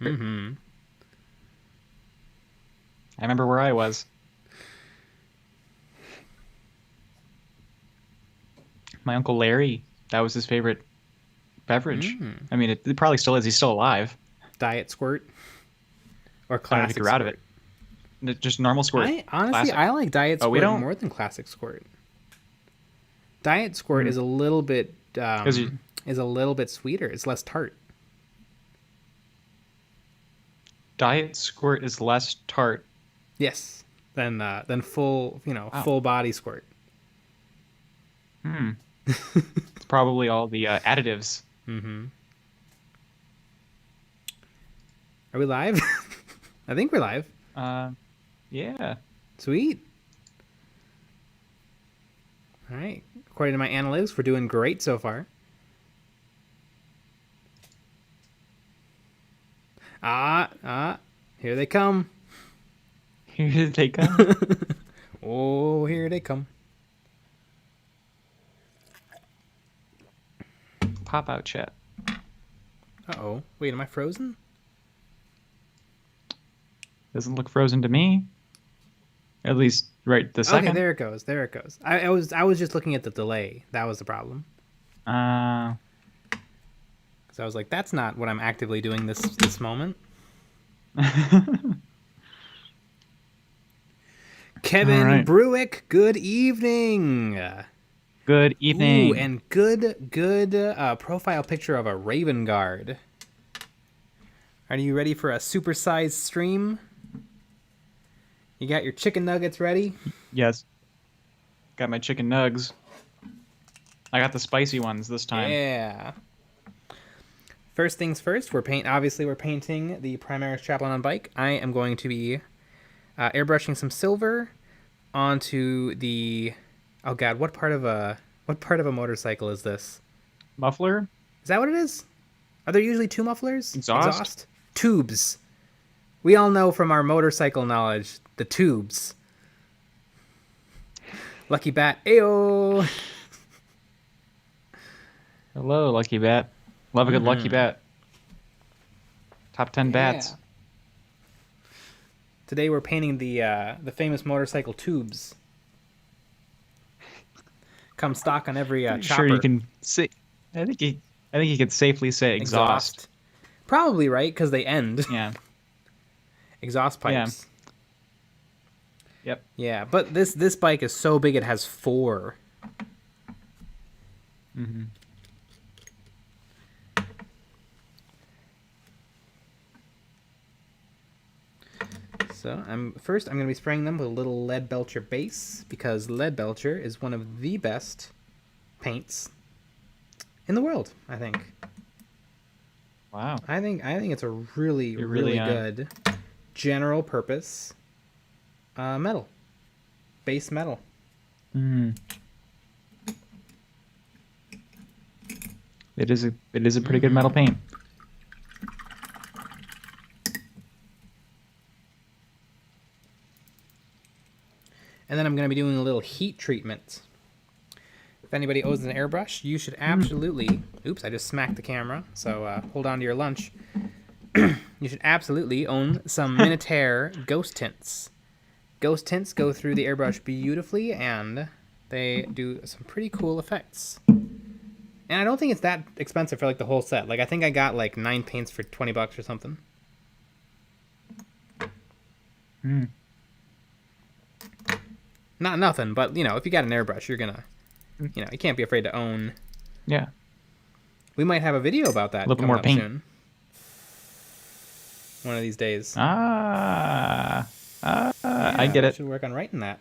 Mm-hmm. I remember where I was. My Uncle Larry, that was his favorite beverage. Mm. I mean, it probably still is. He's still alive. Diet squirt or I don't know if he classic grew out of it. squirt? Just normal squirt. I honestly Classic. I like diet Oh, we squirt don't. more than classic squirt. Diet squirt Mm, is a little bit because you sweeter. It's less tart. diet squirt is less tart. Yes, than full Wow. full body squirt. Hmm. It's probably all the additives. Mm-hmm. Are we live? I think we're live. Uh, yeah. Sweet. All right. According to my analytics, we're doing great so far. Here they come. Here they come. Oh, here they come. Pop out chat. Uh-oh. Wait, am I frozen? Doesn't look frozen to me. At least right this second. Okay, there it goes. There it goes. I was just looking at the delay. That was the problem. Uh, Because I was like, that's not what I'm actively doing this moment. Kevin right. Bruick, good evening. Good evening. Ooh, and good profile picture of a Raven Guard. Are you ready for a supersized stream? You got your chicken nuggets ready? Yes. Got my chicken nugs. I got the spicy ones this time. Yeah. First things first, we're painting the Primaris Chaplain on bike. I am going to be airbrushing some silver onto the. Oh God, what part of a motorcycle is this? Muffler? Is that what it is? Are there usually two mufflers? Exhaust? Tubes. We all know from our motorcycle knowledge the tubes. Lucky Bat. Ayo. Hello, Lucky Bat. Love a good Lucky Bat. Top 10 bats. Today we're painting the famous motorcycle tubes. Come stock on every chopper. Sure, you can say. I think you could safely say exhaust. Probably right, because they end. Yeah. Exhaust pipes. Yep. Yeah, but this bike is so big it has 4. Mm-hmm. So I'm going to be spraying them with a little Lead Belcher base because Lead Belcher is one of the best paints in the world, I think. Wow. I think it's a really good general purpose metal. Base metal. Mm. It is a pretty good metal paint. And then I'm going to be doing a little heat treatment. If anybody owns an airbrush, you should absolutely... Oops, I just smacked the camera, so hold on to your lunch. You should absolutely own some Minotaur Ghost Tints. Ghost Tints go through the airbrush beautifully, and they do some pretty cool effects. And I don't think it's that expensive for like the whole set. Like I think I got like 9 paints for $20 or something. Mm. Not nothing, but if you got an airbrush, you're gonna, you can't be afraid to own. Yeah. We might have a video about that. A little bit more paint. Soon. One of these days. Yeah, I get I it. should work on writing that.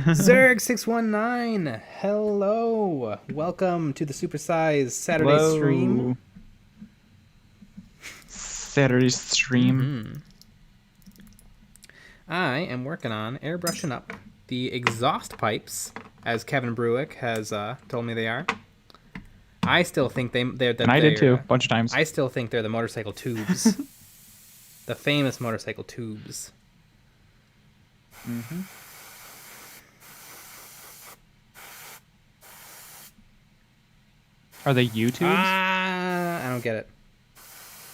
Zerg619, hello. Welcome to the supersized Saturday stream. Saturday stream. Mm-hmm. I am working on airbrushing up the exhaust pipes, as Kevin Bruick has told me they are. I still think they're and I did too, a bunch of times. I still think they're the motorcycle tubes. The famous motorcycle tubes. Mm-hmm. Are they YouTubes? I don't get it.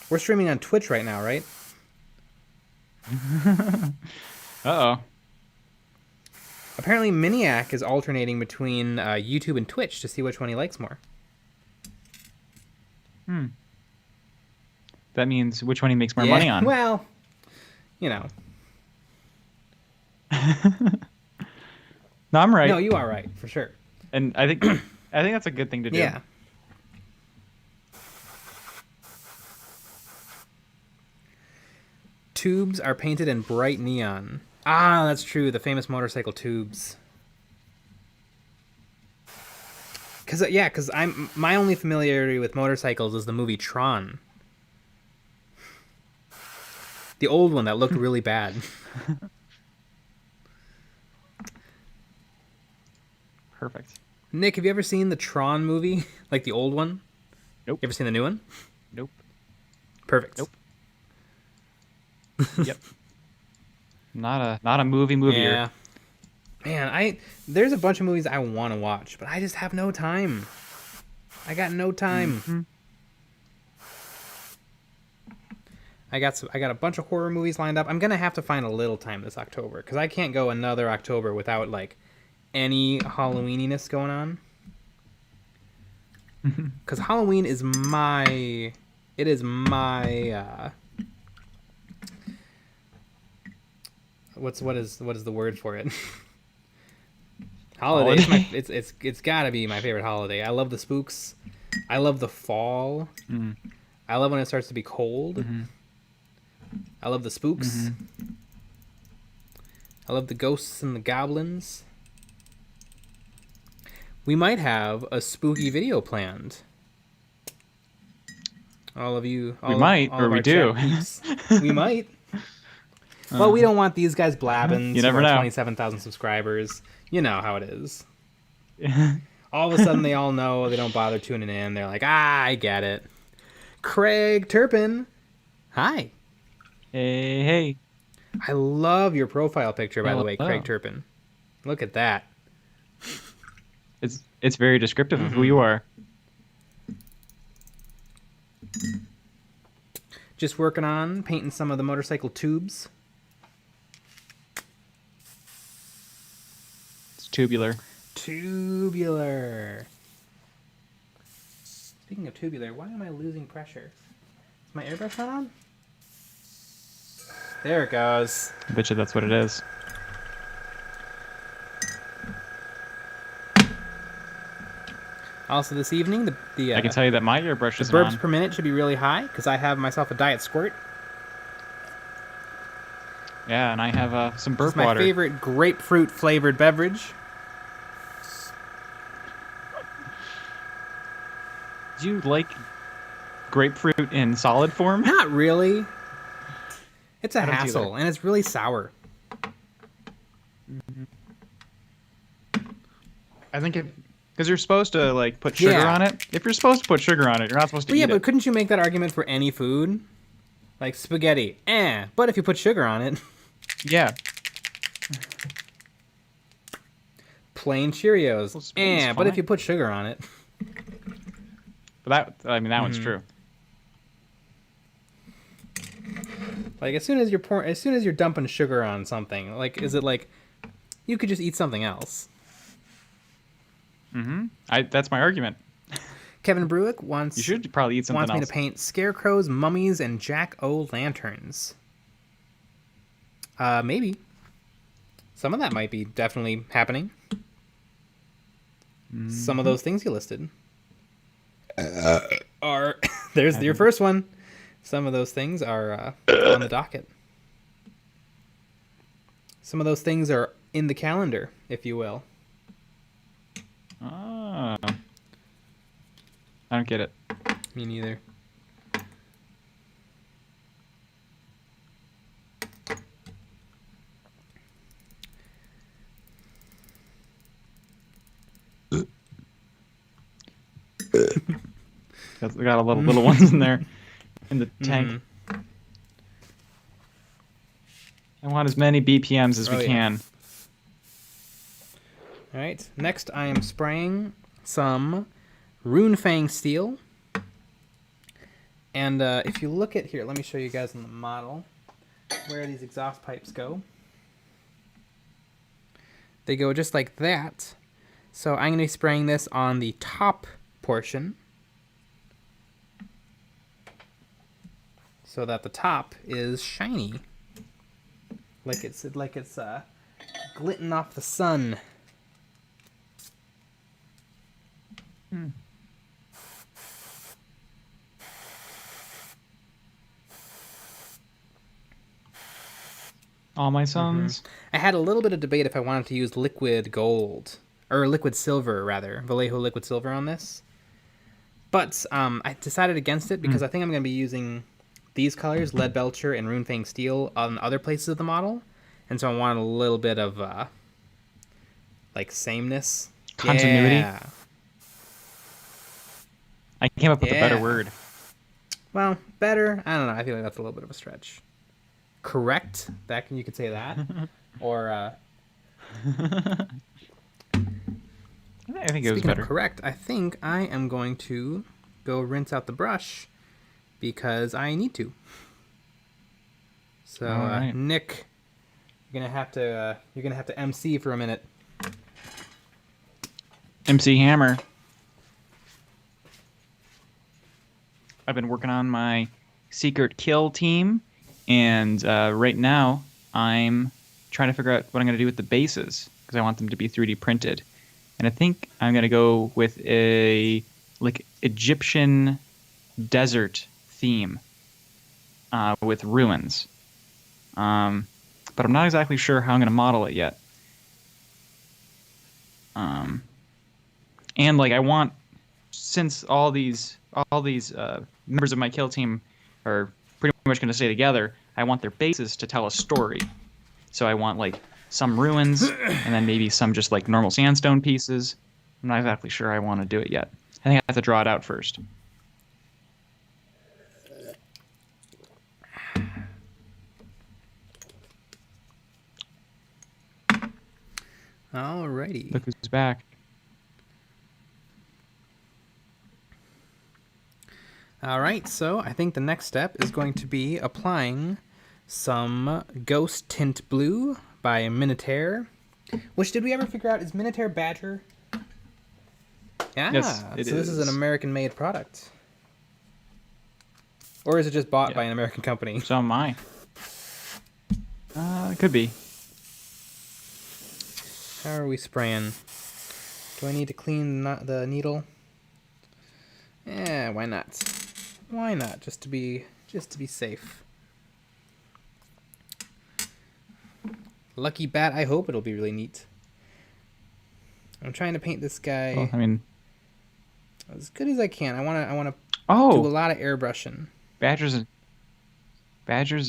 We're streaming on Twitch right now, right? Uh-oh. Apparently, Miniac is alternating between YouTube and Twitch to see which one he likes more. That means which one he makes more money on. Well, you know. No, I'm right. No, you are right, for sure. And I think that's a good thing to do. Yeah. Tubes are painted in bright neon. Ah, that's true. The famous motorcycle tubes. Because my only familiarity with motorcycles is the movie Tron. The old one that looked really bad. Perfect. Nick, have you ever seen the Tron movie? Like the old one? Nope. You ever seen the new one? Nope. Perfect. Nope. Yep. Not a movie. Yeah. Man, there's a bunch of movies I want to watch, but I just have no time. I got no time. Mm-hmm. I got a bunch of horror movies lined up. I'm gonna have to find a little time this October because I can't go another October without like any Halloweeniness going on. Because Halloween is my what is the word for it? Holiday. It's gotta be my favorite holiday. I love the spooks. I love the fall. Mm. I love when it starts to be cold. Mm-hmm. I love the spooks. Mm-hmm. I love the ghosts and the goblins. We might have a spooky video planned. All of you. We might, or we do. We might. Well, we don't want these guys blabbing. You never know. 27,000 subscribers. You know how it is. All of a sudden, they all know. They don't bother tuning in. They're like, I get it. Craig Turpin. Hi. Hey. I love your profile picture, by the way, Oh. Craig Turpin. Look at that. It's very descriptive of who you are. Just working on painting some of the motorcycle tubes. It's tubular. Tubular. Speaking of tubular, why am I losing pressure? Is my airbrush not on? There it goes. I bet you that's what it is. Also this evening, the I can tell you that my airbrush is burps on. per minute should be really high because I have myself a diet squirt. Yeah, and I have some burp It's my water. favorite grapefruit flavored beverage. Do you like grapefruit in solid form? Not really. It's a I don't hassle, either. and it's really sour. I think because you're supposed to like put sugar Yeah. on it. If you're supposed to put sugar on it, you're not supposed to But eat yeah, it. but couldn't you make that argument for any food? Like spaghetti, but if you put sugar on it, Yeah. plain Cheerios, Well, spaghetti's but if fine. you put sugar on it, But that one's true. like as soon as you're dumping sugar on something, like is it like you could just eat something else? That's my argument. Kevin Bruick wants You should probably eat something wants me else. to paint scarecrows, mummies, and jack-o'-lanterns. Maybe. Some of that might be definitely happening. Some of those things you listed are there's your first one. Some of those things are on the docket. Some of those things are in the calendar, if you will. Ah. I don't get it. Me neither. We got a little ones in there in the tank. I want as many BPMs as Oh, we yeah. can. All right. Next, I am spraying some Runefang steel And if you look at here, let me show you guys in the model where these exhaust pipes go. They go just like that. So I'm going to be spraying this on the top portion so that the top is shiny, like it's glitting off the sun. All my sons. I had a little bit of debate if I wanted to use liquid gold, or liquid silver rather, Vallejo liquid silver on this. But I decided against it because I think I'm going to be using these colors, Lead Belcher and Runefang Steel, on other places of the model. And so I wanted a little bit of, like, sameness. Continuity. Yeah. I came up with a better word. Well, better? I don't know. I feel like that's a little bit of a stretch. Correct? You could say that. Or, I think it was speaking better. of correct, I think I am going to go rinse out the brush because I need to. So, right. Nick, you're gonna have to MC for a minute. MC Hammer. I've been working on my secret kill team, and right now I'm trying to figure out what I'm going to do with the bases because I want them to be 3D printed. And I think I'm going to go with a Egyptian desert theme with ruins. But I'm not exactly sure how I'm going to model it yet. And like I want, since all these members of my kill team are pretty much going to stay together, I want their bases to tell a story. So I want like some ruins and then maybe some just like normal sandstone pieces. I'm not exactly sure I want to do it yet. I think I have to draw it out first. Alrighty. Look who's back. Alright, so I think the next step is going to be applying some Ghost Tint Blue by Minotaur. Which, did we ever figure out, is Minotaur Badger? Yeah, Yes, it so this is an is. American-made product. Or is it just bought by an American company? So am I. It could be. How are we spraying? Do I need to clean the needle? Yeah, why not? Why not? Just to be safe. Lucky bat. I hope it'll be really neat. I'm trying to paint this guy Well, I mean, as good as I can. I wanna do a oh, lot of airbrushing. Badger's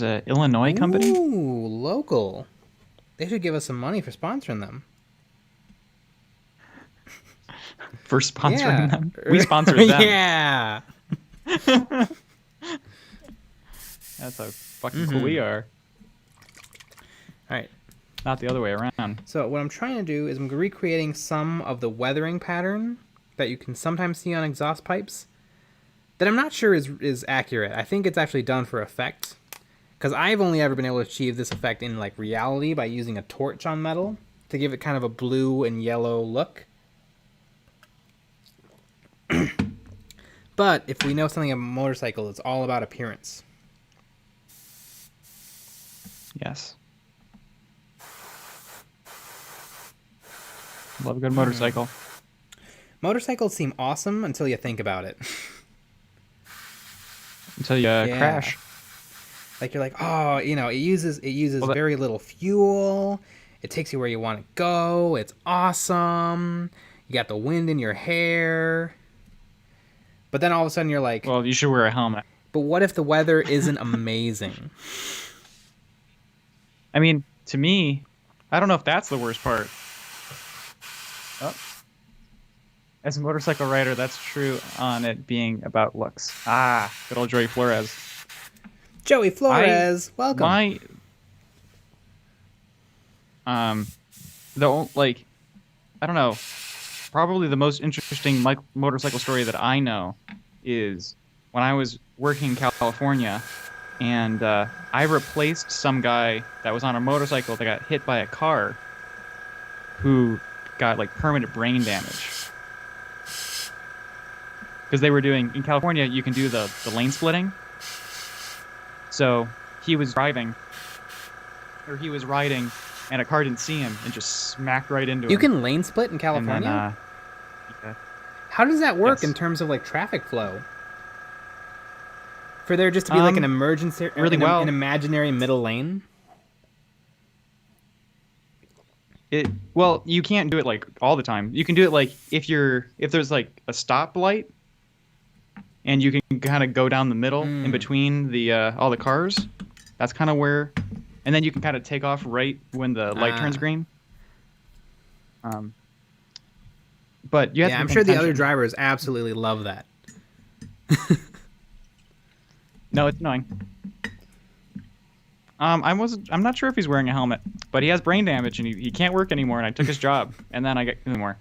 a Illinois company. Ooh, local. They should give us some money for sponsoring them. For sponsoring Yeah. them. We sponsored them. Yeah. That's how fucking cool we are. All right. Not the other way around. So what I'm trying to do is I'm recreating some of the weathering pattern that you can sometimes see on exhaust pipes that I'm not sure is accurate. I think it's actually done for effect, because I've only ever been able to achieve this effect in like reality by using a torch on metal to give it kind of a blue and yellow look. But if we know something about a motorcycle, it's all about appearance. Yes. Love a good motorcycle. Motorcycles seem awesome until you think about it. Until you crash. Like you're like, oh, it uses Well, very little fuel. It takes you where you want to go. It's awesome. You got the wind in your hair. But then all of a sudden you're like, Well, you should wear a helmet. but what if the weather isn't amazing? I mean, to me, I don't know if that's the worst part. Oh. As a motorcycle rider, that's true on it being about looks. Ah, good old Joey Flores. Joey Flores, welcome. I don't know. Probably the most interesting motorcycle story that I know is when I was working in California, and I replaced some guy that was on a motorcycle that got hit by a car, who got like permanent brain damage. Because they were doing in California, you can do the lane splitting. So he was riding, and a car didn't see him and just smacked right into him. You can lane split in And California? then, How does that work Yes. in terms of like traffic flow? For there just to be like an emergency, really well. an imaginary middle lane? Well, you can't do it like all the time. You can do it like if there's like a stoplight, and you can kind of go down the middle in between the all the cars. That's kind of where, and then you can kind of take off right when the light turns green. But you have to Yeah, pay I'm sure the other attention. drivers absolutely love that. No, it's annoying. I'm not sure if he's wearing a helmet, but he has brain damage and he can't work anymore. And I took his job, and then I got more.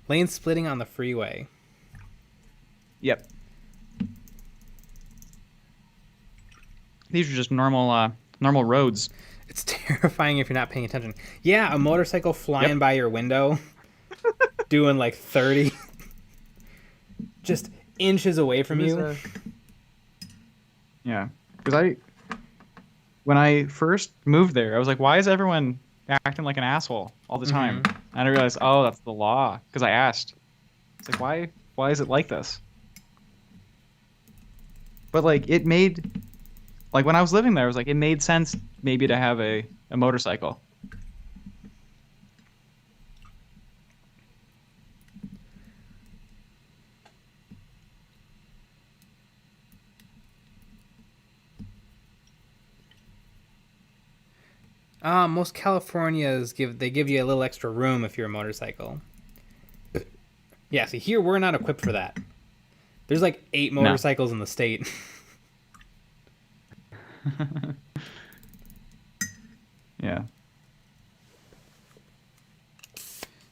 Lane splitting on the freeway. Yep. These are just normal roads. It's terrifying if you're not paying attention. Yeah, a motorcycle flying by your window, doing like 30, just inches away from you. Yeah, because when I first moved there, I was like, why is everyone acting like an asshole all the time? And I realized, oh, that's the law. Because I asked. It's like, why is it like this? But like it made, like when I was living there, I was like, it made sense maybe to have a motorcycle. Most Californias give you a little extra room if you're a motorcycle. Yeah, see here we're not equipped for that. There's like 8 motorcycles in the state. Yeah.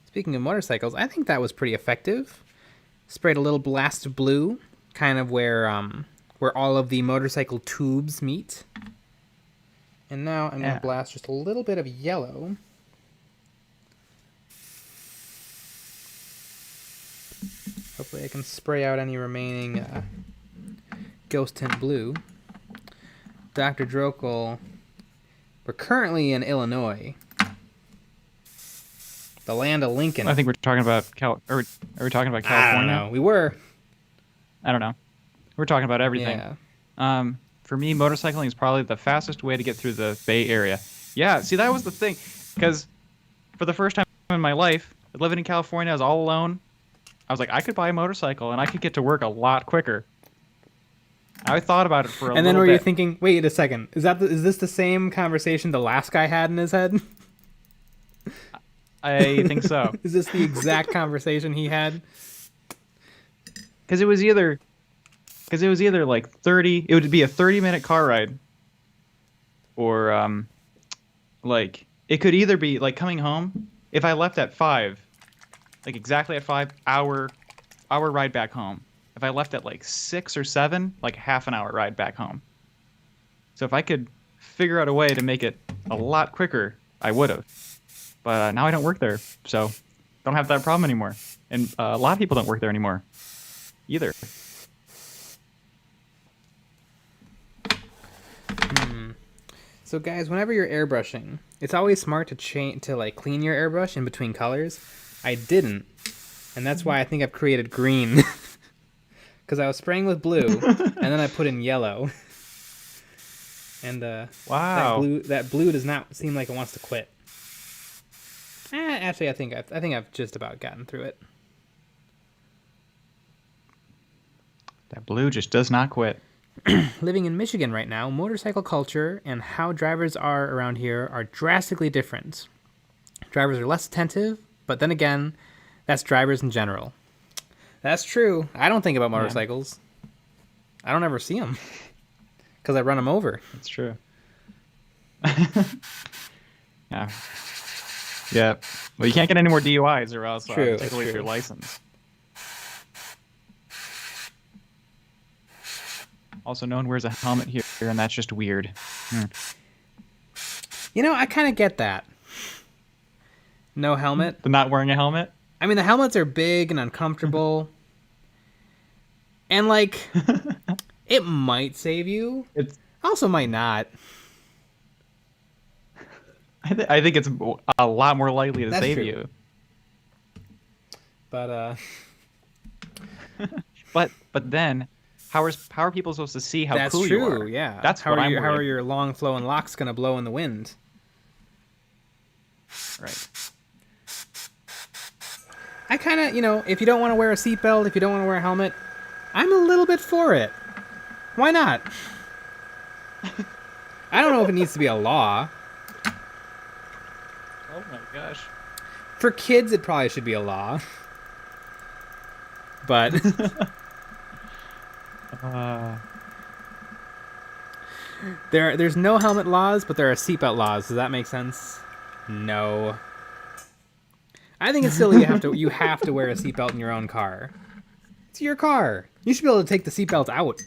Speaking of motorcycles, I think that was pretty effective. Sprayed a little blast of blue, kind of where all of the motorcycle tubes meet. And now I'm going to blast just a little bit of yellow. Hopefully I can spray out any remaining ghost tint blue. Dr. Drokel, we're currently in Illinois. The land of Lincoln. I think we're talking about are we talking about California? I don't know. We were. I don't know. We're talking about everything. Yeah. For me, motorcycling is probably the fastest way to get through the Bay Area. Yeah, see, that was the thing. Because for the first time in my life, living in California, I was all alone. I was like, I could buy a motorcycle and I could get to work a lot quicker. I thought about it for a little bit. And then were you thinking, wait a second, is this the same conversation the last guy had in his head? I think so. Is this the exact conversation he had? Because it was either like 30. It would be a 30-minute car ride, or like it could either be like coming home. If I left at 5, like exactly at 5, hour ride back home. If I left at like 6 or 7, like half an hour ride back home. So if I could figure out a way to make it a lot quicker, I would have. But now I don't work there, so don't have that problem anymore. And a lot of people don't work there anymore either. So guys, whenever you're airbrushing, it's always smart to like clean your airbrush in between colors. I didn't, and that's why I think I've created green. Because I was spraying with blue, and then I put in yellow. And Wow, that blue does not seem like it wants to quit. Actually, I think I've just about gotten through it. that blue just does not quit. Living in Michigan right now, motorcycle culture and how drivers are around here are drastically different. Drivers are less attentive, but then again, that's drivers in general. That's true. I don't think about motorcycles. I don't ever see them because I run them over. That's true. Yeah. Yeah. Well, you can't get any more DUIs or else True, take away your license. Also, no one wears a helmet here, and that's just weird. You know, I kind of get that. No helmet. The not wearing a helmet? I mean, the helmets are big and uncomfortable. And, like, it might save you. It's. Also might not. I think it's a lot more likely to save true. you. But, But then, how are people supposed to see how that's cool true, you are? yeah. That's how what are I'm How worried are your long flowing locks going to blow in the wind? Right. I kind of, you know, if you don't want to wear a seatbelt, if you don't want to wear a helmet, I'm a little bit for it. Why not? I don't know if it needs to be a law. Oh my gosh. For kids, it probably should be a law. But there's no helmet laws, but there are seatbelt laws. Does that make sense? No. I think it's silly you have to wear a seatbelt in your own car. It's your car. You should be able to take the seatbelt out.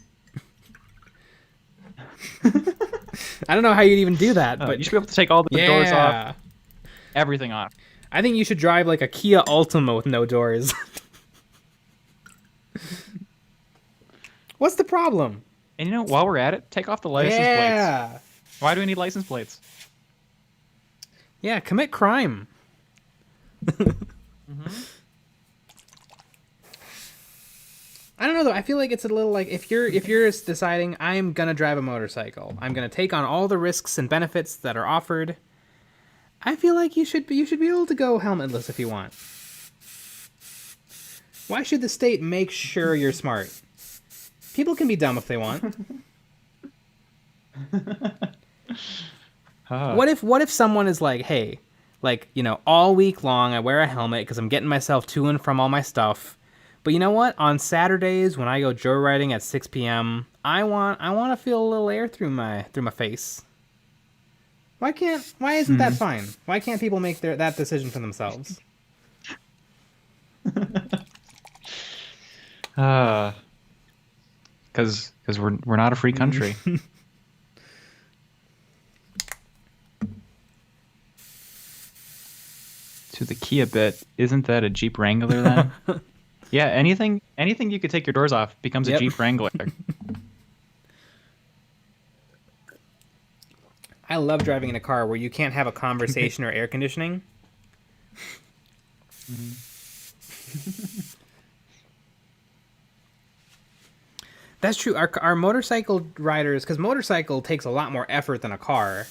I don't know how you'd even do that, but you should be able to take all the doors off, everything off. I think you should drive like a Kia Altima with no doors. What's the problem? And you know, while we're at it, take off the license plates. Why do we need license plates? Yeah, commit crime. I don't know though. I feel like it's a little like if you're deciding I'm gonna drive a motorcycle, I'm gonna take on all the risks and benefits that are offered. I feel like you should be able to go helmetless if you want. Why should the state make sure you're smart? People can be dumb if they want. What if someone is like, hey, like, you know, all week long I wear a helmet because I'm getting myself to and from all my stuff. But you know what? On Saturdays when I go joyriding at 6 p.m., I want to feel a little air through my face. Why isn't that fine? Why can't people make that decision for themselves? Because we're not a free country. To the Kia bit, isn't that a Jeep Wrangler then? Yeah, anything you could take your doors off becomes a Jeep Wrangler. I love driving in a car where you can't have a conversation or air conditioning. That's true. Our motorcycle riders, because motorcycle takes a lot more effort than a car.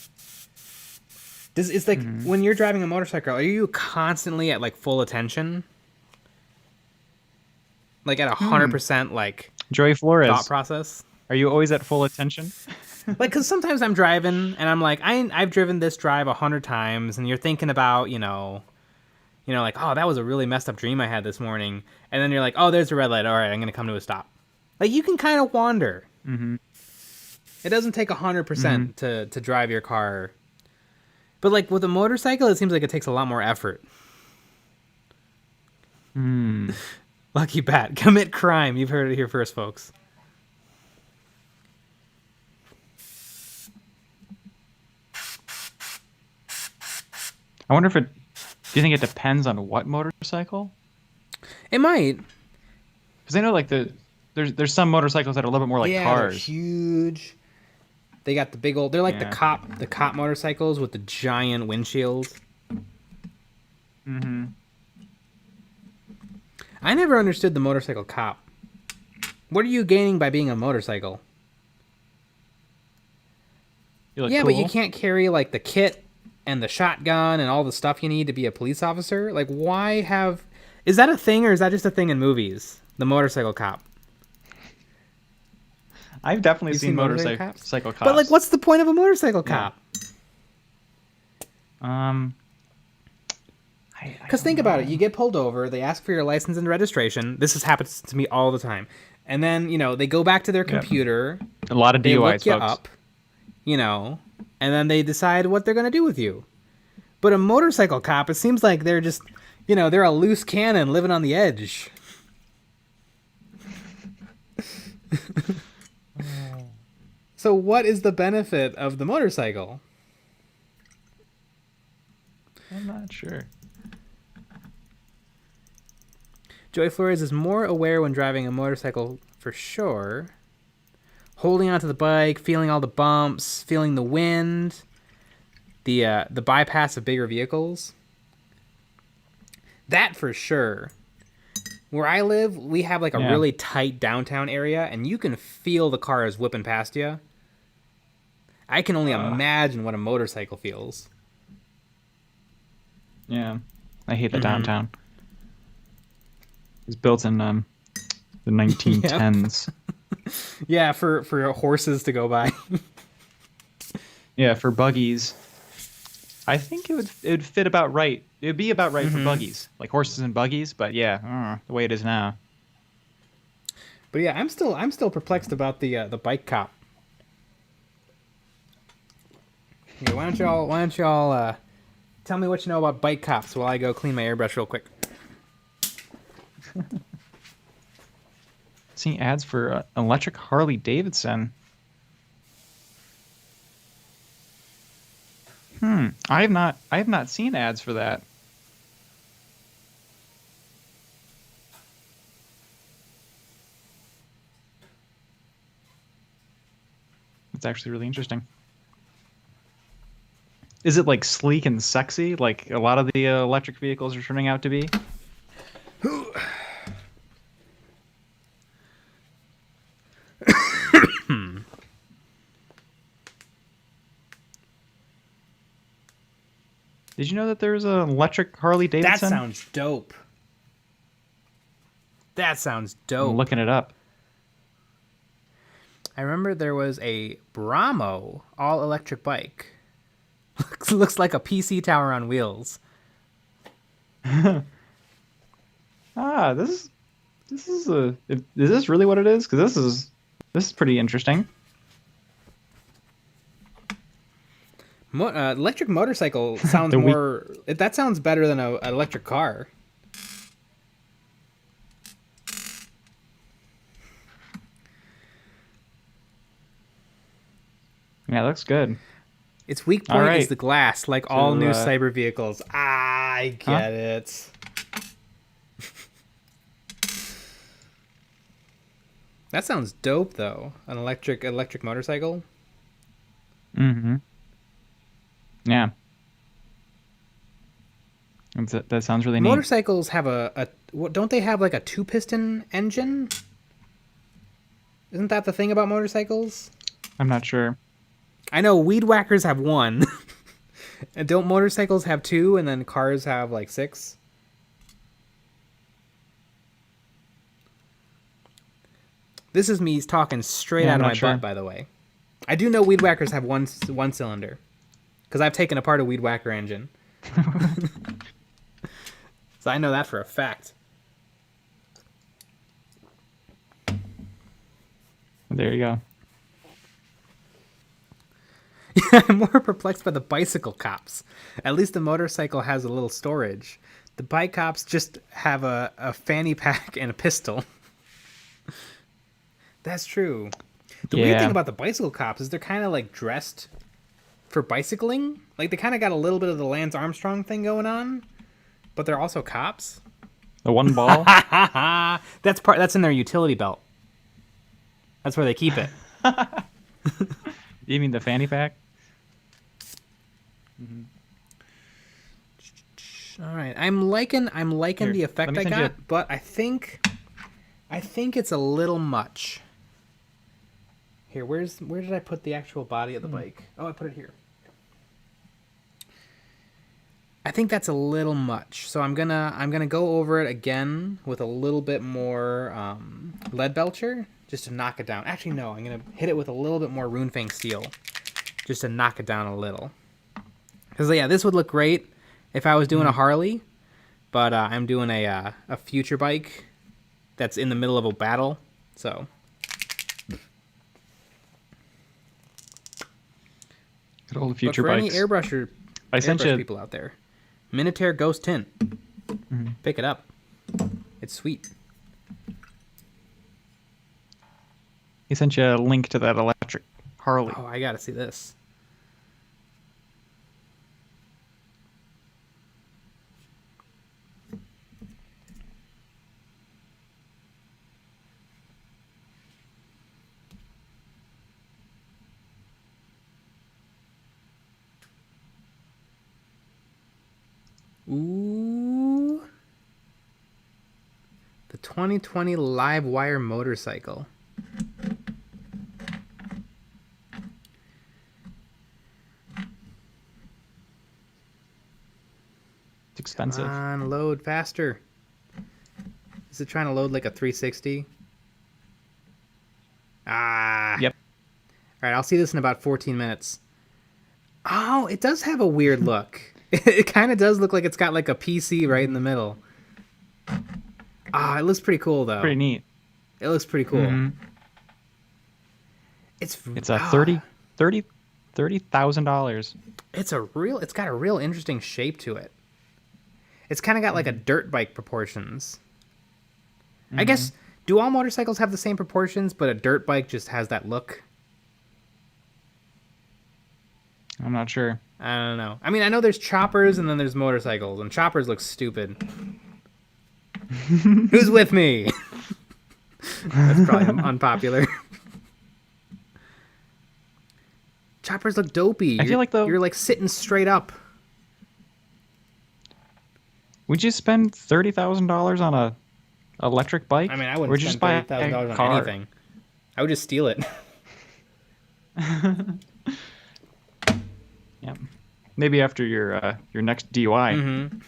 It's like when you're driving a motorcycle, are you constantly at like full attention? Like at 100% like Joey Flores thought process? Are you always at full attention? Like, because sometimes I'm driving and I'm like, I've driven this drive 100 times, and you're thinking about, you know, like, oh, that was a really messed up dream I had this morning, and then you're like, oh, there's a red light. All right, I'm gonna come to a stop. Like, you can kind of wander. It doesn't take 100% to drive your car, but like with a motorcycle, it seems like it takes a lot more effort. Lucky Bat, commit crime. You've heard it here first, folks. I wonder if do you think it depends on what motorcycle? It might. Because I know like there's some motorcycles that are a little bit more like cars. They're huge. They got the big old. They're like the cop motorcycles with the giant windshield. I never understood the motorcycle cop. What are you gaining by being a motorcycle? You look yeah, cool. But you can't carry like the kit and the shotgun and all the stuff you need to be a police officer. Like, why have? Is that a thing, or is that just a thing in movies? The motorcycle cop. I've definitely seen motorcycle cops. But like, what's the point of a motorcycle cop? Because think about it. You get pulled over. They ask for your license and registration. This happens to me all the time. And then, you know, they go back to their computer. A lot of DUIs, they look you folks. up, you know, and then they decide what they're going to do with you. But a motorcycle cop, it seems like they're just, you know, they're a loose cannon living on the edge. So what is the benefit of the motorcycle? I'm not sure. Joy Flores is more aware when driving a motorcycle for sure. Holding onto the bike, feeling all the bumps, feeling the wind, the bypass of bigger vehicles. That for sure. Where I live, we have like a really tight downtown area, and you can feel the cars whipping past you. I can only imagine what a motorcycle feels. Yeah, I hate the downtown. It's built in the 1910s. Yeah, for horses to go by. Yeah, for buggies. I think it would fit about right. It would be about right for buggies, like horses and buggies. But yeah, the way it is now. But yeah, I'm still perplexed about the bike cop. Yeah, why don't y'all tell me what you know about bike cops while I go clean my airbrush real quick. Seeing ads for an electric Harley Davidson. I have not seen ads for that. It's actually really interesting. Is it like sleek and sexy, like a lot of the electric vehicles are turning out to be? Did you know that there's an electric Harley Davidson? That sounds dope. That sounds dope. I'm looking it up. I remember there was a Bramo all-electric bike. Looks like a PC tower on wheels. This is this really what it is? Because this is pretty interesting. Electric motorcycle sounds more. That sounds better than an electric car. Yeah, looks good. Its weak point is the glass, like all new cyber vehicles. I get it. That sounds dope, though. An electric motorcycle. Mm-hmm. Yeah. That sounds really neat. Motorcycles have don't they have like a 2-piston engine? Isn't that the thing about motorcycles? I'm not sure. I know weed whackers have 1. And don't motorcycles have 2 and then cars have like 6? This is me talking straight out of my butt, by the way. I do know weed whackers have one cylinder. Because I've taken apart a weed whacker engine. So I know that for a fact. There you go. Yeah, I'm more perplexed by the bicycle cops. At least the motorcycle has a little storage. The bike cops just have a fanny pack and a pistol. That's true. The weird thing about the bicycle cops is they're kind of like dressed for bicycling. Like they kind of got a little bit of the Lance Armstrong thing going on, but they're also cops. The one ball? That's in their utility belt. That's where they keep it. You mean the fanny pack? Mm-hmm. All right, I'm liking the effect I got, but I think it's a little much. Here, where did I put the actual body of the bike? Oh, I put it here. I think that's a little much, so I'm gonna go over it again with a little bit more lead belcher just to knock it down. Actually, no, I'm gonna hit it with a little bit more Runefang steel just to knock it down a little. Because yeah, this would look great if I was doing a Harley, but I'm doing a future bike that's in the middle of a battle, so. Good old future but for bikes. Any airbrush people out there, Minotaur Ghost Tint, pick it up. It's sweet. He sent you a link to that electric Harley. Oh, I gotta see this. Ooh. The 2020 Live Wire motorcycle. It's expensive. Come on, load faster. Is it trying to load like a 360? Ah. Yep. All right, I'll see this in about 14 minutes. Oh, it does have a weird look. It kind of does look like it's got like a PC right in the middle. Ah, it looks pretty cool though. Pretty neat. It looks pretty cool. Mhm. It's a $30,000. It's got a real interesting shape to it. It's kind of got like a dirt bike proportions. I guess, do all motorcycles have the same proportions, but a dirt bike just has that look? I'm not sure. I don't know. I mean, I know there's choppers and then there's motorcycles, and choppers look stupid. Who's with me? That's probably unpopular. Choppers look dopey. I feel like, though, you're like sitting straight up. Would you spend $30,000 on a electric bike? I mean, I Or wouldn't just spend buy a $30,000 on car? anything. I would just steal it. Yeah. Maybe after your next DUI. Mm-hmm.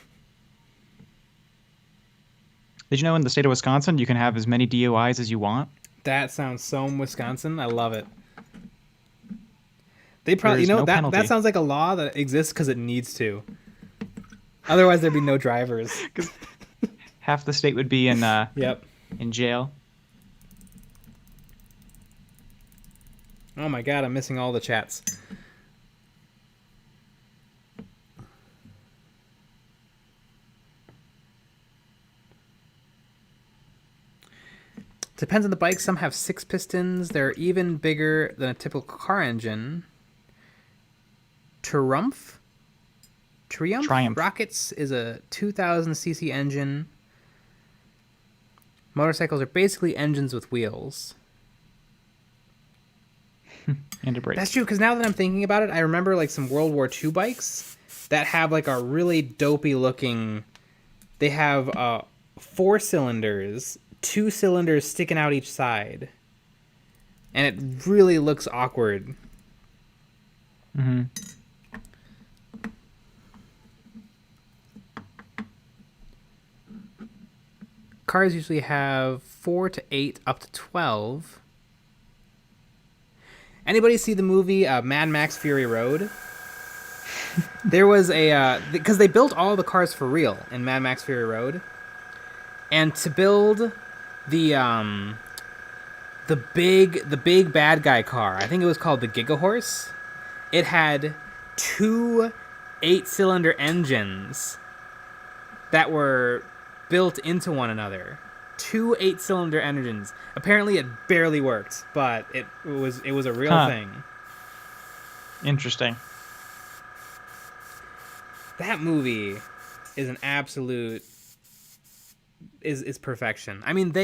Did you know in the state of Wisconsin you can have as many DUIs as you want? That sounds so Wisconsin. I love it. They probably, There's no that penalty. sounds like a law that exists because it needs to. Otherwise, there'd be no drivers. Half the state would be in Yep. in jail. Oh my god, I'm missing all the chats. Depends on the bike. Some have 6 pistons. They're even bigger than a typical car engine. Triumph Rockets is a 2000cc engine. Motorcycles are basically engines with wheels. And a brake. That's true, because now that I'm thinking about it, I remember like some World War II bikes that have like a really dopey looking... They have 4 cylinders, 2 cylinders sticking out each side. And it really looks awkward. Mm-hmm. Cars usually have 4 to 8 up to 12. Anybody see the movie Mad Max Fury Road? There was a because they built all the cars for real in Mad Max Fury Road, and to build the big bad guy car, I think it was called the Giga Horse. It had 2 8-cylinder engines that were built into one another. 2 8-cylinder engines. Apparently, it barely worked, but it was a real thing. Interesting. That movie is an absolute is perfection. I mean,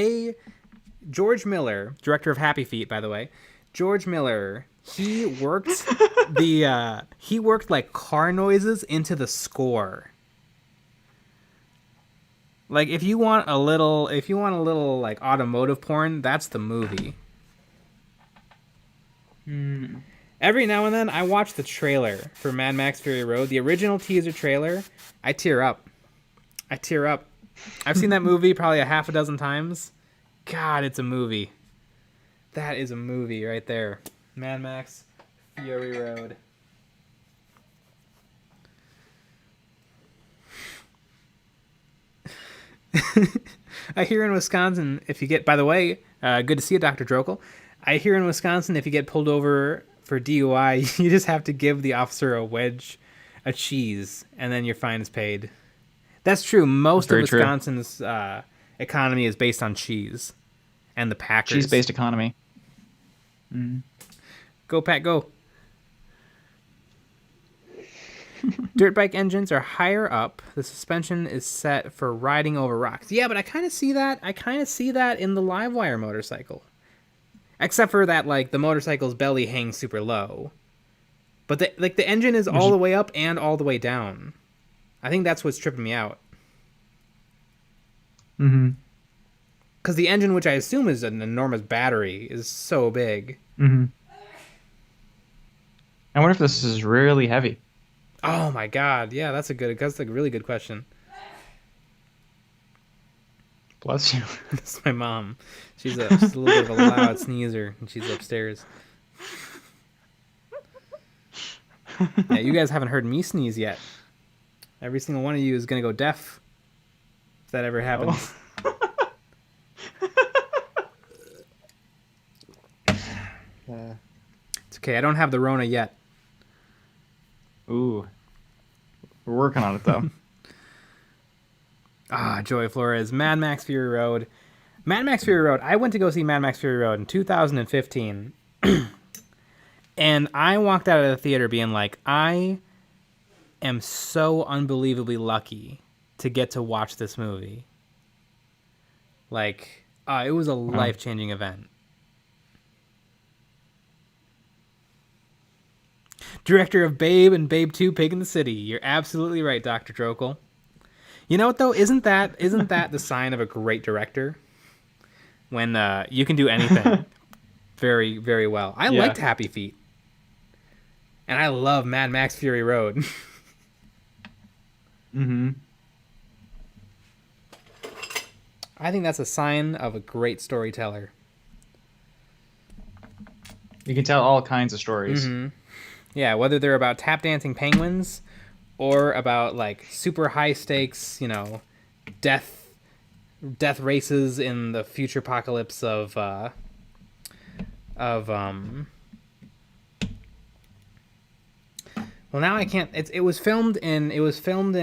George Miller, director of Happy Feet, by the way. George Miller, he worked he worked like car noises into the score. Like if you want a little like automotive porn, that's the movie. Every now and then I watch the trailer for Mad Max Fury Road, the original teaser trailer. I tear up. I've seen that movie probably a half a dozen times. God, it's a movie. That is a movie right there. Mad Max Fury Road. I hear in Wisconsin, if you get, by the way, good to see you, Dr. Drokel. I hear in Wisconsin, if you get pulled over for DUI, you just have to give the officer a cheese, and then your fine is paid. That's true. Most of Wisconsin's economy is based on cheese and the Packers. Cheese-based economy. Go, Pat, go. Dirt bike engines are higher up. The suspension is set for riding over rocks. Yeah, but I kind of see that. I kind of see that in the Livewire motorcycle. Except for that, like, the motorcycle's belly hangs super low. But the engine is all the way up and all the way down. I think that's what's tripping me out. Mm-hmm. Because the engine, which I assume is an enormous battery, is so big. Mm-hmm. I wonder if this is really heavy. Oh my god! Yeah, that's a really good question. Bless you. That's my mom. She's a little bit of a loud sneezer, and she's upstairs. Yeah, you guys haven't heard me sneeze yet. Every single one of you is gonna go deaf if that ever happens. It's okay. I don't have the Rona yet. Ooh. We're working on it, though. Joey Flores. Mad Max Fury Road. Mad Max Fury Road. I went to go see Mad Max Fury Road in 2015. And I walked out of the theater being like, I am so unbelievably lucky to get to watch this movie. Like, it was a life-changing event. Director of Babe and Babe 2, Pig in the City. You're absolutely right, Dr. Trokel. You know what, though? Isn't that the sign of a great director? When you can do anything very, very well. I liked Happy Feet. And I love Mad Max Fury Road. Mm-hmm. I think that's a sign of a great storyteller. You can tell all kinds of stories. Mm-hmm. Yeah, whether they're about tap dancing penguins or about like super high stakes, death races in the future apocalypse of well, now I can't. It was filmed in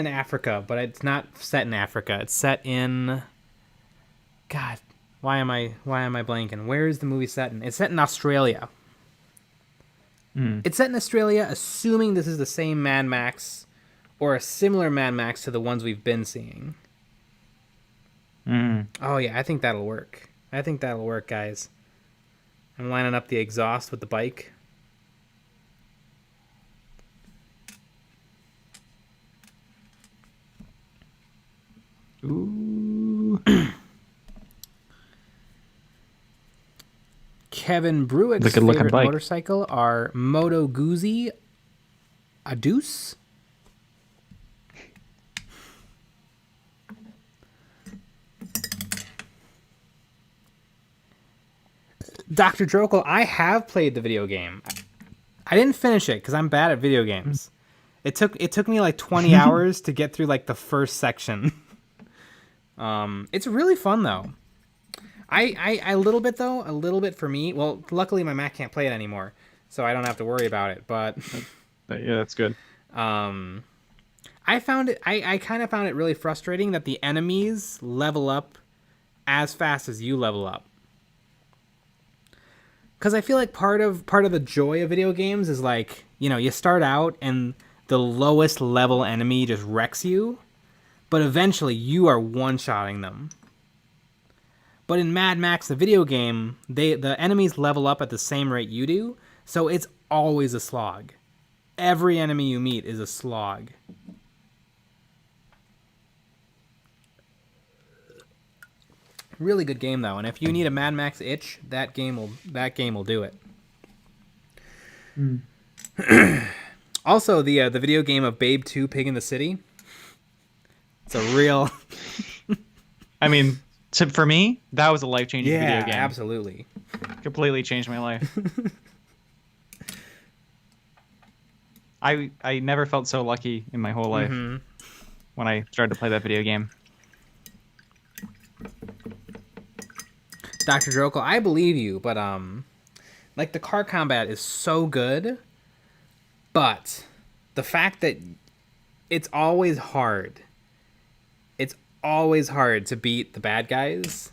Africa, but it's not set in Africa. It's set in. God, why am I blanking? Where is the movie set in? It's set in Australia. It's set in Australia, assuming this is the same Mad Max or a similar Mad Max to the ones we've been seeing. Oh, yeah, I think that'll work. Guys. I'm lining up the exhaust with the bike. Ooh. Kevin Bruick's favorite motorcycle are Moto Guzzi, Adus. Dr. Drokel, I have played the video game. I didn't finish it because I'm bad at video games. It took me like 20 hours to get through like the first section. It's really fun though. A little bit for me. Well, luckily my Mac can't play it anymore, so I don't have to worry about it. But yeah, that's good. I kind of found it really frustrating that the enemies level up as fast as you level up. Because I feel like part of the joy of video games is like, you start out and the lowest level enemy just wrecks you, but eventually you are one-shotting them. But in Mad Max, the video game, the enemies level up at the same rate you do, so it's always a slog. Every enemy you meet is a slog. Really good game though, and if you need a Mad Max itch, that game will do it. Also, the video game of Babe 2, Pig in the City. It's a real. I mean, for me, that was a life-changing video game. Yeah, absolutely. Completely changed my life. I never felt so lucky in my whole life when I started to play that video game. Dr. Drokel, I believe you, but like the car combat is so good, but the fact that it's always hard to beat the bad guys.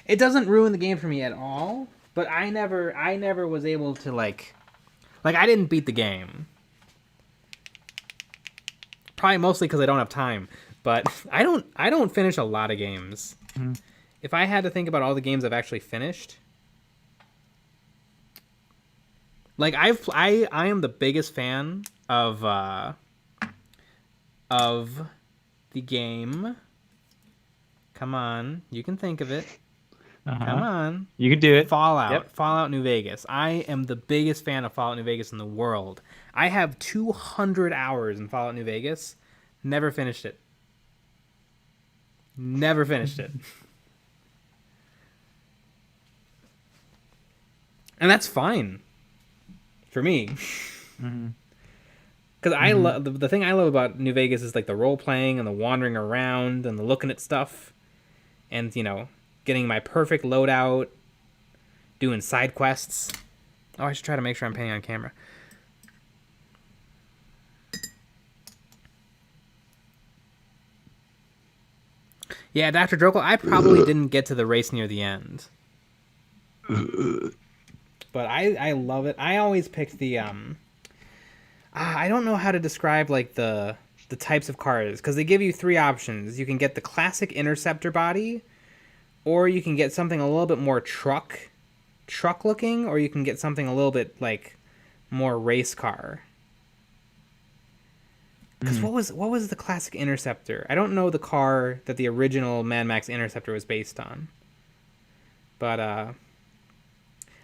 It doesn't ruin the game for me at all, But I never was able to like I didn't beat the game. Probably mostly because I don't have time. But I don't finish a lot of games. Mm-hmm. If I had to think about all the games I've actually finished, like I am the biggest fan of the game. Come on, you can think of it. Come on. You can do it. Fallout. Yep. Fallout New Vegas. I am the biggest fan of Fallout New Vegas in the world. I have 200 hours in Fallout New Vegas. Never finished it. Never finished it. And that's fine for me. Because I love the thing I love about New Vegas is like the role playing and the wandering around and the looking at stuff, and getting my perfect loadout, doing side quests. Oh, I should try to make sure I'm paying on camera. Yeah, Dr. Drokel, I probably didn't get to the race near the end. But I love it. I always picked the I don't know how to describe like the types of cars, because they give you 3 options. You can get the classic interceptor body, or you can get something a little bit more truck looking, or you can get something a little bit like more race car. Because what was the classic Interceptor? I don't know the car that the original Mad Max Interceptor was based on. But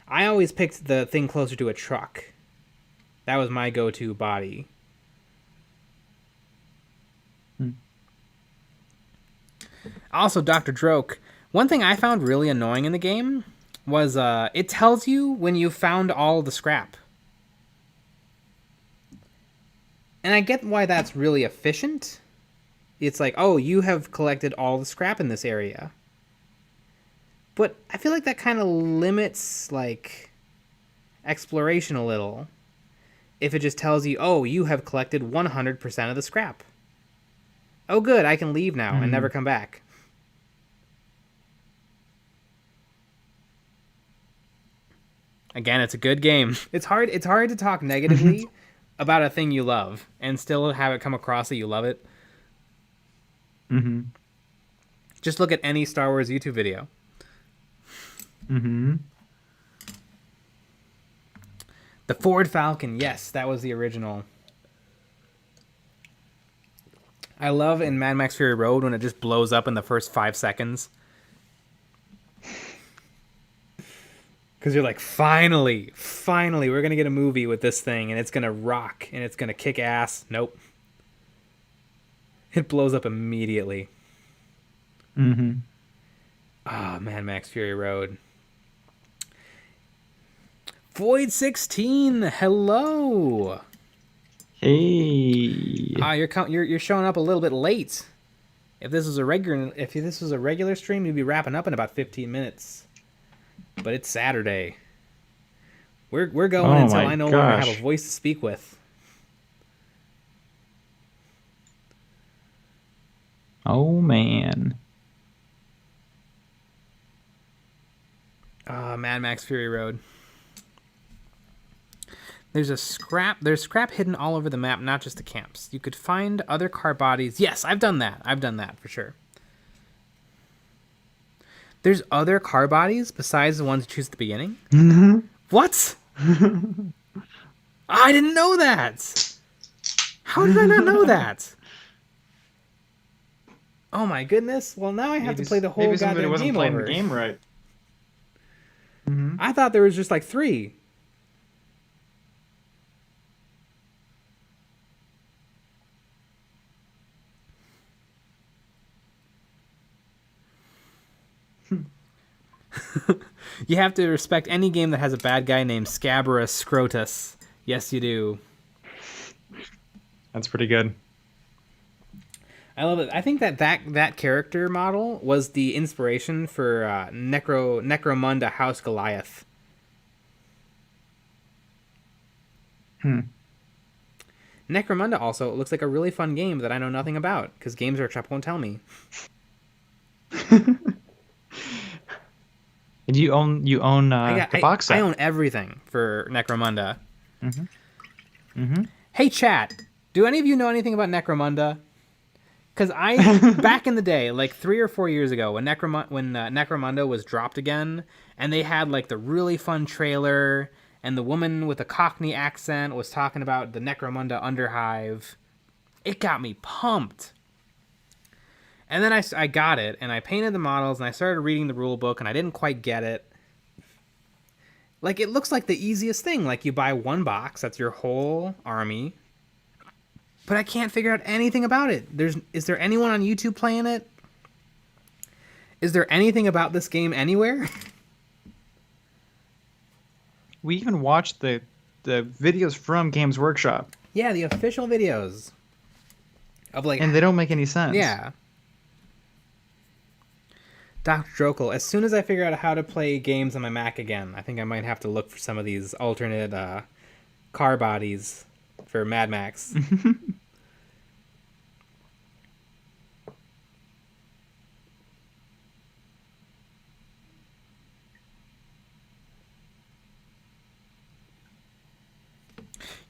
I always picked the thing closer to a truck. That was my go-to body. Also, Dr. Droke, one thing I found really annoying in the game was it tells you when you found all the scrap. And I get why that's really efficient. It's like, oh, you have collected all the scrap in this area. But I feel like that kind of limits, like, exploration a little. If it just tells you, oh, you have collected 100% of the scrap. Oh, good, I can leave now and never come back. Again, it's a good game. It's hard to talk negatively about a thing you love and still have it come across that you love it. Mm-hmm. Just look at any Star Wars YouTube video. Mm-hmm. The Ford Falcon, yes, that was the original. I love in Mad Max Fury Road when it just blows up in the first 5 seconds. Because you're like, finally, we're going to get a movie with this thing, and it's going to rock, and it's going to kick ass. Nope. It blows up immediately. Mm-hmm. Ah, Mad Max Fury Road. Void 16, hello. Hey. You're showing up a little bit late. If this was a regular stream, you'd be wrapping up in about 15 minutes. But it's Saturday. We're going until I no longer have a voice to speak with. Oh man. Mad Max Fury Road. There's scrap hidden all over the map, not just the camps. You could find other car bodies. Yes, I've done that for sure. There's other car bodies besides the ones you choose at the beginning? Mm-hmm. What? I didn't know that. How did I not know that? Oh my goodness. Well, now I have to play the whole goddamn wasn't game playing over. the game right. Mm-hmm. I thought there was just like 3. You have to respect any game that has a bad guy named Scabrous Scrotus. Yes, you do. That's pretty good. I love it. I think that character model was the inspiration for Necromunda House Goliath. Necromunda also looks like a really fun game that I know nothing about, because Games Workshop won't tell me. And you own the box set. I own everything for Necromunda. Mm-hmm. Hey, chat. Do any of you know anything about Necromunda? Because back in the day, like 3 or 4 years ago, when Necromunda was dropped again, and they had like the really fun trailer, and the woman with the Cockney accent was talking about the Necromunda Underhive, it got me pumped. And then I got it, and I painted the models, and I started reading the rule book, and I didn't quite get it. Like, it looks like the easiest thing. Like, you buy one box, that's your whole army. But I can't figure out anything about it. Is there anyone on YouTube playing it? Is there anything about this game anywhere? We even watched the videos from Games Workshop. Yeah, the official videos. And they don't make any sense. Yeah. Dr. Drokel, as soon as I figure out how to play games on my Mac again, I think I might have to look for some of these alternate car bodies for Mad Max.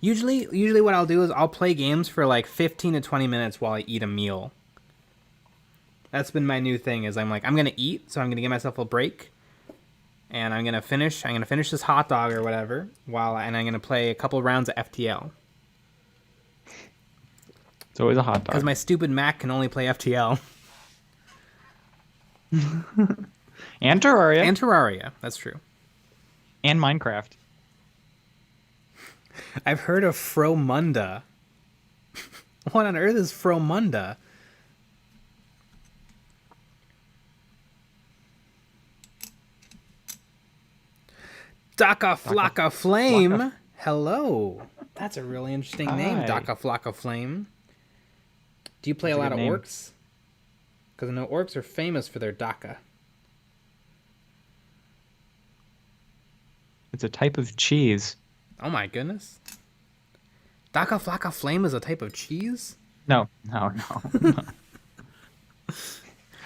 Usually what I'll do is I'll play games for like 15 to 20 minutes while I eat a meal. That's been my new thing, is I'm going to eat, so I'm going to give myself a break. And I'm going to finish this hot dog or whatever, and I'm going to play a couple rounds of FTL. It's always a hot dog. Because my stupid Mac can only play FTL. And Terraria. And Terraria, that's true. And Minecraft. I've heard of Fromunda. What on earth is Fromunda? Daka Flocka Flame. Hello. That's a really interesting name, Daka Flocka Flame. Do you play a lot of orcs? Because I know orcs are famous for their Daka. It's a type of cheese. Oh my goodness. Daka Flocka Flame is a type of cheese? No.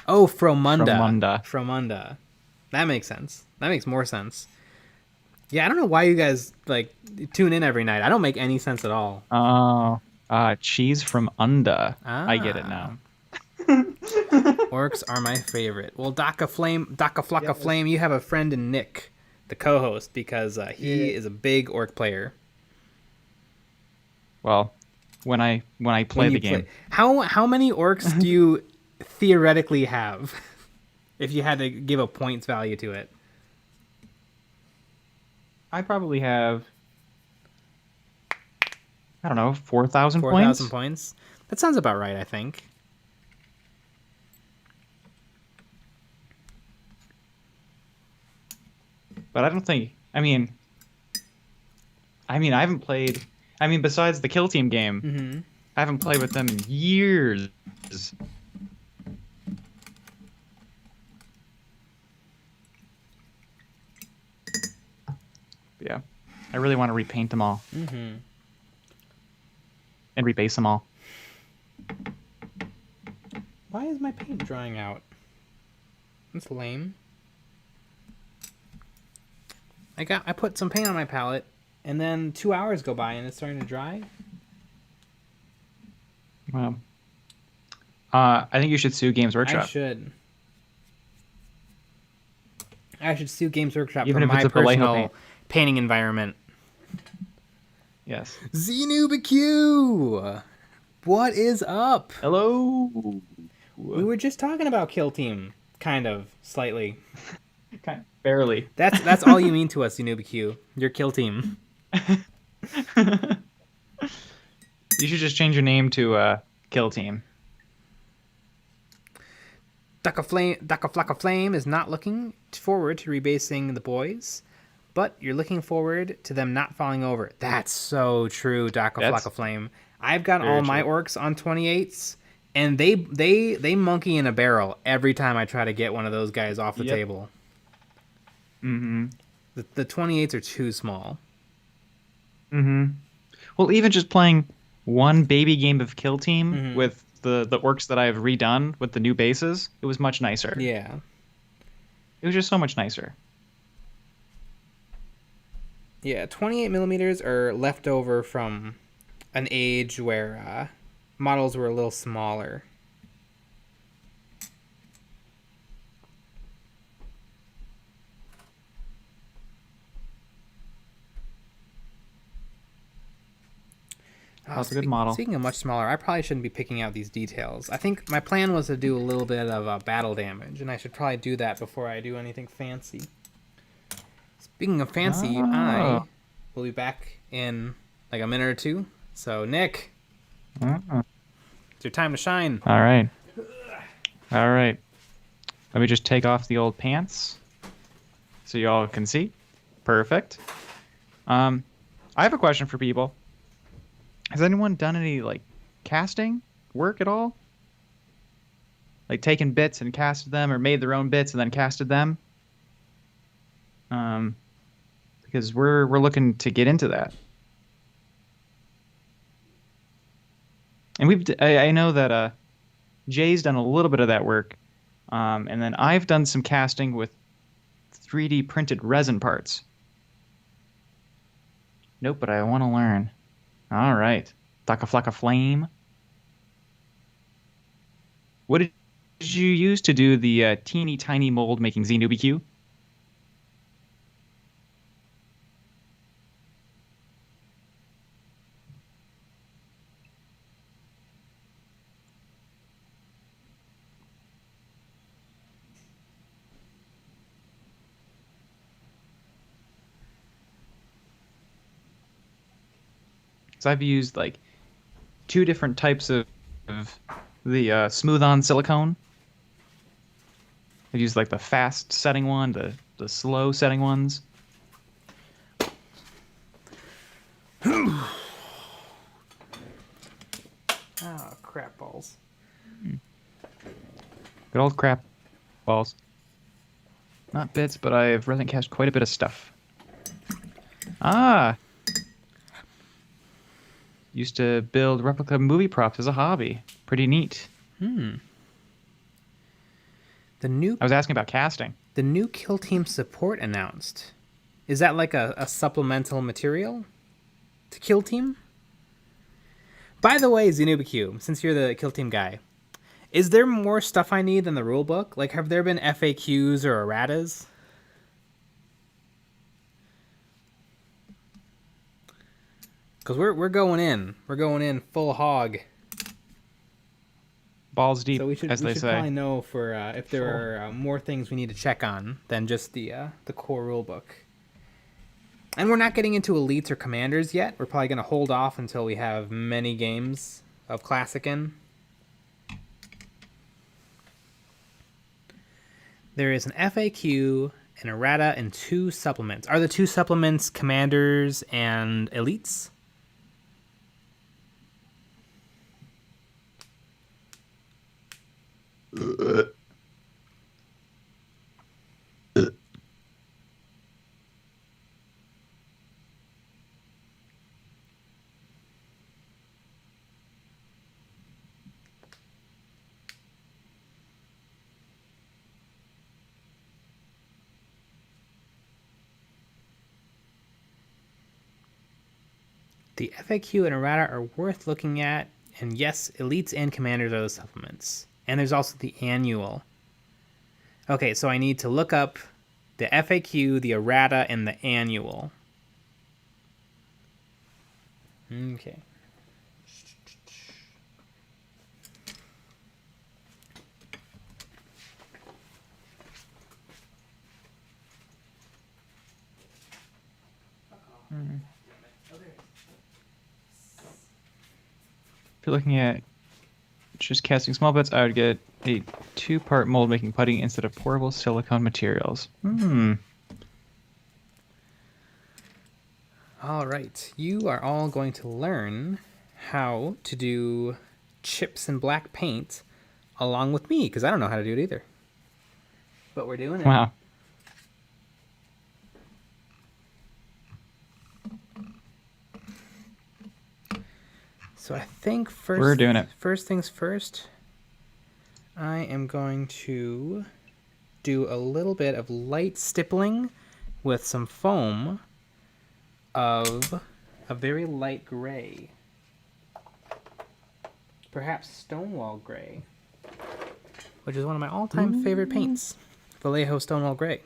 Oh, Fromunda. Fromunda. That makes sense. That makes more sense. Yeah, I don't know why you guys like tune in every night. I don't make any sense at all. Oh, cheese from Unda. I get it now. Orcs are my favorite. Well, Daka Flocka Flame, you have a friend in Nick, the co-host, because he is a big orc player. Well, when I play the game. How many orcs do you theoretically have if you had to give a points value to it? I probably have, I don't know, 4,000 points. 4,000 points? That sounds about right, I think. But I don't think, I mean, I haven't played, besides the Kill Team game, I haven't played with them in years. Yeah, I really want to repaint them all. And rebase them all. Why is my paint drying out? That's lame. I put some paint on my palette, and then 2 hours go by and it's starting to dry. Well, I think you should sue Games Workshop. I should sue Games Workshop even for if my it's a personal painting environment. Yes. ZNooBQ! What is up? Hello. We were just talking about Kill Team, kind of, slightly. Kind of, barely. That's all you mean to us, ZNooBQ. Your Kill Team. You should just change your name to Kill Team. Daka Flocka Flame is not looking forward to rebasing the boys, but you're looking forward to them not falling over. That's so true, Daka Flocka Flame. I've got all my orcs on 28s, and they monkey in a barrel every time I try to get one of those guys off the table. Mm-hmm. The 28s are too small. Mm-hmm. Well, even just playing one baby game of Kill Team with the orcs that I have redone with the new bases, it was much nicer. Yeah. It was just so much nicer. Yeah, 28 millimeters are left over from an age where models were a little smaller. That's a good model. Speaking of much smaller, I probably shouldn't be picking out these details. I think my plan was to do a little bit of battle damage, and I should probably do that before I do anything fancy. Speaking of fancy, I will be back in like a minute or two. So, Nick, it's your time to shine. All right. All right. Let me just take off the old pants so y'all can see. Perfect. I have a question for people. Has anyone done any like casting work at all? Like taken bits and casted them, or made their own bits and then casted them? Because we're looking to get into that. And I know that Jay's done a little bit of that work, and then I've done some casting with 3D printed resin parts. Nope, but I want to learn. All right, Flocka Flocka Flame. What did you use to do the teeny tiny mold making Xenobq? So I've used like 2 different types of the smooth-on silicone. I've used like the fast setting one, the slow setting ones. Oh, crap balls. Good old crap balls. Not bits, but I've resin cast quite a bit of stuff. Used to build replica movie props as a hobby. Pretty neat. I was asking about casting. The new Kill Team support announced. Is that like a supplemental material to Kill Team? By the way, Xenobq, since you're the Kill Team guy, is there more stuff I need than the rulebook? Like, have there been FAQs or erratas? Because we're going in. We're going in full hog. Balls deep, so we should say. probably know for if there are more things we need to check on than just the core rulebook. And we're not getting into elites or commanders yet. We're probably going to hold off until we have many games of Classic in. There is an FAQ, an errata, and 2 supplements. Are the 2 supplements commanders and elites? The FAQ and errata are worth looking at, and yes, elites and commanders are the supplements. And there's also the annual. Okay, so I need to look up the FAQ, the errata, and the annual. Okay. If you're looking at just casting small bits, I would get a 2-part mold making putty instead of portable silicone materials. All right, you are all going to learn how to do chips and black paint along with me, because I don't know how to do it either. But we're doing it. Wow. So I think We're doing it. First things first, I am going to do a little bit of light stippling with some foam of a very light gray. Perhaps Stonewall Gray, which is one of my all-time favorite paints. Vallejo Stonewall Gray.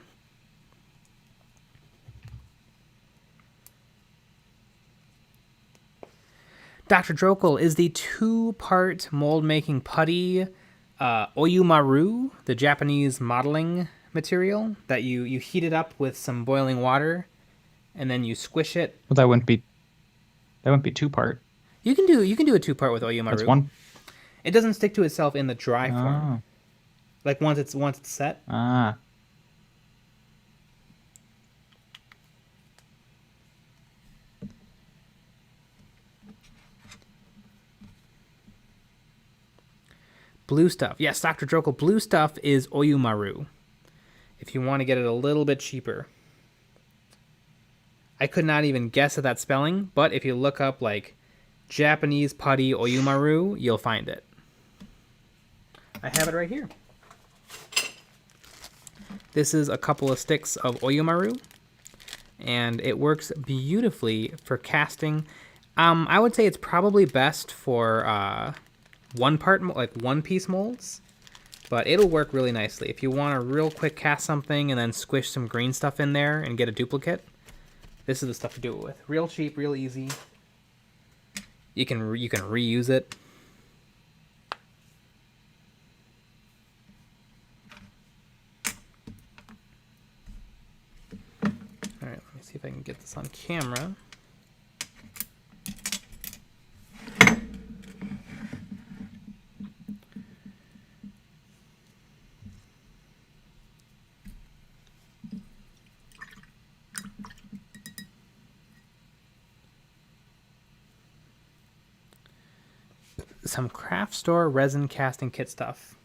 Dr. Drokel is the 2-part mold-making putty Oyumaru, the Japanese modeling material that you heat it up with some boiling water, and then you squish it. Well, that wouldn't be 2-part. You can do a 2-part with Oyumaru. That's one. It doesn't stick to itself in the dry form. Like once it's set. Ah. Blue stuff. Yes, Dr. Drokel, blue stuff is Oyumaru. If you want to get it a little bit cheaper. I could not even guess at that spelling, but if you look up like Japanese putty Oyumaru, you'll find it. I have it right here. This is a couple of sticks of Oyumaru, and it works beautifully for casting. I would say it's probably best for one-piece molds, but it'll work really nicely. If you want to real quick cast something and then squish some green stuff in there and get a duplicate, this is the stuff to do it with. Real cheap, real easy. You can reuse it. All right, let me see if I can get this on camera. Some craft store resin casting kit stuff.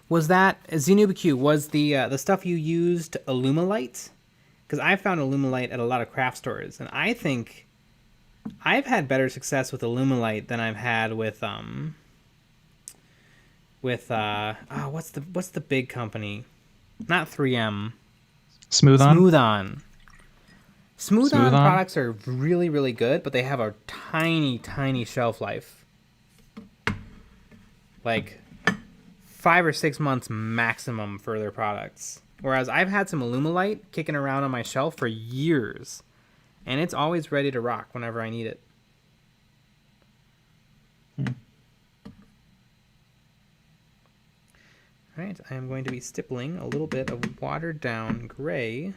Was that XenobiQ? Was the stuff you used Alumilite? Because I found Alumilite at a lot of craft stores, and I think I've had better success with Alumilite than I've had with what's the big company? Not 3M. Smooth-On? Smooth-On products are really, really good, but they have a tiny, tiny shelf life. Like 5 or 6 months maximum for their products. Whereas I've had some Alumilite kicking around on my shelf for years, and it's always ready to rock whenever I need it. All right, I am going to be stippling a little bit of watered down gray.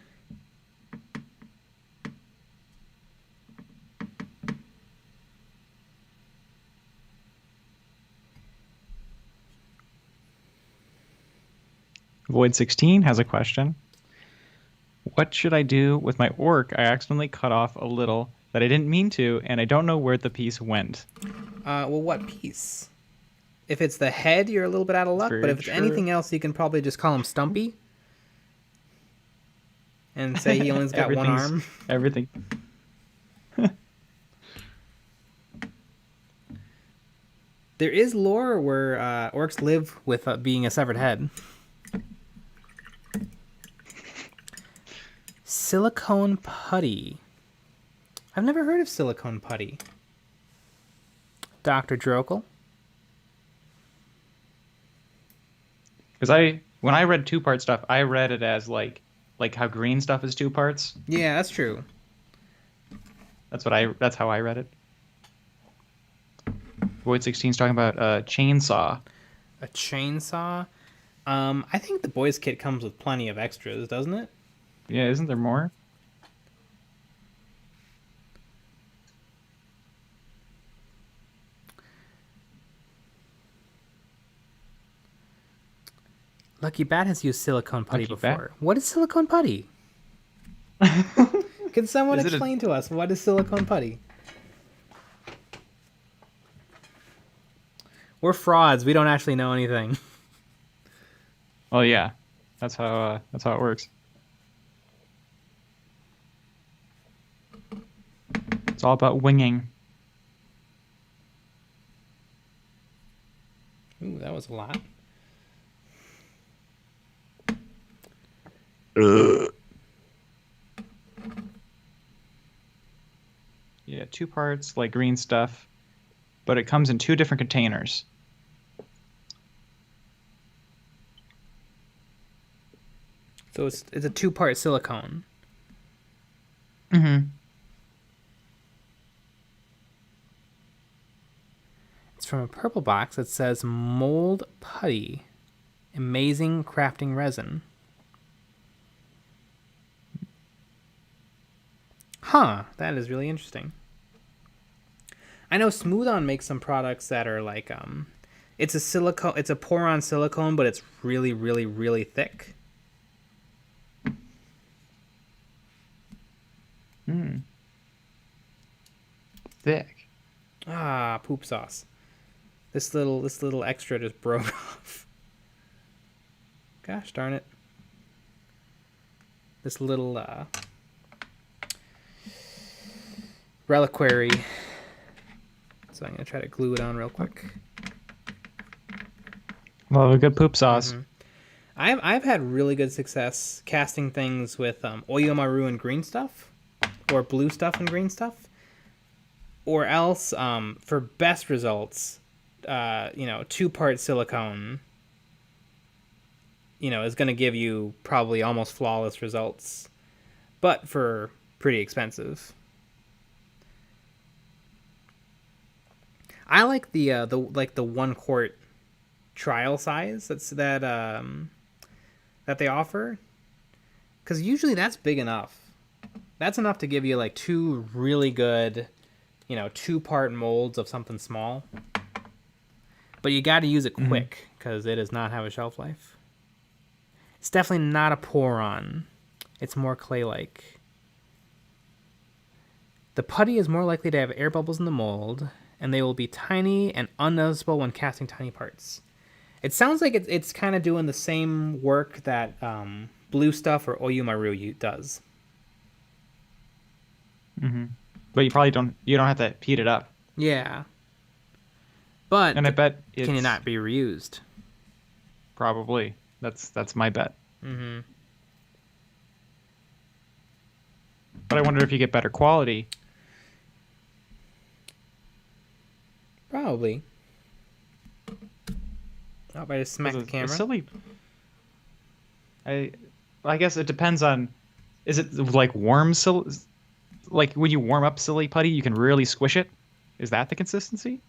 Void16 has a question. What should I do with my orc? I accidentally cut off a little that I didn't mean to, and I don't know where the piece went. Well, what piece? If it's the head, you're a little bit out of luck, but if it's anything else, you can probably just call him Stumpy and say he only's got one arm. Everything. There is lore where orcs live with being a severed head. Silicone putty. I've never heard of silicone putty. Dr. Drokel. Because when I read 2-part stuff, I read it as like how green stuff is 2 parts. Yeah, that's true. That's how I read it. Void16's talking about a chainsaw. A chainsaw? I think the boys kit comes with plenty of extras, doesn't it? Yeah, isn't there more? Lucky Bat has used silicone putty Lucky before. Bat? What is silicone putty? Can someone explain to us what is silicone putty? We're frauds. We don't actually know anything. Well, yeah, that's how it works. It's all about winging. Ooh, that was a lot. Yeah, 2 parts like green stuff, but it comes in 2 different containers. So it's a 2-part silicone. Mm-hmm. It's from a purple box that says Mold Putty, amazing crafting resin. Huh, that is really interesting. I know Smooth On makes some products that are like it's a pour-on silicone, but it's really, really, really thick. Thick. Ah, poop sauce. This little extra just broke off. Gosh darn it. This little reliquary. So I'm gonna try to glue it on real quick. Love a good poop sauce. Mm-hmm. I've had really good success casting things with Oyomaru and green stuff, or blue stuff and green stuff, or else for best results, 2-part silicone, is going to give you probably almost flawless results, but for pretty expensive. I like the 1 quart trial size that they offer, because usually that's big enough. That's enough to give you like 2 really good, 2-part molds of something small. But you got to use it quick because it does not have a shelf life. It's definitely not a pour-on. It's more clay-like. The putty is more likely to have air bubbles in the mold, and they will be tiny and unnoticeable when casting tiny parts. It sounds like it's kind of doing the same work that blue stuff or Oyumaru does. Mm-hmm. But you probably don't have to heat it up. Yeah. But and I bet can it not be reused? Probably. That's my bet. Mm-hmm. But I wonder if you get better quality. Probably. Oh, I just smacked the camera. I guess it depends on. Is it like warm like when you warm up silly putty, you can really squish it? Is that the consistency?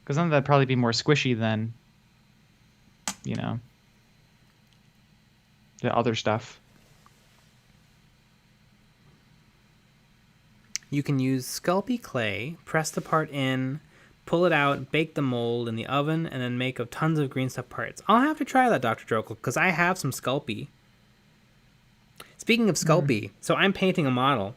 Because then that'd probably be more squishy than, the other stuff. You can use Sculpey clay, press the part in, pull it out, bake the mold in the oven, and then make tons of green stuff parts. I'll have to try that, Dr. Drokel, because I have some Sculpey. Speaking of Sculpey, so I'm painting a model,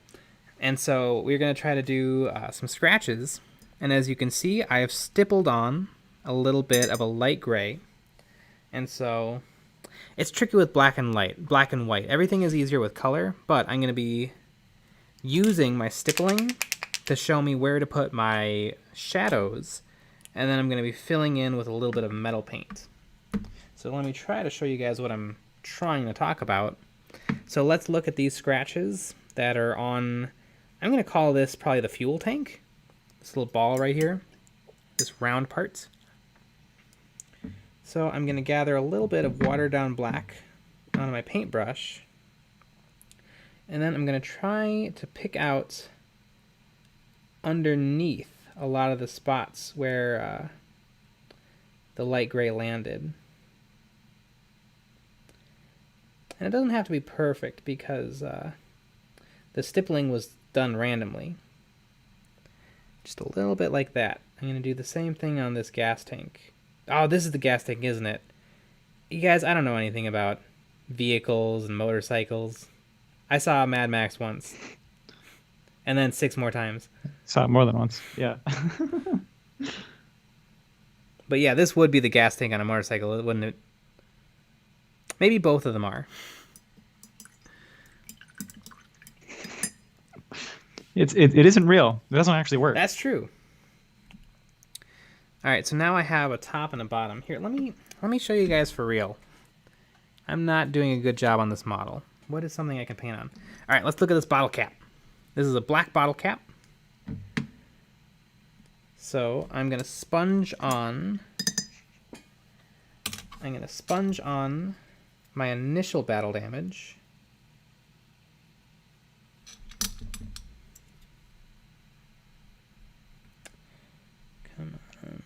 and so we're going to try to do some scratches. And as you can see, I have stippled on a little bit of a light gray. And so it's tricky with black and white. Everything is easier with color, but I'm going to be using my stippling to show me where to put my shadows. And then I'm going to be filling in with a little bit of metal paint. So let me try to show you guys what I'm trying to talk about. So let's look at these scratches that are on, I'm going to call this probably the fuel tank. This little ball right here, this round part. So I'm going to gather a little bit of watered down black on my paintbrush. And then I'm going to try to pick out underneath a lot of the spots where the light gray landed. And it doesn't have to be perfect because the stippling was done randomly. Just a little bit like that. I'm going to do the same thing on this gas tank. Oh, this is the gas tank, isn't it? You guys, I don't know anything about vehicles and motorcycles. I saw Mad Max once. And then 6 more times. Saw it more than once, yeah. But yeah, this would be the gas tank on a motorcycle, wouldn't it? Maybe both of them are. It isn't real. It doesn't actually work. That's true. All right, so now I have a top and a bottom. Here, let me show you guys for real. I'm not doing a good job on this model. What is something I can paint on? All right, let's look at this bottle cap. This is a black bottle cap. So I'm going to sponge on my initial battle damage. Come on.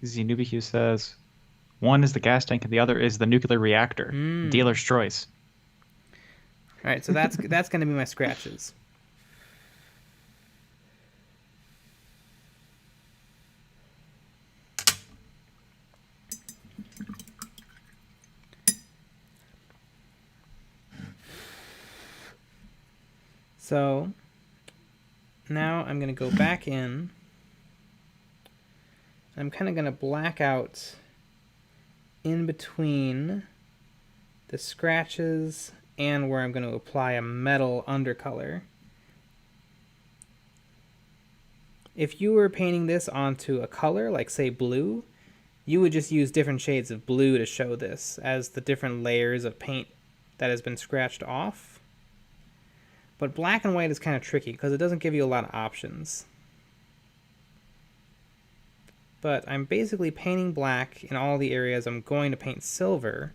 Zenubihue says, one is the gas tank and the other is the nuclear reactor. Dealer's choice. All right, so that's going to be my scratches. So now I'm going to go back in. I'm kind of going to black out in between the scratches and where I'm going to apply a metal undercolor. If you were painting this onto a color, like say blue, you would just use different shades of blue to show this as the different layers of paint that has been scratched off. But black and white is kind of tricky because it doesn't give you a lot of options. But I'm basically painting black in all the areas I'm going to paint silver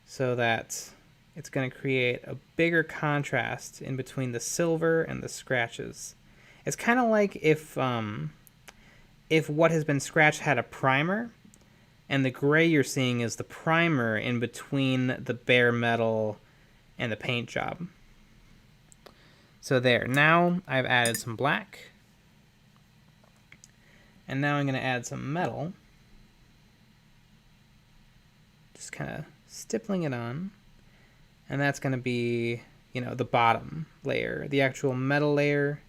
so that it's going to create a bigger contrast in between the silver and the scratches. It's kind of like if what has been scratched had a primer, and the gray you're seeing is the primer in between the bare metal and the paint job. So there, now I've added some black. And now I'm going to add some metal. Just kind of stippling it on. And that's going to be, you know, the bottom layer, the actual metal layer,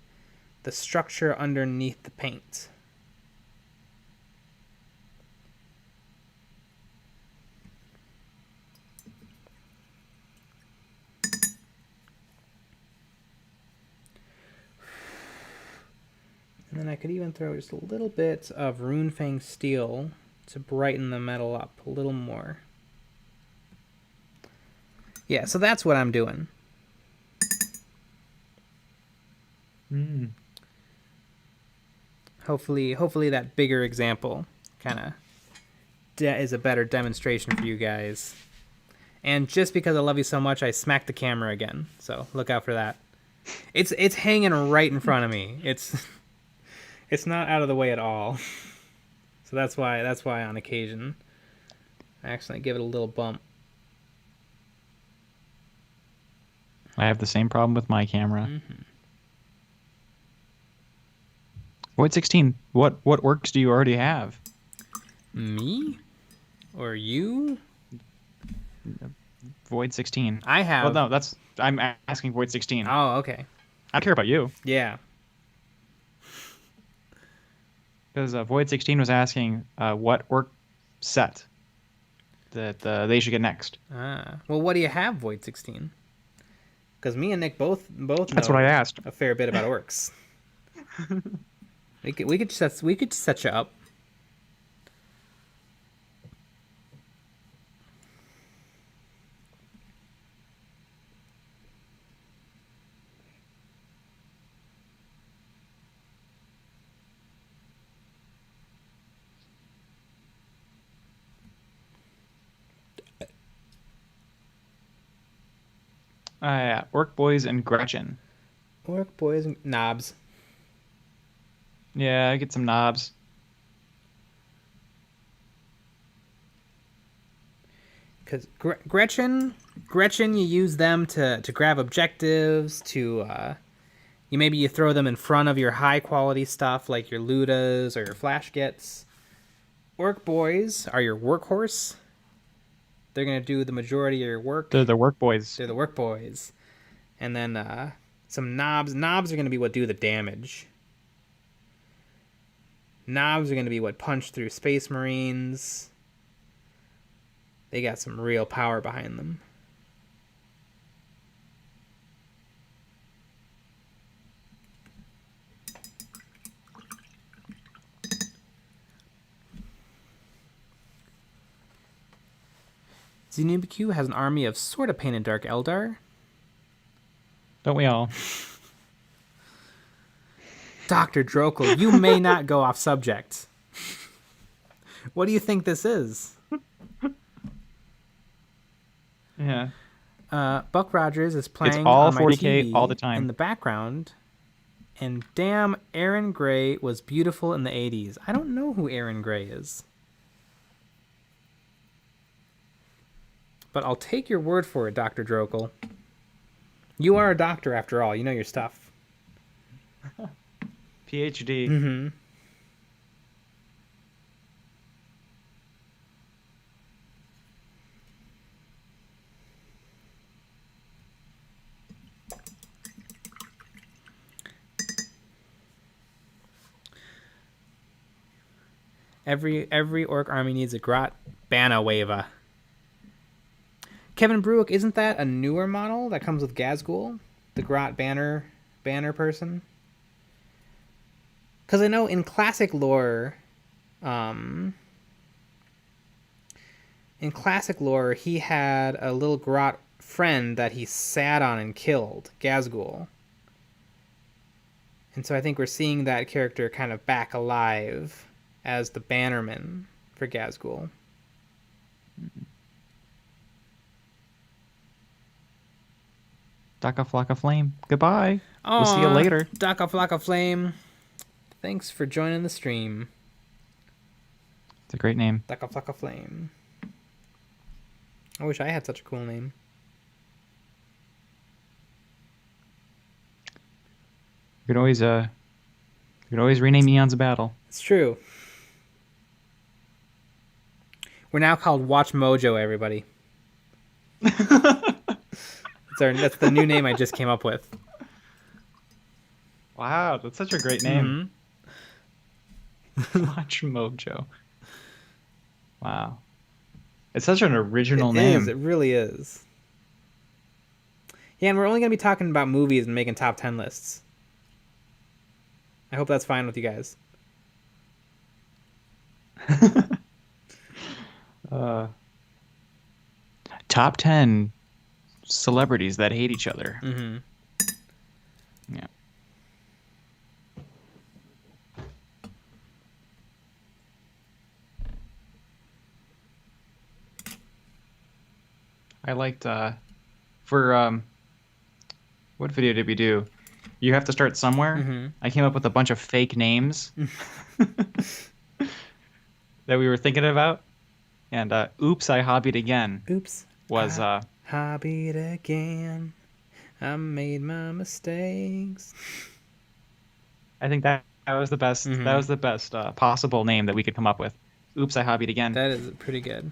the structure underneath the paint. And then I could even throw just a little bit of Runefang steel to brighten the metal up a little more. Yeah, so that's what I'm doing. Hopefully that bigger example kind of is a better demonstration for you guys. And just because I love you so much, I smacked the camera again. So look out for that. It's hanging right in front of me. It's not out of the way at all. So that's why on occasion I actually give it a little bump. I have the same problem with my camera. Void 16, what works do you already have? Me? Or you? Void 16. I have. Well, no, I'm asking Void 16. Oh, okay. I care about you. Yeah. Because Void 16 was asking what work set that they should get next. Well, what do you have, Void 16? Because me and Nick both That's know what I asked. a fair bit about orcs. we could set you up. Yeah, Orc Boys and Gretchen. Orc boys and knobs. Yeah, I get some knobs. Because Gretchen, you use them to grab objectives. Maybe you throw them in front of your high quality stuff like your Ludas or your Flash Gets. Orc boys are your workhorse. They're gonna do the majority of your work. They're the Work Boys. They're the work boys. And then some knobs. Knobs are gonna be what do the damage. Knobs are gonna be what punch through Space Marines. They got some real power behind them. Zenubq has an army of sort of painted Dark Eldar. Don't we all? Dr. Drokel, you may not go off subject. What do you think this is? Yeah. Buck Rogers is playing all on my 40K TV all the time. in the background. And damn, Aaron Gray was beautiful in the 80s. I don't know who Aaron Gray is. But I'll take your word for it, Dr. Drokel. You are a doctor after all. You know your stuff. PhD. Mm-hmm. Every orc army needs a Grot Banna Wava. Kevin Bruick, isn't that a newer model that comes with Gazgul? The Grot banner person? Because I know in classic lore, he had a little Grot friend that he sat on and killed, Gazgul. And so I think we're seeing that character kind of back alive as the bannerman for Gazgul. Daka Flocka Flame. Goodbye. Aww, We'll see you later. Daka Flocka Flame. Thanks for joining the stream. It's a great name. Daka Flocka Flame. I wish I had such a cool name. You could always rename Eons of Battle. It's true. We're now called Watch Mojo, everybody. That's the new name I just came up with. Wow, that's such a great name. Mm-hmm. Watch Mojo. Wow. It's such an original name. It really is. Yeah, and we're only going to be talking about movies and making top 10 lists. I hope that's fine with you guys. Top 10 celebrities that hate each other. Mm-hmm. Yeah. I liked for what video did we do? You have to start somewhere. Mm-hmm. I came up with a bunch of fake names that we were thinking about, and "Oops, I hobbied again." Oops. Was hobbied again. I made my mistakes. I think that was the best. Mm-hmm. That was the best possible name that we could come up with. Oops, I hobbied again. That is pretty good.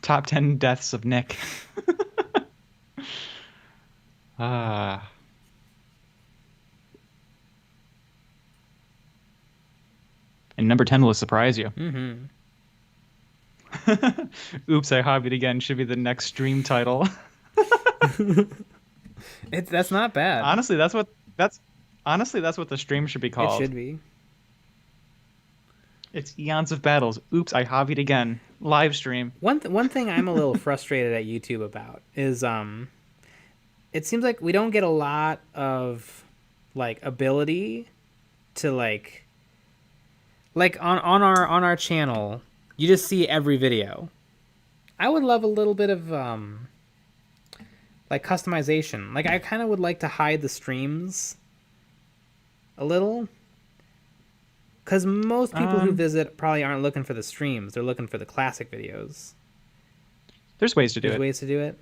Top 10 deaths of Nick. And number 10 will surprise you. Mm-hmm. Oops, I hobbied again should be the next stream title. That's not bad. Honestly, that's what the stream should be called. It should be. It's Eons of Battles. Oops, I hobbied again. Live stream. One thing I'm a little frustrated at YouTube about is it seems like we don't get a lot of like ability to like on our channel. You just see every video. I would love a little bit of like customization. Like I kind of would like to hide the streams a little. Because most people who visit probably aren't looking for the streams. They're looking for the classic videos. There's ways to do it. There's ways to do it?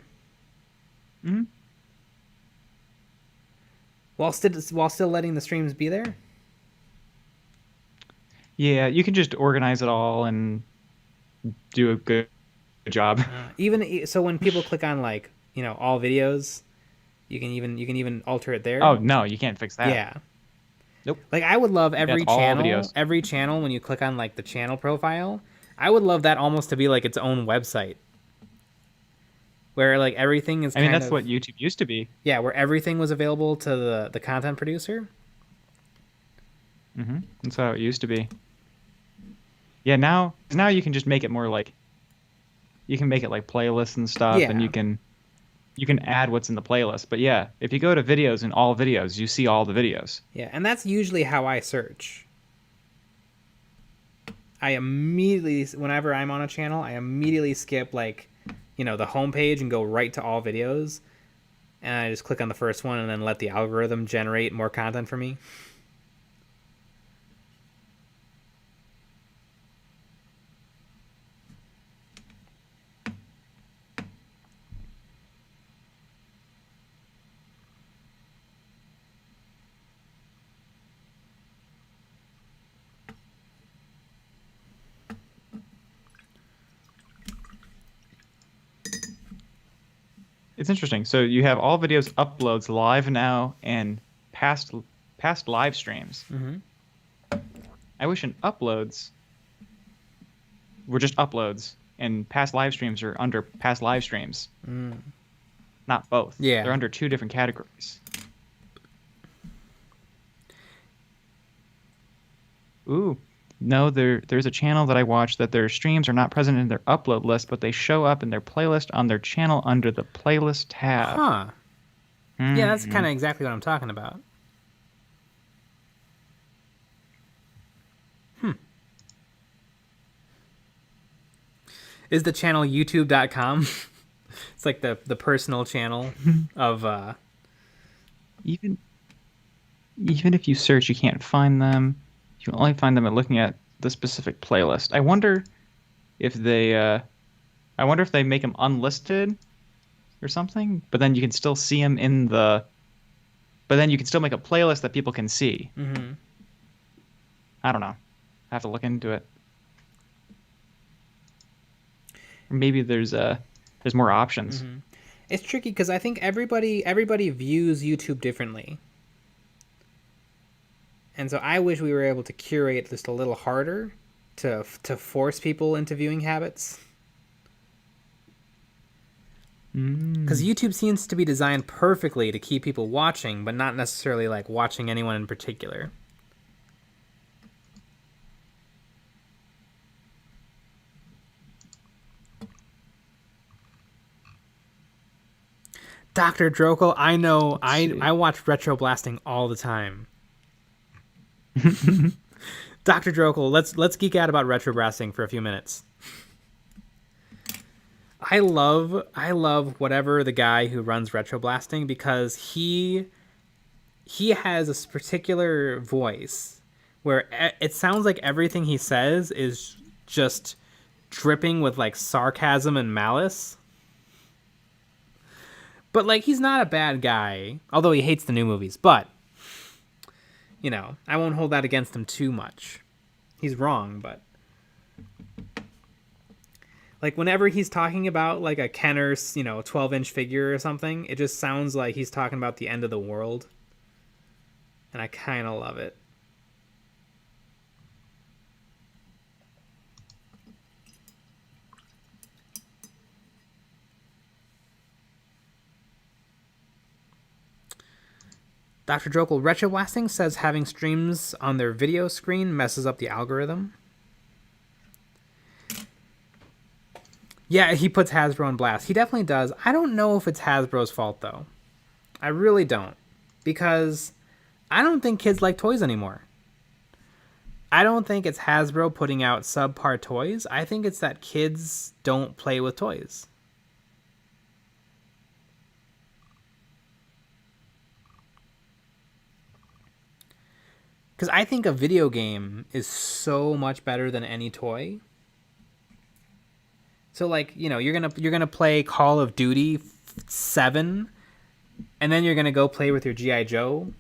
Mm-hmm. While still letting the streams be there? Yeah, you can just organize it all and do a good job. So when people click on like, all videos, you can even alter it there. Oh, no, you can't fix that. Yeah. Nope. Like I would love every all channel, videos. every channel when you click on like the channel profile, I would love that almost to be like its own website. Where like everything is that's what YouTube used to be. Yeah, where everything was available to the content producer. That's how it used to be. Yeah, now you can just make it more like you can make it like playlists and stuff, and Yeah. you can add what's in the playlist. But yeah, if you go to videos and all videos, you see all the videos. Yeah, and that's usually how I search. I immediately, whenever I'm on a channel, I immediately skip like, the homepage and go right to all videos, and I just click on the first one and then let the algorithm generate more content for me. It's interesting. So you have all videos uploads live now and past live streams. I wish in uploads were just uploads and past live streams are under past live streams. Not both. Yeah. They're under two different categories. Ooh. No, there's a channel that I watch that their streams are not present in their upload list, but they show up in their playlist on their channel under the playlist tab. Huh. Yeah, that's kind of exactly what I'm talking about. Is the channel youtube.com? It's like the personal channel of... Even if you search, you can't find them. You can only find them by looking at the specific playlist. I wonder if they make them unlisted or something, but then you can still see them in the... But then you can still make a playlist that people can see. I don't know. I have to look into it. Or maybe there's more options. It's tricky because I think everybody views YouTube differently. And so I wish we were able to curate just a little harder to force people into viewing habits. Because YouTube seems to be designed perfectly to keep people watching, but not necessarily like watching anyone in particular. Dr. Drokel, I know. I watch retro blasting all the time. Dr. Drokel, let's geek out about retro blasting for a few minutes. I love whatever the guy who runs retro blasting, because he has a particular voice where it sounds like everything he says is just dripping with like sarcasm and malice. But like, he's not a bad guy, although he hates the new movies, but I won't hold that against him too much. He's wrong, but like whenever he's talking about like a Kenner's, 12-inch figure or something, it just sounds like he's talking about the end of the world. And I kind of love it. Dr. Drokel, retro blasting says having streams on their video screen messes up the algorithm. Yeah, he puts Hasbro on blast. He definitely does. I don't know if it's Hasbro's fault, though. I really don't. Because I don't think kids like toys anymore. I don't think it's Hasbro putting out subpar toys. I think it's that kids don't play with toys. Because I think a video game is so much better than any toy. So like, you're gonna play Call of Duty 7, and then you're gonna go play with your G.I. Joe.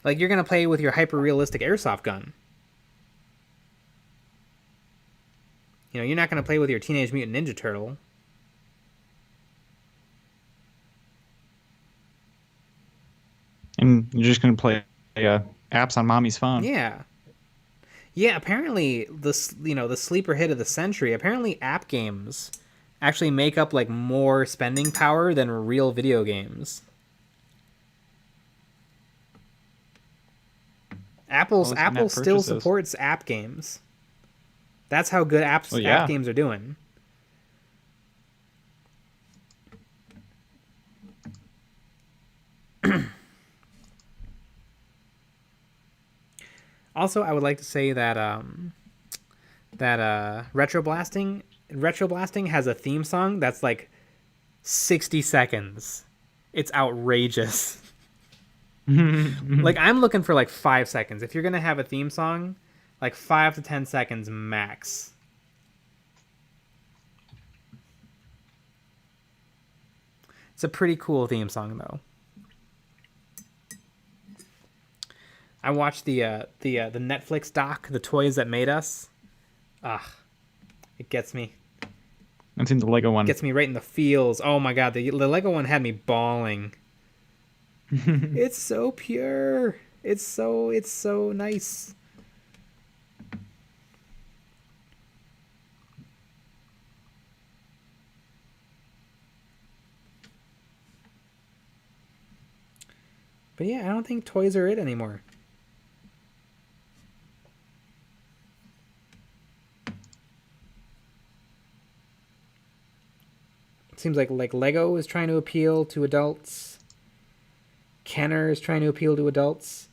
Like, you're gonna play with your hyper-realistic airsoft gun. You're not gonna play with your Teenage Mutant Ninja Turtle. And you're just going to play apps on mommy's phone. Yeah. Yeah, apparently the sleeper hit of the century, apparently app games actually make up like more spending power than real video games. Apple in-app still purchases. supports app games. That's how good app games are doing. Also, I would like to say that Retro Blasting has a theme song that's like 60 seconds. It's outrageous. Like, I'm looking for like 5 seconds. If you're gonna have a theme song, like 5 to 10 seconds max. It's a pretty cool theme song, though. I watched the Netflix doc, The Toys That Made Us. It gets me. I've seen the Lego one. Gets me right in the feels. Oh my god, the Lego one had me bawling. It's so pure. It's so nice. But yeah, I don't think toys are it anymore. Seems like Lego is trying to appeal to adults. Kenner is trying to appeal to adults.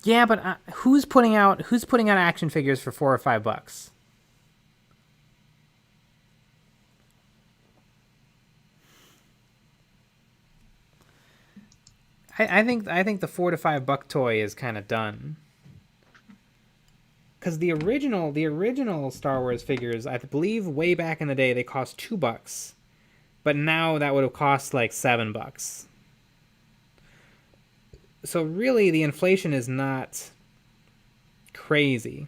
Yeah, but who's putting out action figures for $4 or $5? I think the $4 to $5 toy is kind of done. Because the original Star Wars figures, I believe way back in the day, they cost $2, but now that would have cost like $7. So really, the inflation is not crazy.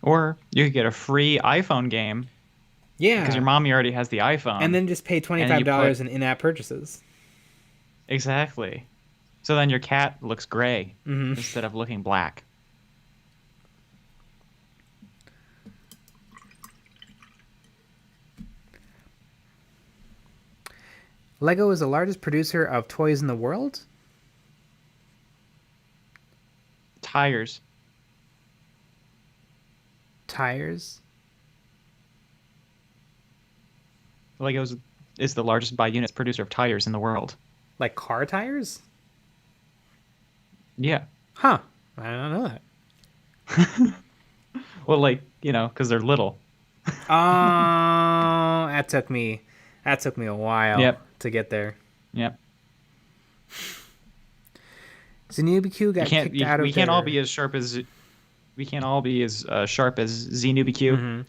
Or you could get a free iPhone game. Yeah, because your mommy already has the iPhone. And then just pay $25 in in-app purchases. Exactly. So then your cat looks gray instead of looking black. Lego is the largest producer of toys in the world? Tires. Lego is the largest by units producer of tires in the world. Like car tires? Yeah. Huh. I don't know that. Well, like, because they're little. Oh, that took me a while to get there. Yep. Zenubq got kicked out of We can't all be as sharp as Zenubq. Mm-hmm.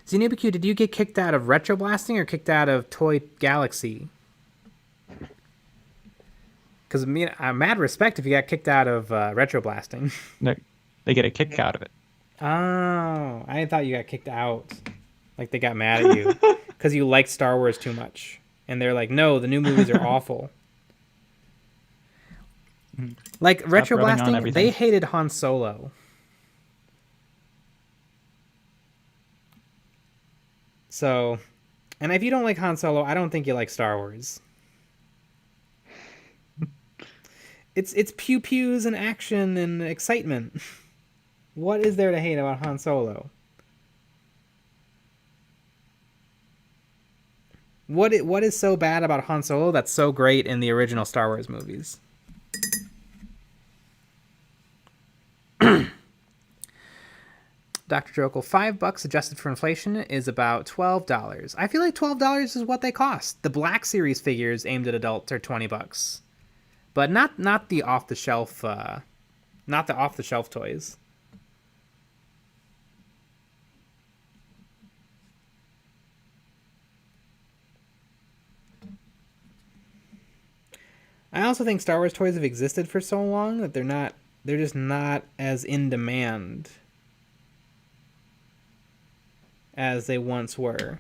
Zenubq, did you get kicked out of Retro Blasting or kicked out of Toy Galaxy? Because I'm mad respect if you got kicked out of Retro Blasting. No, they get a kick out of it. Oh, I thought you got kicked out. Like they got mad at you because you liked Star Wars too much. And they're like, no, the new movies are awful. Like Retro Blasting, they hated Han Solo. So, and if you don't like Han Solo, I don't think you like Star Wars. It's pew pews and action and excitement. What is there to hate about Han Solo? What is so bad about Han Solo that's so great in the original Star Wars movies? Dr. Jokel, $5 adjusted for inflation is about $12. I feel like $12 is what they cost. The Black Series figures aimed at adults are $20, but not the off the shelf toys. I also think Star Wars toys have existed for so long that they're just not as in demand as they once were.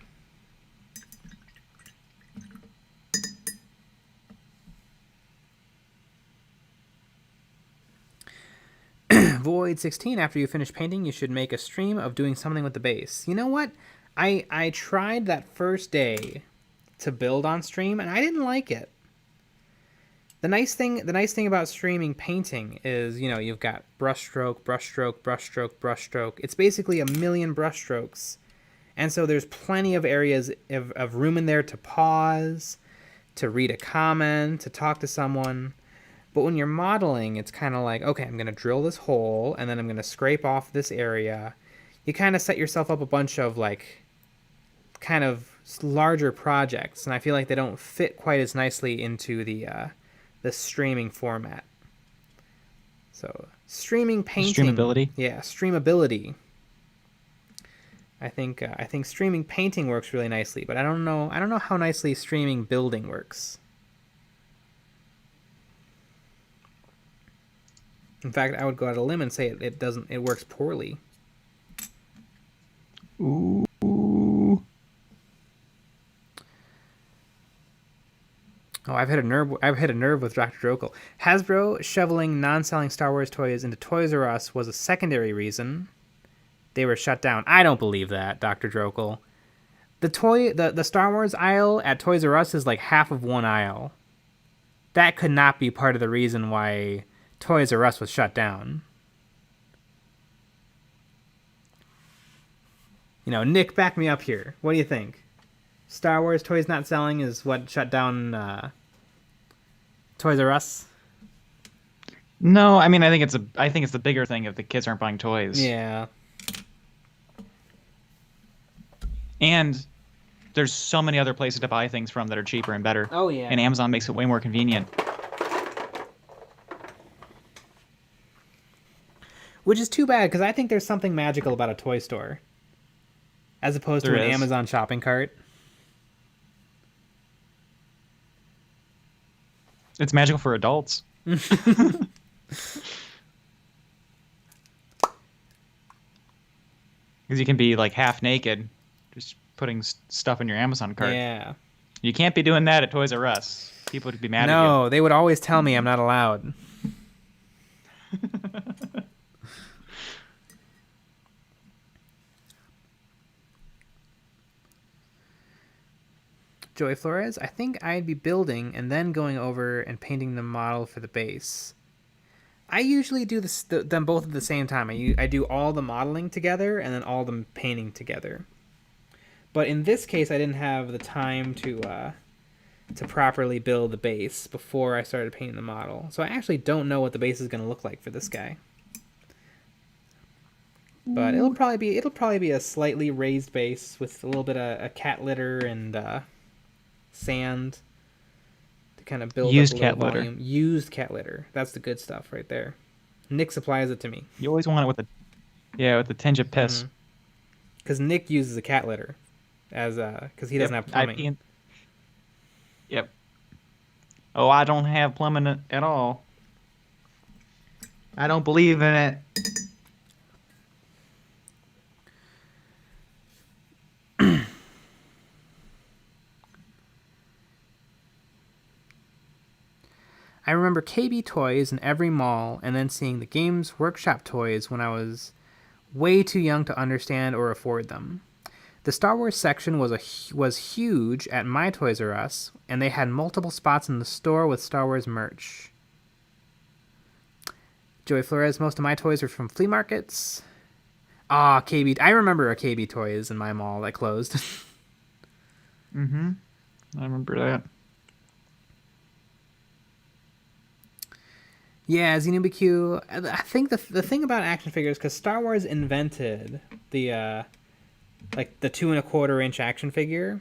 Blade 16, after you finish painting, you should make a stream of doing something with the base. You know what? I tried that first day to build on stream, and I didn't like it. The nice thing about streaming painting is, you know, you've got brushstroke, brushstroke, brushstroke, brushstroke. It's basically a million brushstrokes. And so there's plenty of areas of room in there to pause, to read a comment, to talk to someone. But when you're modeling, it's kind of like, okay, I'm going to drill this hole, and then I'm going to scrape off this area. You kind of set yourself up a bunch of, like, kind of larger projects, and I feel like they don't fit quite as nicely into the streaming format. So, streaming painting. Streamability? Yeah, streamability. I think streaming painting works really nicely, but I don't know how nicely streaming building works. In fact, I would go out on a limb and say it works poorly. Ooh. Oh, I've hit a nerve with Dr. Drokel. Hasbro shoveling non-selling Star Wars toys into Toys R Us was a secondary reason they were shut down. I don't believe that, Dr. Drokel. The Star Wars aisle at Toys R Us is like half of one aisle. That could not be part of the reason why Toys R Us was shut down. You know, Nick, back me up here. What do you think? Star Wars toys not selling is what shut down Toys R Us? No, I mean I think it's the bigger thing if the kids aren't buying toys. Yeah. And there's so many other places to buy things from that are cheaper and better. Oh yeah. And Amazon makes it way more convenient. Which is too bad, because I think there's something magical about a toy store, as opposed to an Amazon shopping cart. It's magical for adults. Because you can be like half naked, just putting stuff in your Amazon cart. Yeah. You can't be doing that at Toys R Us. People would be mad at you. No, they would always tell me I'm not allowed. Joy Flores, I think I'd be building and then going over and painting the model for the base. I usually do them both at the same time. I do all the modeling together and then all the painting together. But in this case, I didn't have the time to properly build the base before I started painting the model. So I actually don't know what the base is going to look like for this guy. But it'll probably be a slightly raised base with a little bit of a cat litter and sand to kind of build used up a little cat volume. litter. Used cat litter. That's the good stuff right there. Nick supplies it to me. You always want it with a tinge of piss. Because Nick uses a cat litter as because he doesn't have plumbing. Yep. Oh, I don't have plumbing at all. I don't believe in it. I remember KB toys in every mall and then seeing the Games Workshop toys when I was way too young to understand or afford them. The Star Wars section was huge at my Toys R Us, and they had multiple spots in the store with Star Wars merch. Joey Flores, most of my toys were from flea markets. Ah, KB. I remember a KB Toys in my mall that closed. Mm-hmm. I remember that. Yeah, ZenubiQ. I think the thing about action figures, because Star Wars invented the like the 2 1/4 inch action figure,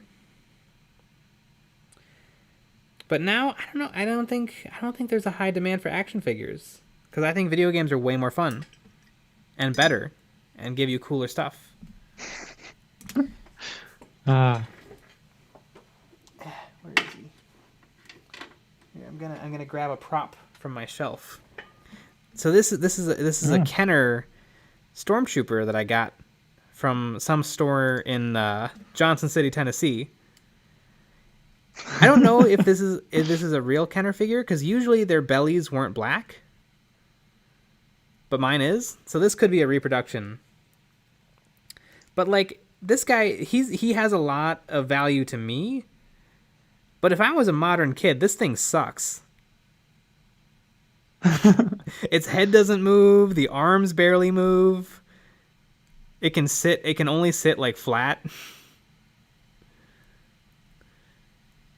but now I don't know. I don't think there's a high demand for action figures, because I think video games are way more fun and better and give you cooler stuff. Where is he? Here, I'm gonna grab a prop from my shelf. So this is a Kenner Stormtrooper that I got from some store in Johnson City, Tennessee. I don't know if this is a real Kenner figure, because usually their bellies weren't black. but mine is. So this could be a reproduction. But like this guy, he has a lot of value to me. But if I was a modern kid, this thing sucks. Its head doesn't move, the arms barely move. It can only sit like flat.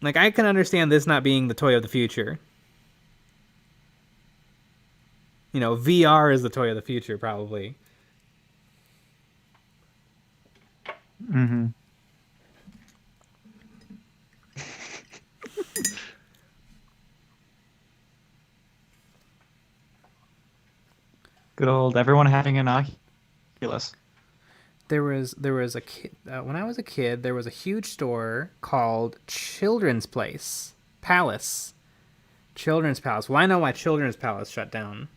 Like I can understand this not being the toy of the future. You know, VR is the toy of the future probably. Mm-hmm. Good old everyone having an Oculus. There was a kid when I was a kid. There was a huge store called Children's Palace. Children's Palace. Well, I know why Children's Palace shut down.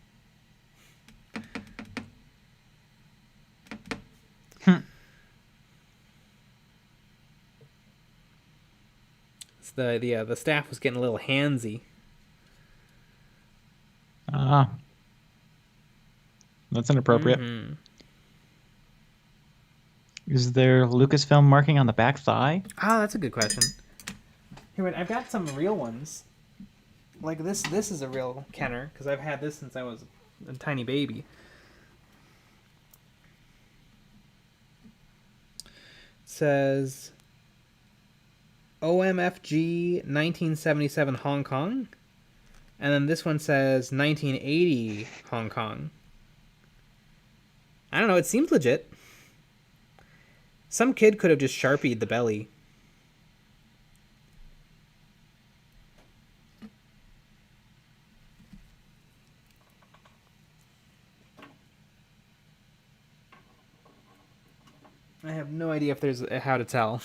It's the staff was getting a little handsy. Ah, that's inappropriate. Mm-hmm. Is there Lucasfilm marking on the back thigh? Oh, that's a good question. Here, wait, I've got some real ones. Like this is a real Kenner, because I've had this since I was a tiny baby. It says OMFG 1977 Hong Kong. And then this one says 1980 Hong Kong. I don't know, it seems legit. Some kid could have just Sharpied the belly. I have no idea if there's how to tell.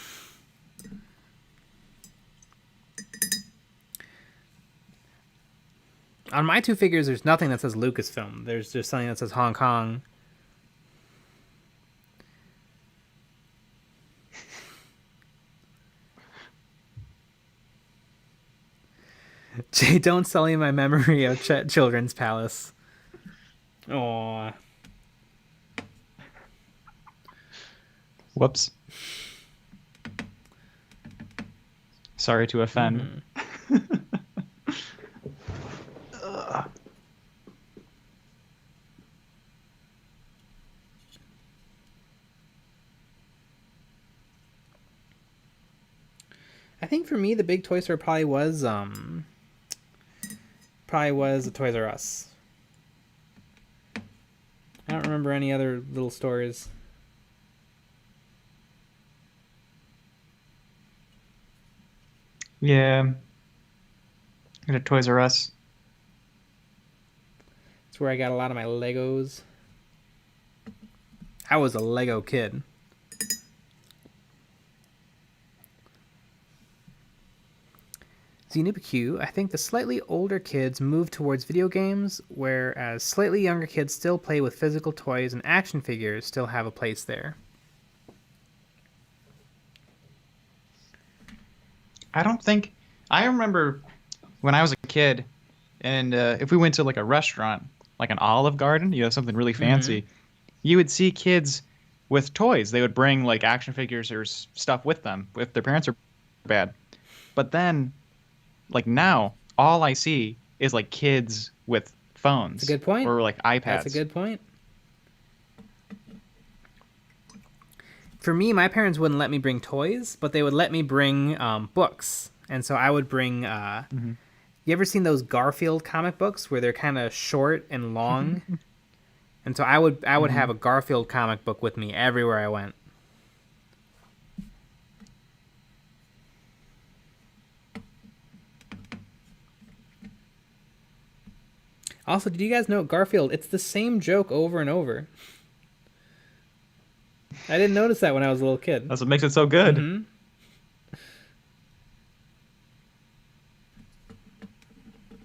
On my two figures, there's nothing that says Lucasfilm. There's just something that says Hong Kong. Jay, don't sell me my memory of Children's Palace. Aww. Whoops. Sorry to offend. Mm-hmm. I think for me, the big toy store probably was a Toys R Us. I don't remember any other little stores. Yeah. At a Toys R Us. It's where I got a lot of my Legos. I was a Lego kid. ZNubiQ, I think the slightly older kids move towards video games, whereas slightly younger kids still play with physical toys and action figures still have a place there. I don't think... I remember when I was a kid, and if we went to like a restaurant, like an Olive Garden, you know, something really fancy, you would see kids with toys. They would bring like action figures or stuff with them if their parents are bad. But then... like now, all I see is like kids with phones. That's a good point. Or like iPads. That's a good point. For me, my parents wouldn't let me bring toys, but they would let me bring books. And so I would bring... You ever seen those Garfield comic books where they're kind of short and long? And so I would have a Garfield comic book with me everywhere I went. Also, did you guys know Garfield, it's the same joke over and over. I didn't notice that when I was a little kid. That's what makes it so good. Mm-hmm.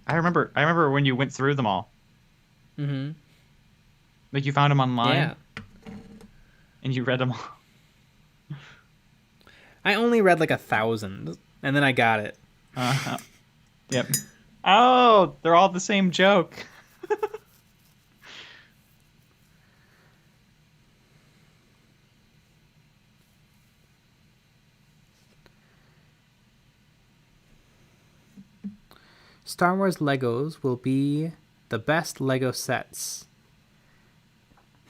I remember when you went through them all. Mm-hmm. Like you found them online. Yeah. And you read them all. I only read like 1,000, and then I got it. Yep. Oh, they're all the same joke. Star Wars Legos will be the best Lego sets.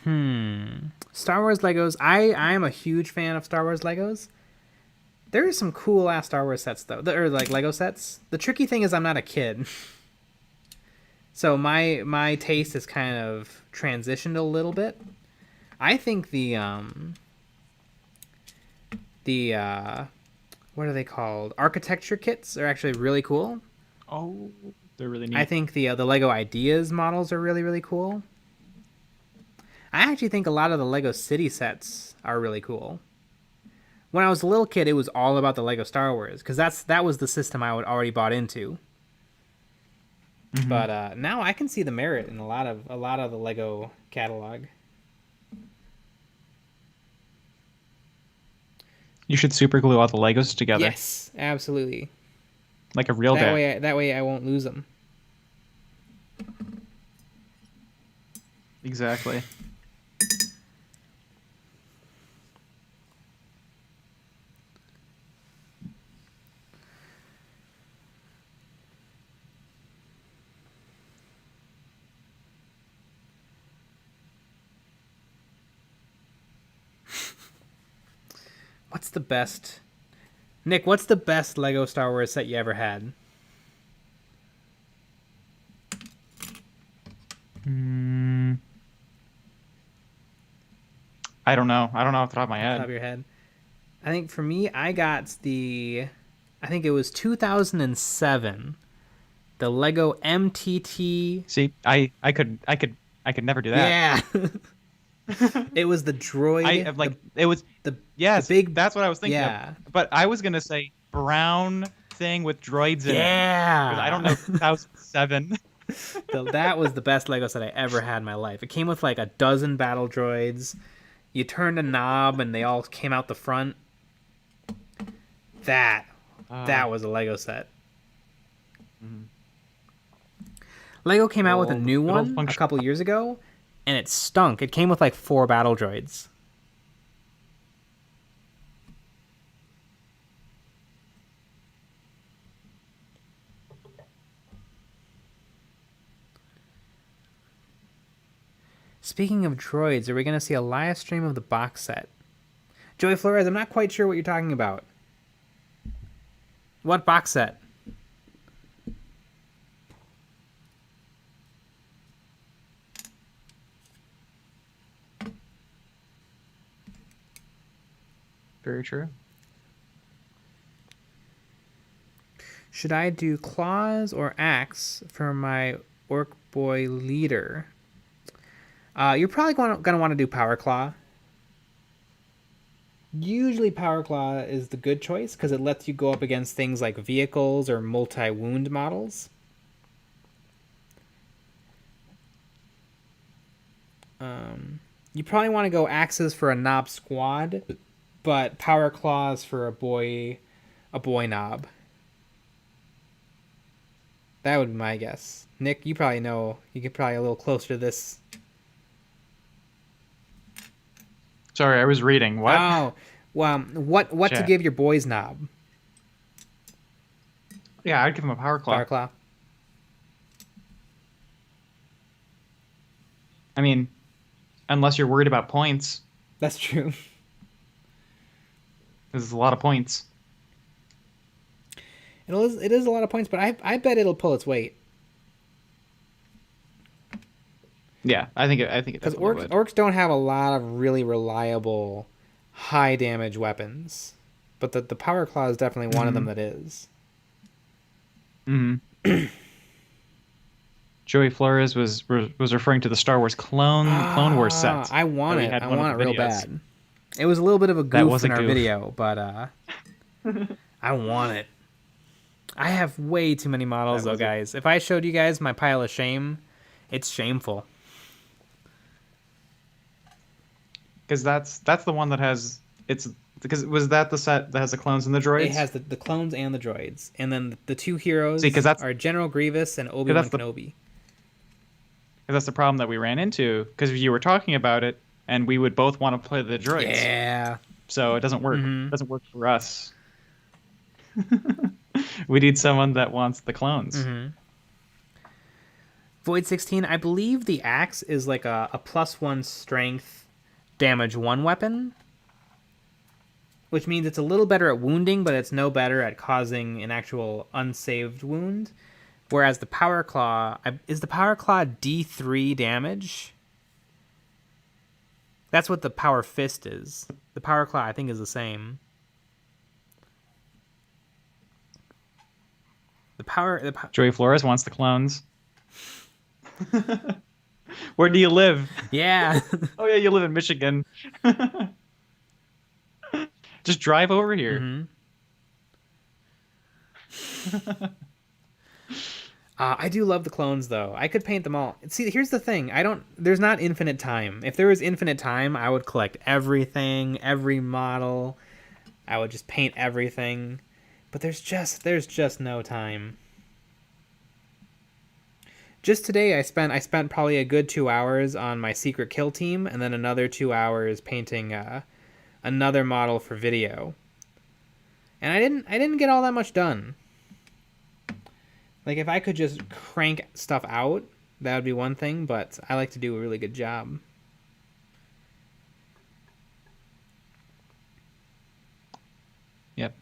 Star Wars Legos. I am a huge fan of Star Wars Legos. There are some cool ass Star Wars sets though, or like Lego sets. The tricky thing is I'm not a kid, so my taste has kind of transitioned a little bit. I think the what are they called? Architecture kits are actually really cool. Oh, they're really neat. I think the Lego Ideas models are really, really cool. I actually think a lot of the Lego City sets are really cool. When I was a little kid, it was all about the Lego Star Wars because that was the system I would already bought into. Mm-hmm. But now I can see the merit in a lot of the Lego catalog. You should super glue all the Legos together. Yes, absolutely. Like a real guy. That way I won't lose them. Exactly. What's the best... Nick, what's the best Lego Star Wars set you ever had? I don't know. I don't know off the top of my head. Top of your head. I think for me, I got I think it was 2007. The Lego MTT. See, I could never do that. Yeah. It was the droid. Yes, the big. That's what I was thinking. Yeah. Of. But I was gonna say brown thing with droids in it. Yeah. I don't know. 2007. That was the best Lego set I ever had in my life. It came with like a dozen battle droids. You turned a knob and they all came out the front. That was a Lego set. Mm-hmm. Lego came out with a new one a couple years ago, and it stunk. It came with like 4 battle droids. Speaking of droids, are we going to see a live stream of the box set? Joey Flores, I'm not quite sure what you're talking about. What box set? Very true. Should I do claws or axe for my orc boy leader? You're probably going to want to do power claw. Usually power claw is the good choice because it lets you go up against things like vehicles or multi-wound models. You probably want to go axes for a knob squad, but power claws for a boy knob. That would be my guess. Nick, you probably know. You get probably a little closer to this. Sorry, I was reading. What? Oh, well, what to give your boy's knob? Yeah, I'd give him a power claw. Power claw. I mean, unless you're worried about points. That's true. There's a lot of points. It is a lot of points, but I bet it'll pull its weight. Yeah, I think it because orcs don't have a lot of really reliable high damage weapons, but the power claw is definitely one of them that is. Mm-hmm. Joey Flores was referring to the Star Wars Clone Wars set. I want it. I want it real bad. It was a little bit of a goof in our video, but I want it. I have way too many models though, guys. If I showed you guys my pile of shame, it's shameful. Because that's the one that has was that the set that has the clones and the droids? It has the clones and the droids, and then the 2 heroes are General Grievous and Obi-Wan Kenobi. Because that's the problem that we ran into. Because you were talking about it, and we would both want to play the droids. Yeah. So it doesn't work. It doesn't work for us. We need someone that wants the clones. Mm-hmm. Void 16, I believe the axe is like a +1 strength damage 1 weapon, which means it's a little better at wounding, but it's no better at causing an actual unsaved wound. Whereas the Power Claw, is the Power Claw D3 damage? That's what the Power Fist is. The Power Claw, I think, is the same. Joey Flores wants the clones. Where do you live? Yeah. Oh yeah, you live in Michigan. Just drive over here. Mm-hmm. I do love the clones, though. I could paint them all. See, here's the thing. There's not infinite time. If there was infinite time, I would collect everything, every model. I would just paint everything. But there's just no time. Just today, I spent probably a good 2 hours on my secret kill team, and then another 2 hours painting another model for video. And I didn't get all that much done. Like, if I could just crank stuff out, that would be one thing, but I like to do a really good job. Yep.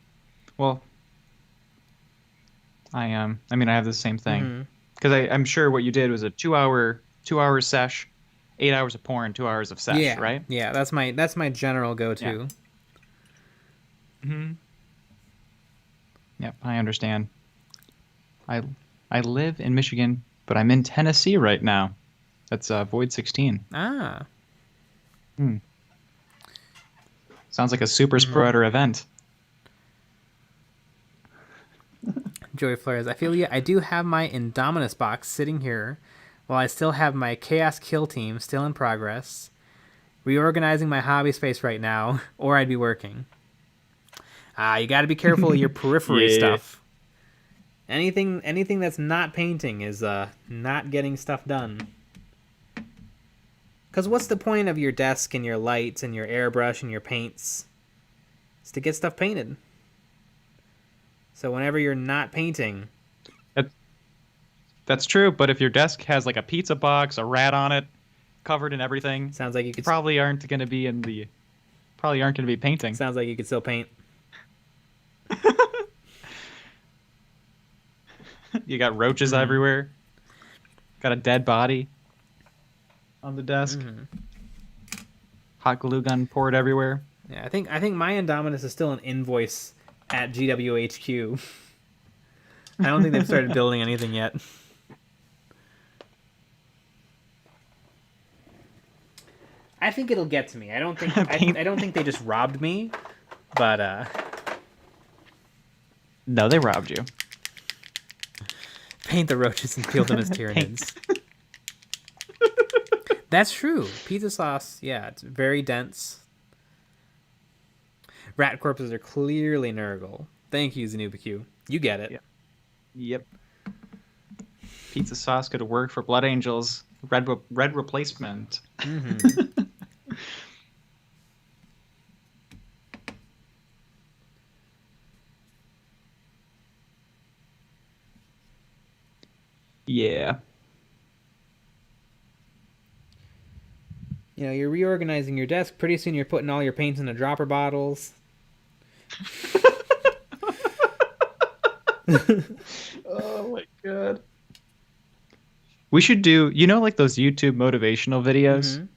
Well, I have the same thing. Because I'm sure what you did was a 2 hour sesh, 8 hours of porn, 2 hours of sesh, right? Yeah, that's my general go-to. Yeah. Yep, I understand. I live in Michigan, but I'm in Tennessee right now. That's Void 16. Ah. Sounds like a super spreader event. Joey Flores, I feel you. I do have my Indominus box sitting here, while I still have my Chaos Kill team still in progress. Reorganizing my hobby space right now, or I'd be working. You got to be careful of your periphery stuff. Anything that's not painting is not getting stuff done. Because what's the point of your desk and your lights and your airbrush and your paints? It's to get stuff painted. So whenever you're not painting... That's true, but if your desk has like a pizza box, a rat on it, covered in everything... Sounds like you could... Probably aren't going to be painting. Sounds like you could still paint. You got roaches everywhere. Got a dead body on the desk. Hot glue gun poured everywhere. Yeah, I think my Indominus is still an invoice at GWHQ. I don't think they've started building anything yet. I think it'll get to me. I don't think I don't think they just robbed me, but no, they robbed you. Paint the roaches and peel them as Tyranids. That's true. Pizza sauce, yeah, it's very dense. Rat corpses are clearly Nurgle. Thank you, ZanubaQ. You get it. Yep. Pizza sauce could work for Blood Angels. Red replacement. Yeah. You know, you're reorganizing your desk. Pretty soon you're putting all your paints into dropper bottles. Oh my god. We should do, like those YouTube motivational videos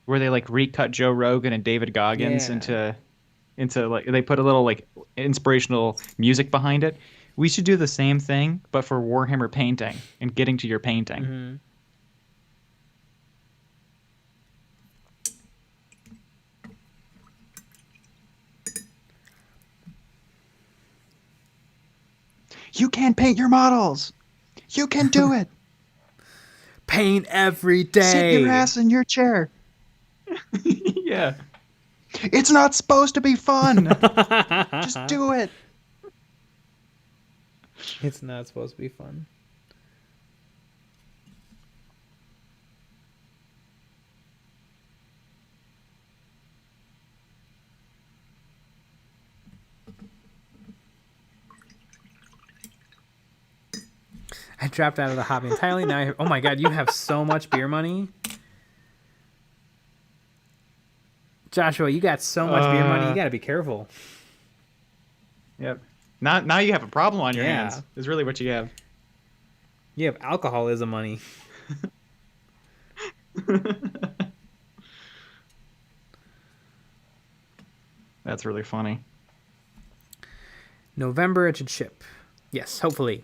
where they like recut Joe Rogan and David Goggins into like, they put a little like inspirational music behind it. We should do the same thing, but for Warhammer painting and getting to your painting. You can't paint your models. You can do it. Paint every day. Sit your ass in your chair. Yeah. It's not supposed to be fun. Just do it. It's not supposed to be fun. I dropped out of the hobby entirely. Now, oh my god, you have so much beer money. Joshua, you got so much beer money. You got to be careful. Yep. Now you have a problem on your Yeah. hands. Is really what you have. You have alcoholism money. That's really funny. November it should ship. Yes, hopefully.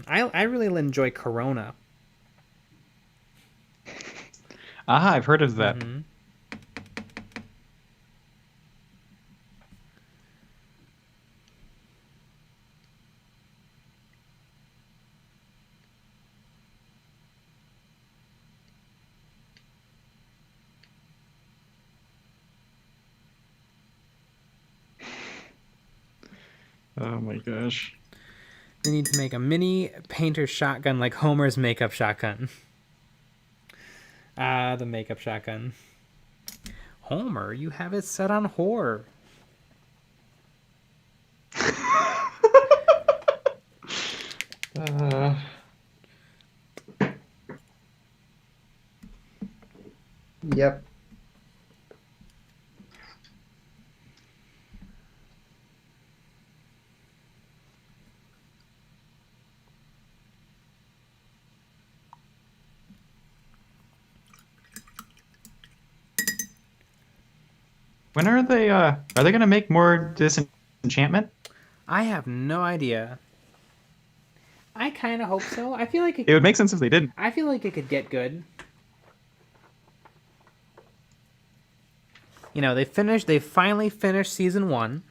I really enjoy Corona. I've heard of that. Mm-hmm. Oh my gosh. They need to make a mini painter shotgun like Homer's makeup shotgun. Ah, the makeup shotgun. Homer, you have it set on horror. Yep. When are they gonna make more Disenchantment? I have no idea. I kind of hope so. I feel like It would make sense if they didn't. I feel like it could get good. You know, they finally finished season 1,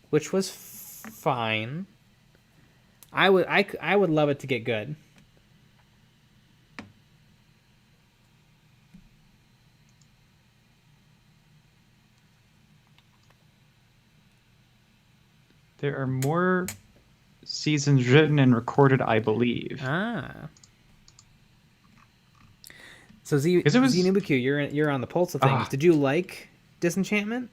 which was fine. I would love it to get good. There are more seasons written and recorded, I believe. Ah. So Because it was- Xenobuku, you're on the pulse of things. Ah. Did you like Disenchantment?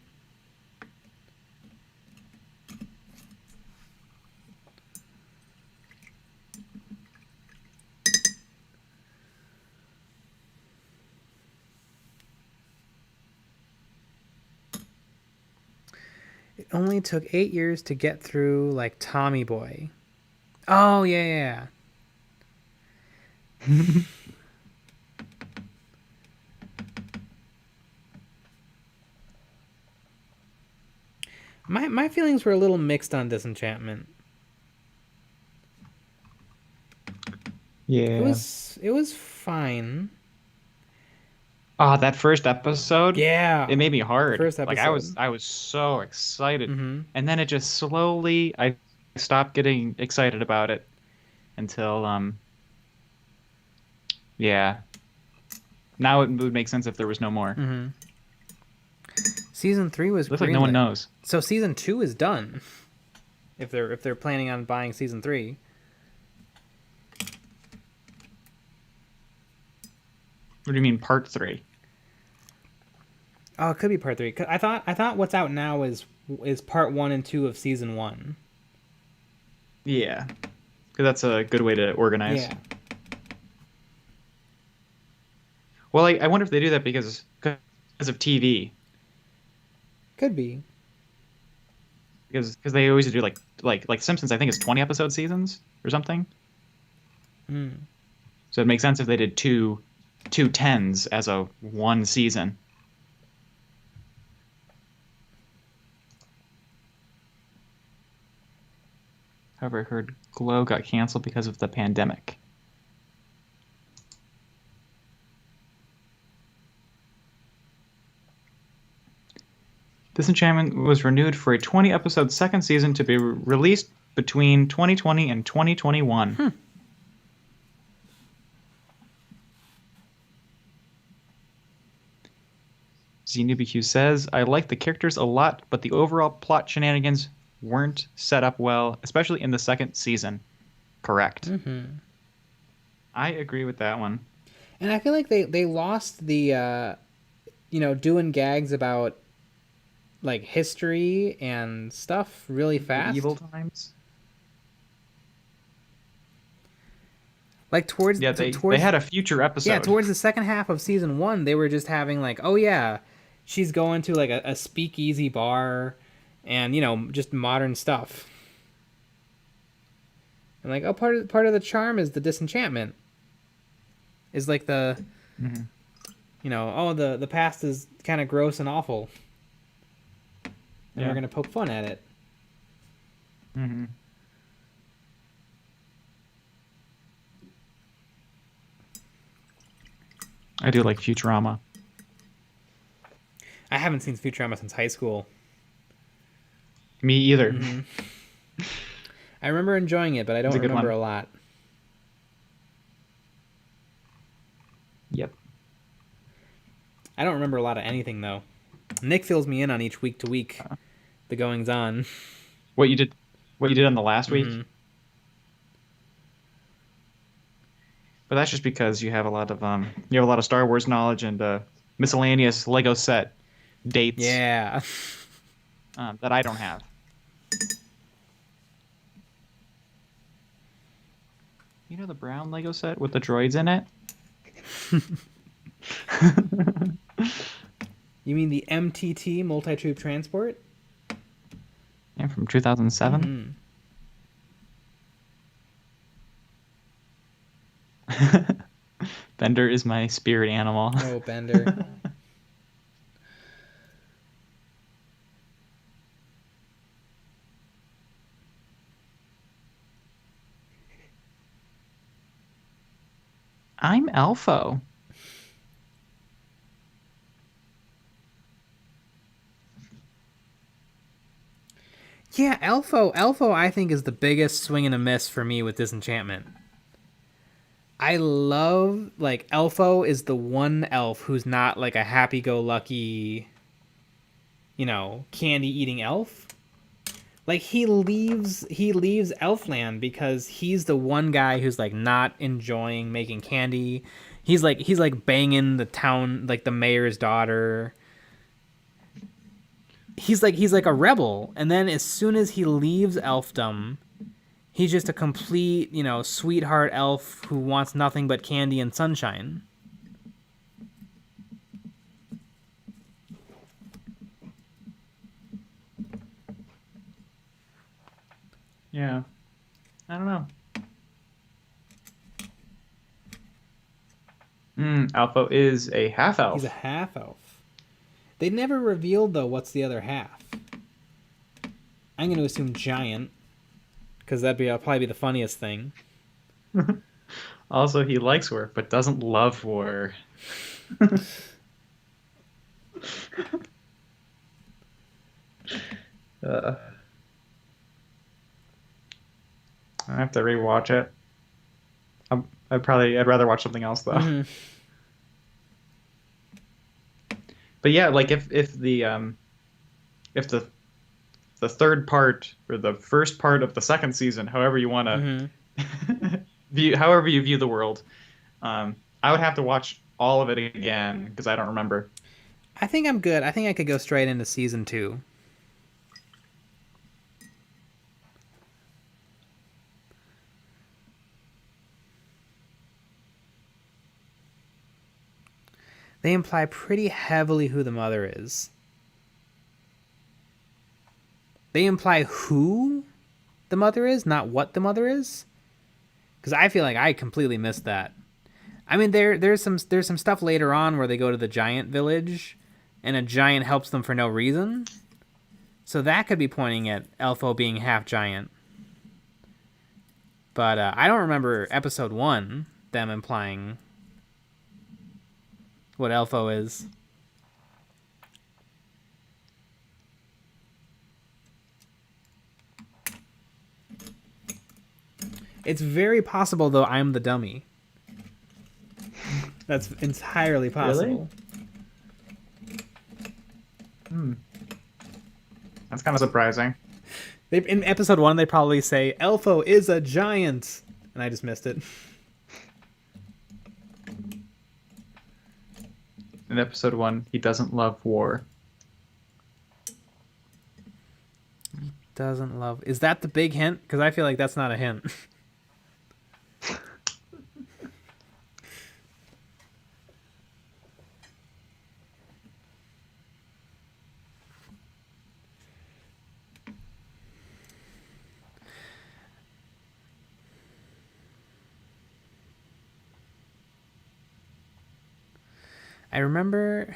It only took 8 years to get through like Tommy Boy. Oh yeah. My feelings were a little mixed on Disenchantment. Yeah. It was fine. That first episode. Yeah. It made me hard. First Like episode. I was so excited, Mm-hmm. and then it just slowly I stopped getting excited about it until yeah. Now it would make sense if there was no more. Mm-hmm. Season 3 was Looks like no one greenlit. knows. So season 2 is done. If they're planning on buying season 3. What do you mean part 3? Oh, it could be part 3. 'Cause I thought what's out now is part 1 and 2 of season 1. Yeah, because that's a good way to organize. Yeah. Well, I wonder if they do that because of TV. Could be. Because they always do like Simpsons. I think it's 20 episode seasons or something. Mm. So it makes sense if they did two 10s as a one season. However, I heard Glow got canceled because of the pandemic. Disenchantment was renewed for a 20-episode second season to be released between 2020 and 2021. ZNewBQ says, I like the characters a lot, but the overall plot shenanigans weren't set up well, especially in the second season. Correct. Mm-hmm. I agree with that one. And I feel like they lost the doing gags about like history and stuff really fast. Evil times. Like towards they had a future episode. Yeah, towards the second half of season 1, they were just having like, oh yeah, she's going to like a speakeasy bar, and just modern stuff. And like, oh, part of the charm is the disenchantment. Is like the, oh, the past is kind of gross and awful, and we're gonna poke fun at it. Mm-hmm. I do like Futurama. I haven't seen Futurama since high school. Me either. Mm-hmm. I remember enjoying it, but I don't remember a lot. Yep. I don't remember a lot of anything, though. Nick fills me in on each week to week, the goings on. What you did on the last week? But that's just because you have a lot of Star Wars knowledge and miscellaneous Lego set dates. Yeah. That I don't have. You know the brown Lego set with the droids in it? You mean the MTT, Multi-Troop Transport? Yeah, from 2007. Bender is my spirit animal. Oh, Bender. I'm Elfo. Yeah, Elfo I think is the biggest swing and a miss for me with Disenchantment. I love, like, Elfo is the one elf who's not like a happy-go-lucky, candy-eating elf. Like, he leaves Elfland because he's the one guy who's like not enjoying making candy. He's like banging the town, like the mayor's daughter. He's like a rebel, and then as soon as he leaves elfdom, he's just a complete, sweetheart elf who wants nothing but candy and sunshine. Yeah. I don't know. Alpha is a half elf. He's a half elf. They never revealed, though, what's the other half. I'm going to assume giant, because that'll probably be the funniest thing. Also, he likes war, but doesn't love war. I have to rewatch it. I'd rather watch something else though. Mm-hmm. But yeah, like if the third part or the first part of the second season, however you want to however you view the world, I would have to watch all of it again because I don't remember. I think I'm good. I think I could go straight into season 2. They imply pretty heavily who the mother is. They imply who the mother is, not what the mother is. Because I feel like I completely missed that. I mean, there's some stuff later on where they go to the giant village, and a giant helps them for no reason. So that could be pointing at Elfo being half giant. But I don't remember episode 1 them implying what Elfo is. It's very possible, though, I'm the dummy. That's entirely possible. Really? That's kind of surprising. In episode 1, they probably say, Elfo is a giant. And I just missed it. in episode 1, he doesn't love war. Doesn't love. Is that the big hint? Because I feel like that's not a hint. I remember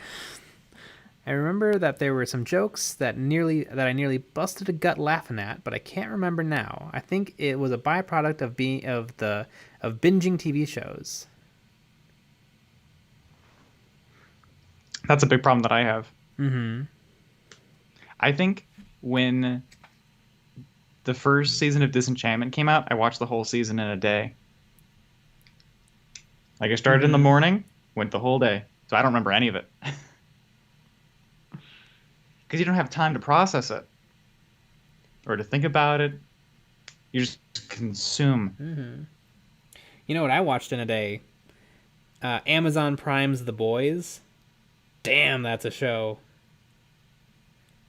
that there were some jokes that I nearly busted a gut laughing at, but I can't remember now. I think it was a byproduct of binging TV shows. That's a big problem that I have. Mm-hmm. I think when the first season of Disenchantment came out, I watched the whole season in a day. Like I started in the morning, went the whole day. So I don't remember any of it. Because you don't have time to process it or to think about it. You just consume. Mm-hmm. You know what I watched in a day? Amazon Prime's The Boys. Damn, that's a show.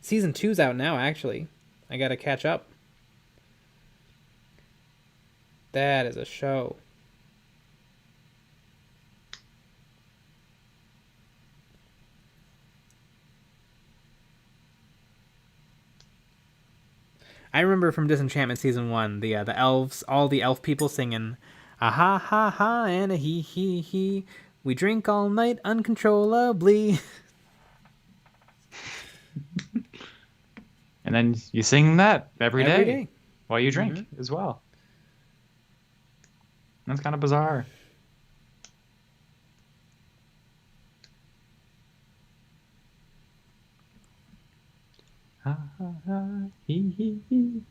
Season 2's out now, actually. I gotta catch up. That is a show. I remember from Disenchantment Season 1, the elves, all the elf people singing, "A ha ha ha and a he he he. We drink all night uncontrollably." And then you sing that every day while you drink Mm-hmm. as well. That's kind of bizarre. Ha ha ha, he he he.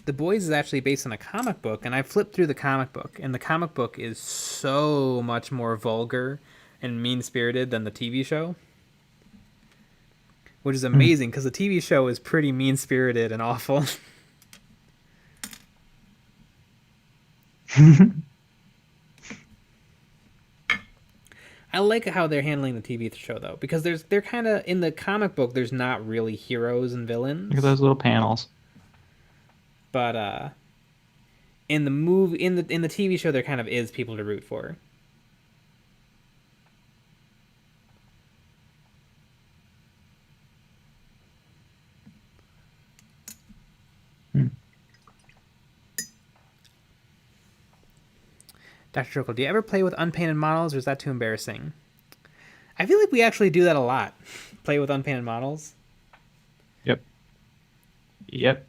The Boys is actually based on a comic book, and I flipped through the comic book, and the comic book is so much more vulgar and mean-spirited than the TV show. Which is amazing, because the TV show is pretty mean-spirited and awful. I like how they're handling the TV show, though, because they're kind of, in the comic book, there's not really heroes and villains. Look at those little panels. But in the TV show, there kind of is people to root for. Dr. Jokel, do you ever play with unpainted models, or is that too embarrassing? I feel like we actually do that a lot. Play with unpainted models. Yep. Yep.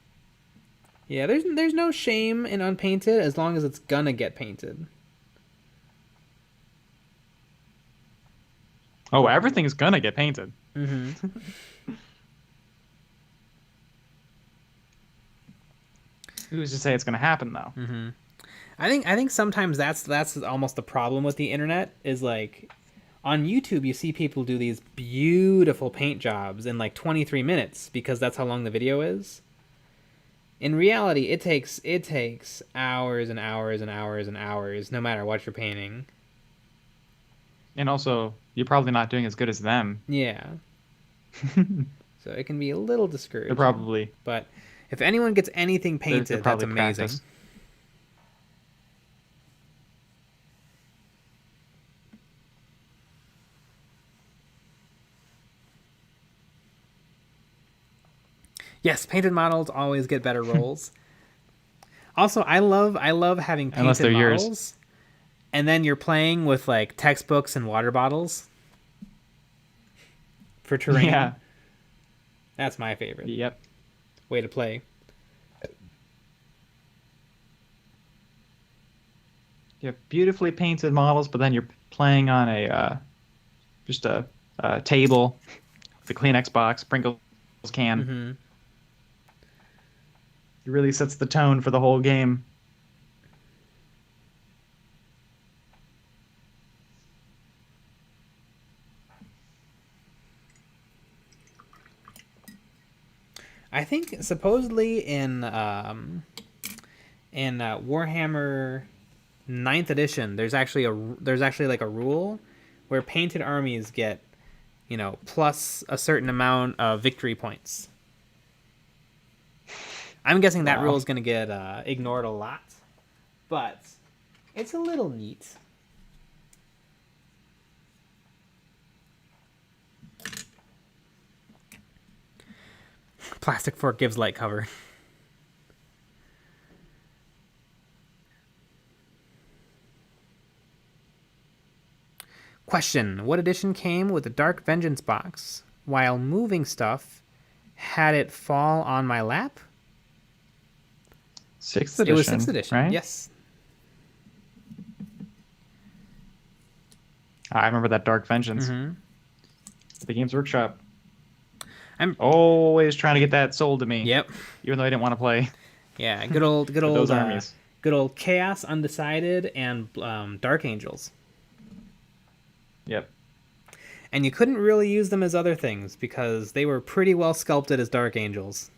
Yeah, there's no shame in unpainted as long as it's gonna get painted. Oh, everything's gonna get painted. Mm-hmm. Who's to say it's gonna happen though? Mm-hmm. I think sometimes that's almost the problem with the internet, is like on YouTube you see people do these beautiful paint jobs in like 23 minutes because that's how long the video is. In reality, it takes hours and hours and hours and hours, no matter what you're painting. And also, you're probably not doing as good as them. Yeah. So it can be a little discouraging. They're probably. But if anyone gets anything painted, they're that's probably amazing. practiced. Yes, painted models always get better rolls. Also, I love having Unless painted they're models. yours. And then you're playing with like textbooks and water bottles for terrain. Yeah. That's my favorite Yep. way to play. You have beautifully painted models, but then you're playing on just a table, the Kleenex box, Pringles can. Mm-hmm. It really sets the tone for the whole game. I think supposedly in Warhammer 9th edition, there's actually like a rule where painted armies get, plus a certain amount of victory points. I'm guessing that rule is going to get ignored a lot, but it's a little neat. Plastic fork gives light cover. Question: what edition came with the Dark Vengeance box? While moving stuff, had it fall on my lap? 6th edition. It was 6th edition, right? yes. I remember that Dark Vengeance. Mm-hmm. The Games Workshop. I'm always trying to get that sold to me. Yep. Even though I didn't want to play. Yeah, good old those armies. Good old Chaos, Undecided, and Dark Angels. Yep. And you couldn't really use them as other things because they were pretty well sculpted as Dark Angels.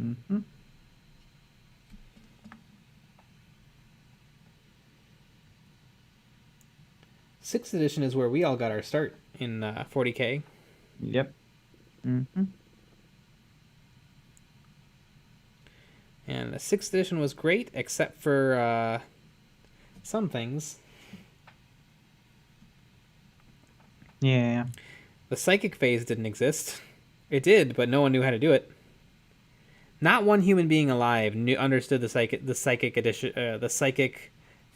Mm-hmm. Sixth edition is where we all got our start in 40k. Yep. Mm-hmm. And the 6th edition was great, except for some things. Yeah. The psychic phase didn't exist. It did, but no one knew how to do it. Not one human being alive understood the psychic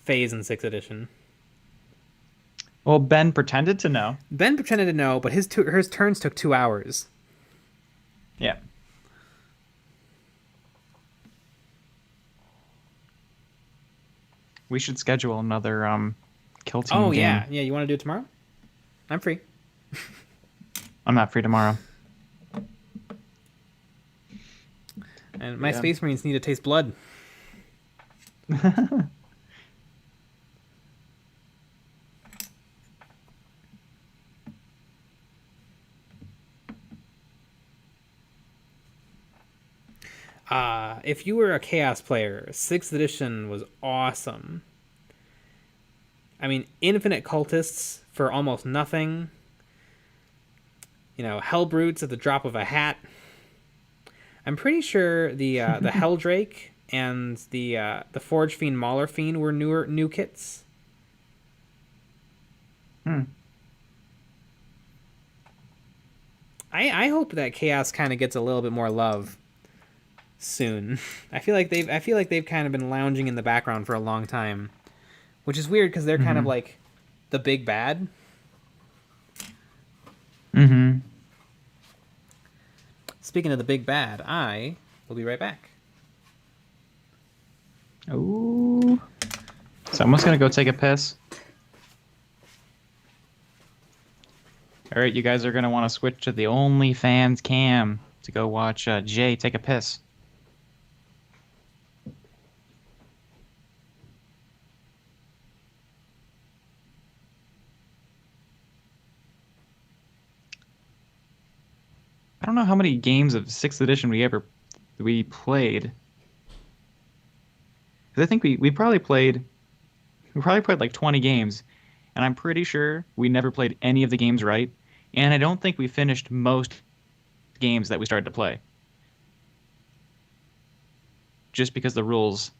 phase in 6th edition. Well, Ben pretended to know. Ben pretended to know, but his turns took 2 hours. Yeah. We should schedule another kill team game. Yeah. You want to do it tomorrow? I'm free. I'm not free tomorrow. And my Space Marines need to taste blood. If you were a Chaos player, 6th edition was awesome. I mean, infinite cultists for almost nothing. Hell brutes at the drop of a hat. I'm pretty sure the Helldrake and the Forge Fiend Mauler Fiend were new kits. I hope that Chaos kind of gets a little bit more love soon. I feel like they've kind of been lounging in the background for a long time, which is weird because they're kind of like the big bad. Mm-hmm. Speaking of the big bad, I will be right back. Ooh. Someone's gonna go take a piss. All right, you guys are gonna want to switch to the OnlyFans cam to go watch Jay take a piss. I don't know how many games of 6th edition we played. 'Cause I think we probably played like 20 games, and I'm pretty sure we never played any of the games right, and I don't think we finished most games that we started to play. Just because the rules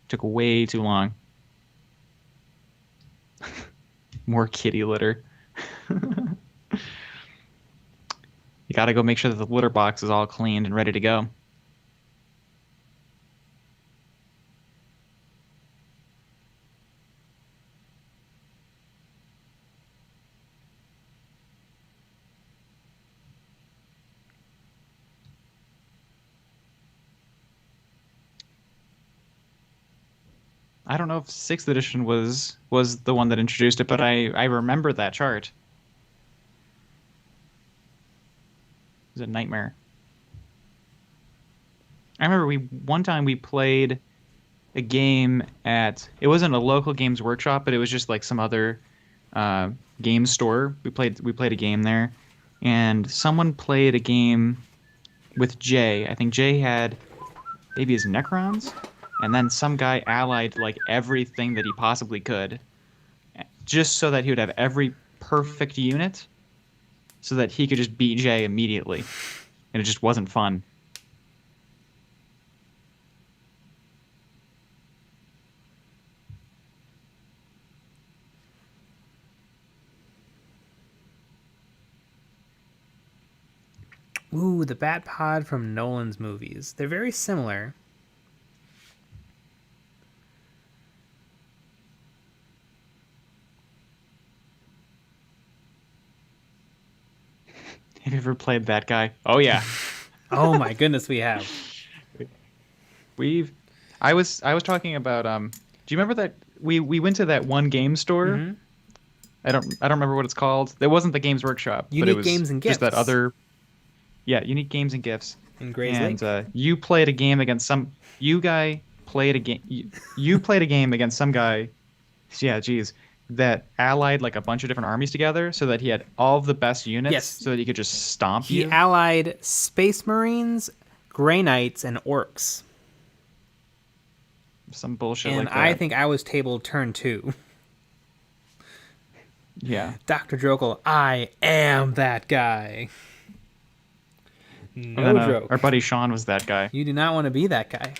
took way too long. More kitty litter. You gotta go make sure that the litter box is all cleaned and ready to go. I don't know if 6th edition was the one that introduced it, but I remember that chart. It was a nightmare. I remember one time we played a game it wasn't a local Games Workshop, but it was just like some other game store. We played a game there, and someone played a game with Jay. I think Jay had maybe his Necrons, and then some guy allied like everything that he possibly could, just so that he would have every perfect unit, so that he could just beat Jay immediately, and it just wasn't fun. Ooh, the Bat Pod from Nolan's movies. They're very similar. Have you ever played that guy? Oh yeah. Oh my goodness, we have. I was talking about do you remember that we went to that one game store? Mhm. I don't remember what it's called. It wasn't the Games Workshop, but it Unique was Games and just that Gifts. other Unique Games and Gifts. In Gray's And Lake. you played a game against some you guy played a game you played a game against some guy. Yeah, geez. That allied like a bunch of different armies together so that he had all of the best units Yes. so that he could just stomp He you. allied Space Marines, Grey Knights, and Orcs. Some bullshit And like that. I think I was tabled turn 2. Yeah. Dr. Drokel, I am that guy. No And then, joke. our buddy Sean was that guy. You do not want to be that guy.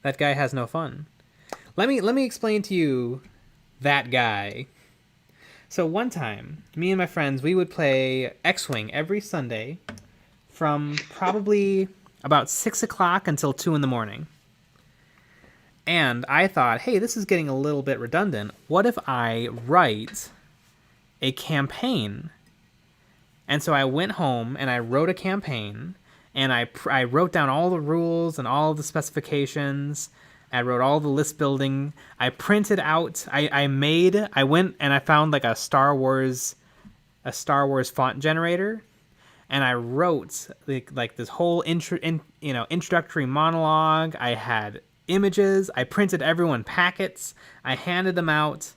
That guy has no fun. Let me explain to you that guy. So one time, me and my friends, we would play X-Wing every Sunday from probably about 6 o'clock until 2 in the morning. And I thought, hey, this is getting a little bit redundant. What if I write a campaign? And so I went home and I wrote a campaign, and I wrote down all the rules and all the specifications. I wrote all the list building. I printed out. I went and I found like a Star Wars font generator, and I wrote like this whole introductory monologue. I had images. I printed everyone packets. I handed them out.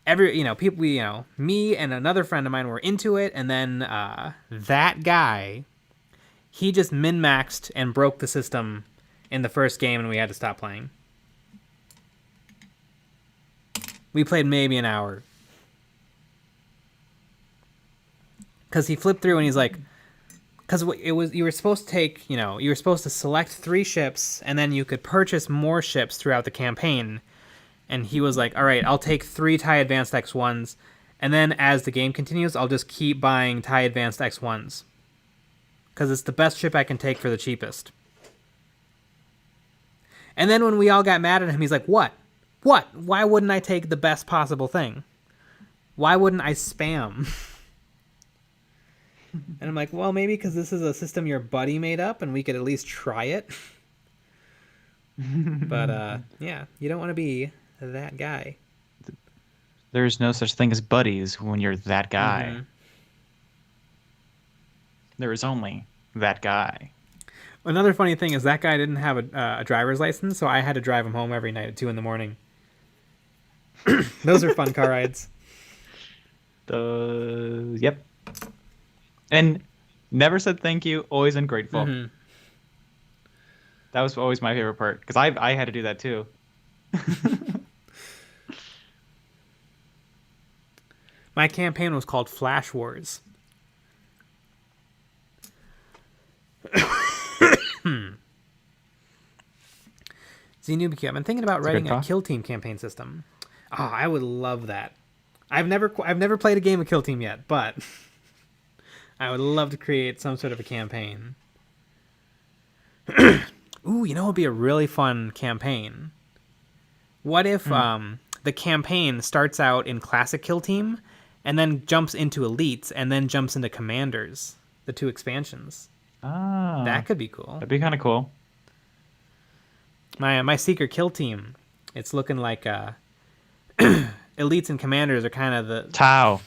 People, me and another friend of mine were into it, and then that guy, he just min-maxed and broke the system in the first game, and we had to stop playing. We played maybe an hour. Because he flipped through and he's like, because you were supposed to take, you were supposed to select 3 ships, and then you could purchase more ships throughout the campaign. And he was like, all right, I'll take 3 TIE Advanced X1s, and then as the game continues, I'll just keep buying TIE Advanced X1s. Because it's the best ship I can take for the cheapest. And then when we all got mad at him, he's like, what? What? Why wouldn't I take the best possible thing? Why wouldn't I spam? And I'm like, well, maybe because this is a system your buddy made up and we could at least try it. But, yeah, you don't want to be that guy. There's no such thing as buddies when you're that guy. Mhm. There is only that guy. Another funny thing is that guy didn't have a driver's license, so I had to drive him home every night at 2 in the morning. Those are fun car rides. Yep. And never said thank you, always ungrateful. Mhm. That was always my favorite part, because I had to do that too. My campaign was called Flash Wars. Xenubiki, I've been thinking about That's a good writing a thought. kill team campaign system. Oh, I would love that. I've never played a game of Kill Team yet, but I would love to create some sort of a campaign. Ooh, you know what would be a really fun campaign? What if the campaign starts out in Classic Kill Team and then jumps into Elites and then jumps into Commanders, the 2 expansions? Ah, That could be cool. that'd be kind of cool. My Secret Kill Team, it's looking like Elites and Commanders are kind of the... Tau.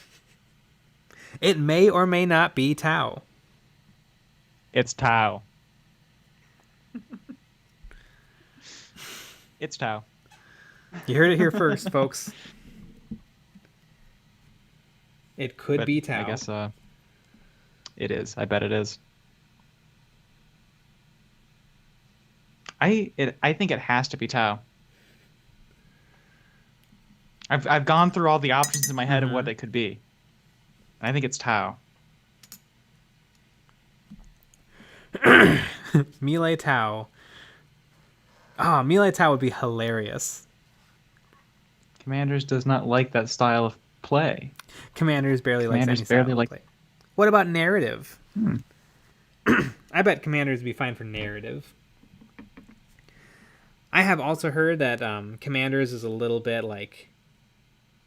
It may or may not be Tau. It's Tau. It's Tau. You heard it here first, folks. It could But be Tau. I guess It is. I bet it is. I think it has to be Tau. I've gone through all the options in my head of what it could be. I think it's Tau. Melee Tau. Oh, Melee Tau would be hilarious. Commanders does not like that style of play. Commanders barely likes Commanders any style barely of like- play. What about narrative? I bet Commanders would be fine for narrative. I have also heard that Commanders is a little bit like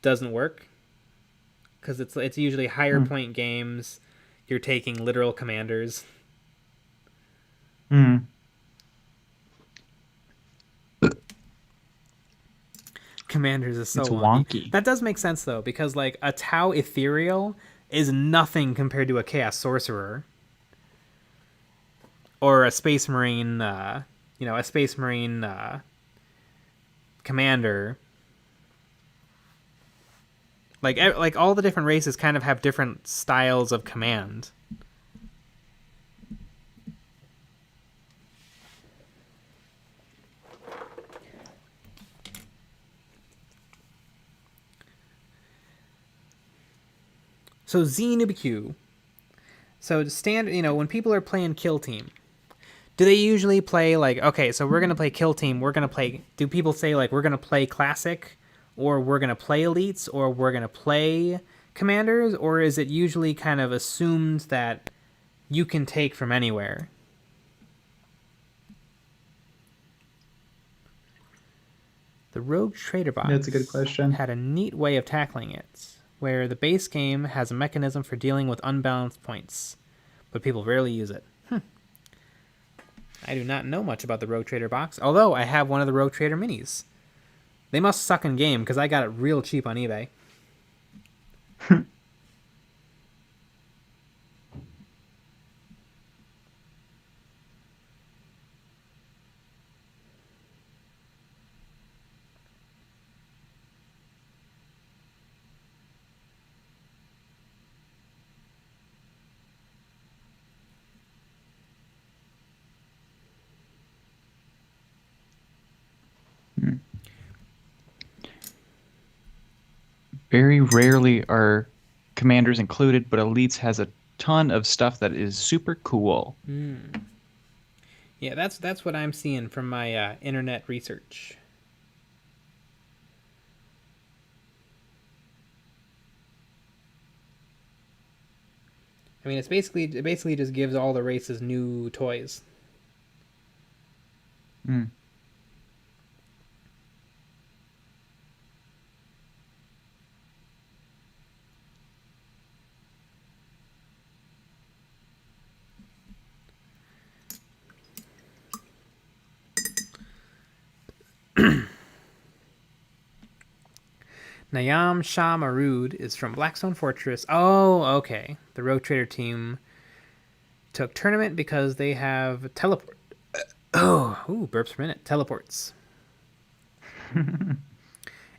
doesn't work because it's usually higher point games. You're taking literal commanders. Hmm. Commanders is so It's wonky. wonky. That does make sense though, because like a Tau Ethereal is nothing compared to a Chaos Sorcerer or a Space Marine. A Space Marine commander. Like all the different races kind of have different styles of command. So ZNubQ. So when people are playing Kill Team, do they usually play like, okay, so we're going to play Kill Team, do people say like we're going to play Classic, or we're going to play Elites, or we're going to play Commanders, or is it usually kind of assumed that you can take from anywhere? The Rogue Trader box That's a good question. had a neat way of tackling it, where the base game has a mechanism for dealing with unbalanced points, but people rarely use it. I do not know much about the Rogue Trader box, although I have one of the Rogue Trader minis. They must suck in game, because I got it real cheap on eBay. Very rarely are Commanders included, but Elites has a ton of stuff that is super cool. Yeah, that's what I'm seeing from my internet research. I mean, it basically just gives all the races new toys. Nayam Shah Marud is from Blackstone Fortress. Oh, okay. The Rogue Trader team took tournament because they have teleport. Burps per minute. Teleports. And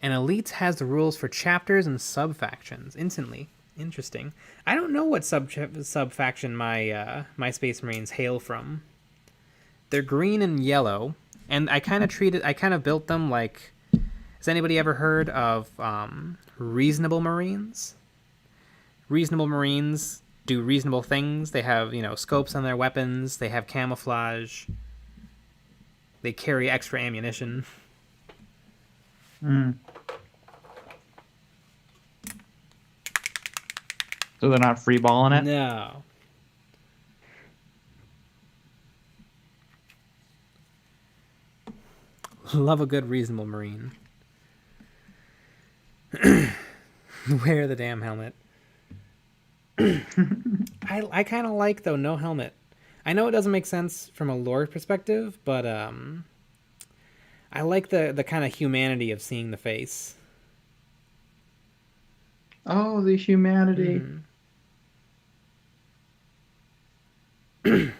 Elites has the rules for chapters and sub-factions instantly. Interesting. I don't know what sub-faction my Space Marines hail from. They're green and yellow, and I kind of built them like... Has anybody ever heard of reasonable Marines? Reasonable Marines do reasonable things. They have, scopes on their weapons. They have camouflage. They carry extra ammunition. So they're not freeballing it? No. Love a good reasonable Marine. Wear the damn helmet. I kind of like, though, no helmet. I know it doesn't make sense from a lore perspective, but I like the kind of humanity of seeing the face. Oh, the humanity. Ooh,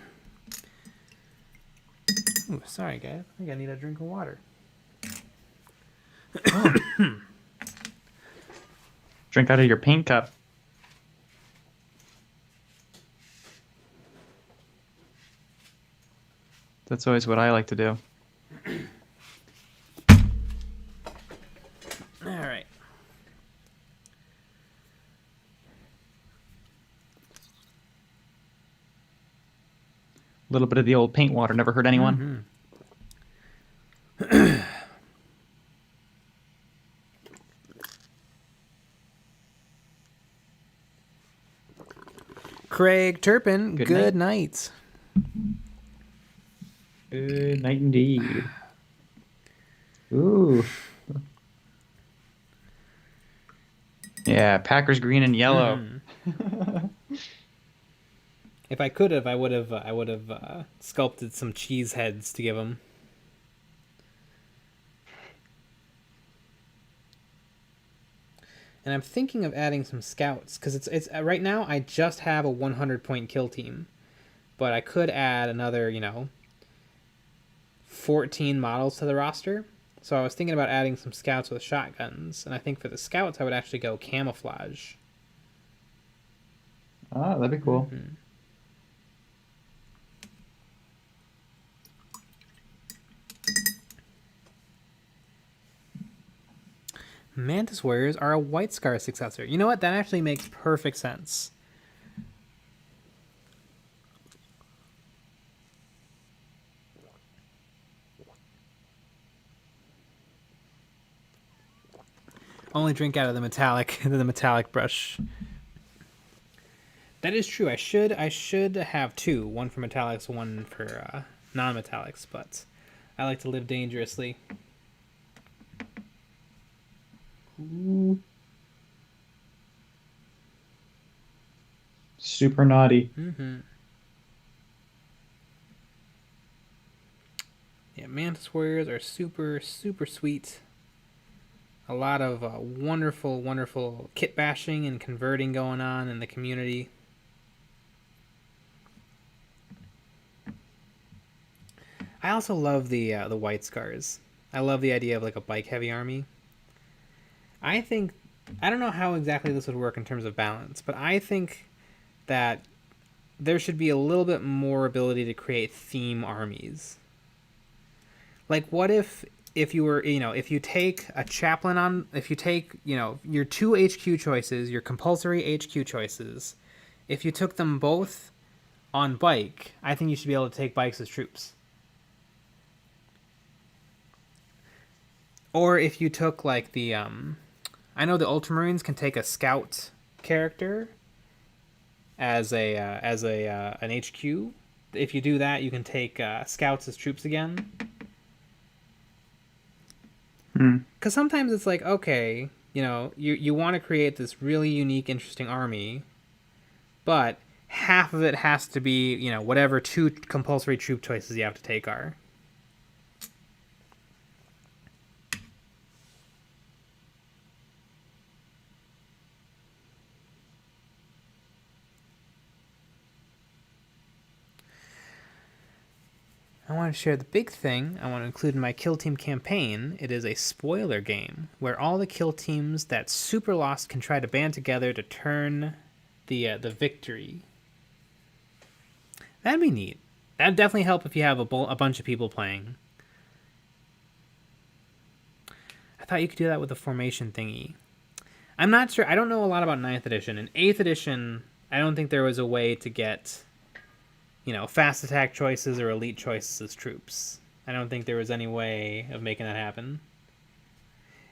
sorry, guys. I think I need a drink of water. Drink out of your paint cup. That's always what I like to do. All right. A little bit of the old paint water never hurt anyone. Craig Turpin, Good good night. Good night indeed. Ooh. Yeah, Packers green and yellow. If I could have, I would have sculpted some cheese heads to give him. And I'm thinking of adding some scouts because it's right now I just have a 100-point kill team, but I could add another 14 models to the roster. So I was thinking about adding some scouts with shotguns, and I think for the scouts I would actually go camouflage. Ah, that'd be cool. Mm-hmm. Mantis Warriors are a White Scar successor. You know what? That actually makes perfect sense. Only drink out of the metallic brush. That is true. I should have two, one for metallics, one for non-metallics, but I like to live dangerously. Ooh. Super naughty. Mm-hmm. Yeah, Mantis Warriors are super, super sweet. A lot of wonderful, wonderful kit bashing and converting going on in the community. I also love the White Scars. I love the idea of like a bike heavy army. I don't know how exactly this would work in terms of balance, but I think that there should be a little bit more ability to create theme armies. Like, what if you were, if you take a chaplain on, if you take, your two HQ choices, your compulsory HQ choices, if you took them both on bike, I think you should be able to take bikes as troops. Or if you took like the, I know the Ultramarines can take a scout character as an HQ. If you do that, you can take scouts as troops again. Because sometimes it's like, okay, you want to create this really unique, interesting army, but half of it has to be, whatever two compulsory troop choices you have to take are. I want to share the big thing I want to include in my Kill Team campaign. It is a spoiler game where all the kill teams that super lost can try to band together to turn the victory. That'd be neat. That'd definitely help if you have a bunch of people playing. I thought you could do that with the formation thingy. I'm not sure. I don't know a lot about 9th edition. In 8th edition, I don't think there was a way to get fast attack choices or elite choices as troops. I don't think there was any way of making that happen.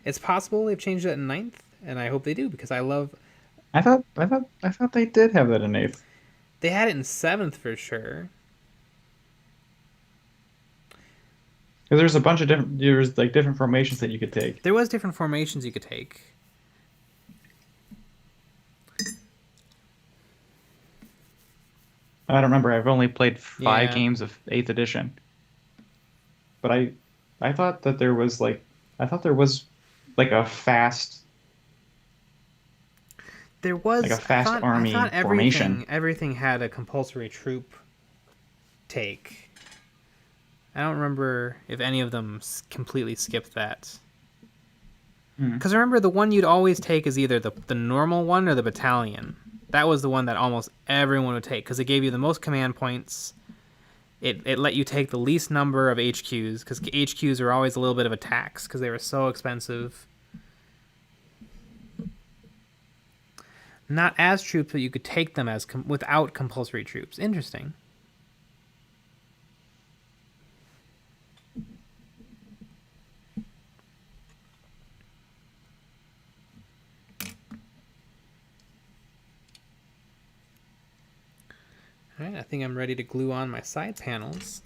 It's possible they've changed it in 9th, and I hope they do because I thought they did have that in 8th. They had it in 7th for sure. There's a bunch of different formations that you could take. There was different formations you could take. I don't remember. I've only played 5 Yeah. games of 8th edition. But I thought that there was like a fast. There was like a fast army I thought formation. everything had a compulsory troop take. I don't remember if any of them completely skipped that. Because remember, the one you'd always take is either the normal one or the battalion. That was the one that almost everyone would take because it gave you the most command points, it let you take the least number of HQs, because HQs are always a little bit of a tax because they were so expensive. Not as troops, but you could take them as without compulsory troops. Interesting. All right, I think I'm ready to glue on my side panels.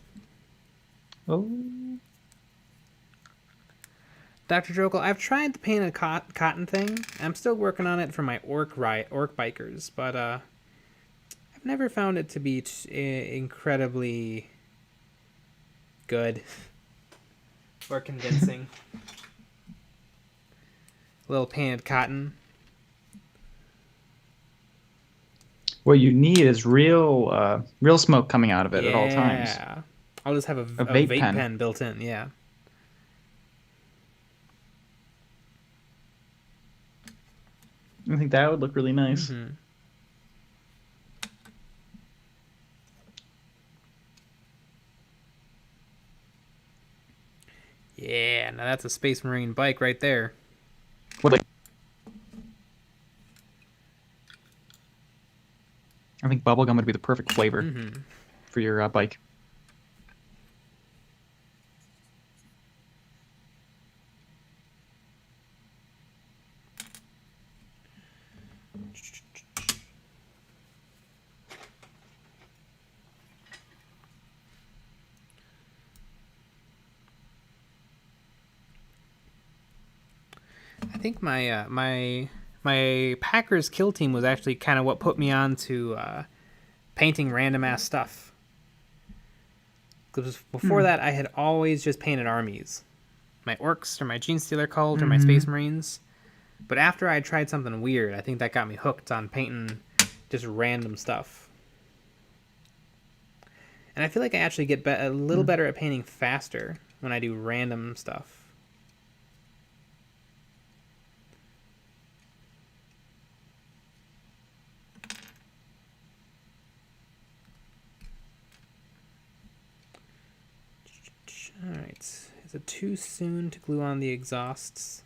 Oh. Dr. Drokel, I've tried the painted cotton thing. I'm still working on it for my orc bikers, but I've never found it to be incredibly good or convincing. A little painted cotton. What you need is real smoke coming out of it at all times. Yeah. I'll just have a vape vape pen. pen built in, yeah. I think that would look really nice. Mm-hmm. Yeah, now that's a Space Marine bike right there. What, like, I think bubblegum would be the perfect flavor for your bike. I think my Packers kill team was actually kind of what put me on to painting random ass stuff. Because before that, I had always just painted armies, my orcs or my Genestealer cult or my Space Marines. But after I tried something weird, I think that got me hooked on painting just random stuff. And I feel like I actually get a little better at painting faster when I do random stuff. Alright, is it too soon to glue on the exhausts?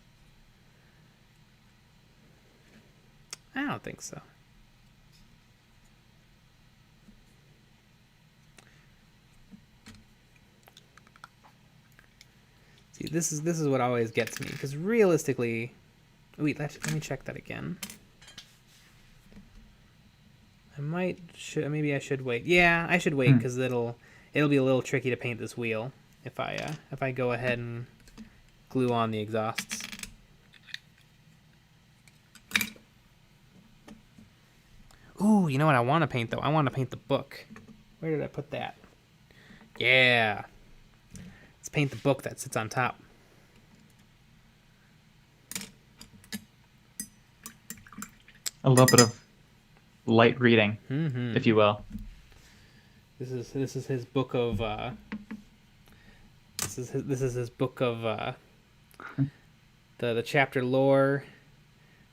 I don't think so. See, this is what always gets me, because realistically, wait, let me check that again. Maybe I should wait. Yeah, I should wait, because it'll be a little tricky to paint this wheel if I go ahead and glue on the exhausts. Ooh, you know what I want to paint though? I want to paint the book. Where did I put that? Yeah. Let's paint the book that sits on top. A little bit of light reading, if you will. This is his book of this is his book of the chapter lore,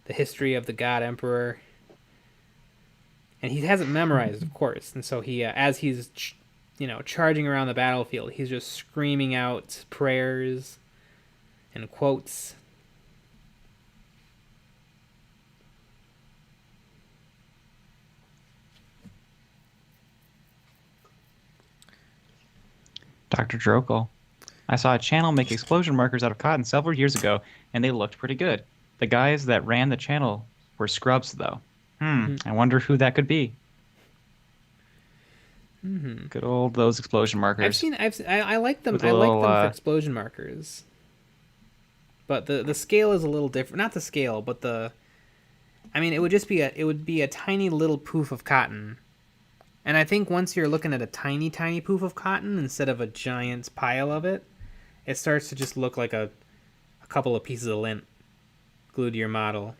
the history of the God Emperor, and he has it memorized, of course. And so he, as he's charging around the battlefield, he's just screaming out prayers and quotes. Dr. Drokel, I saw a channel make explosion markers out of cotton several years ago, and they looked pretty good. The guys that ran the channel were scrubs, though. I wonder who that could be. Good old those explosion markers. I like them. I like them for explosion markers. But the scale is a little different. Not the scale, but it would be a tiny little poof of cotton. And I think once you're looking at a tiny, tiny poof of cotton instead of a giant pile of it, it starts to just look like a couple of pieces of lint glued to your model.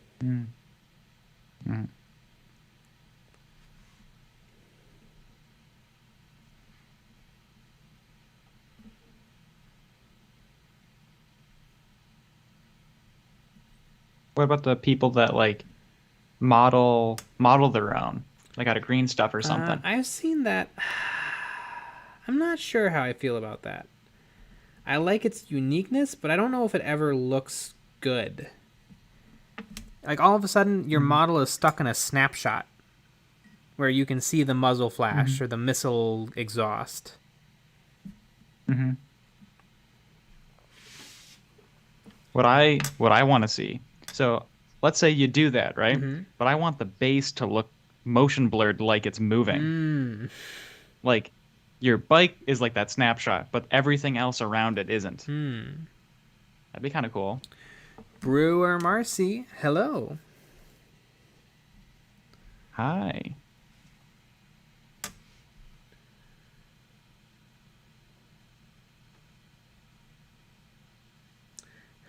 What about the people that model their own, like out of green stuff or something? I've seen that. I'm not sure how I feel about that. I like its uniqueness, but I don't know if it ever looks good. Like, all of a sudden, your model is stuck in a snapshot where you can see the muzzle flash or the missile exhaust. Mm-hmm. What I want to see. So let's say you do that, right? But I want the base to look motion blurred like it's moving. Like your bike is like that snapshot, but everything else around it isn't. That'd be kind of cool. Brewer Marcy, hello. Hi.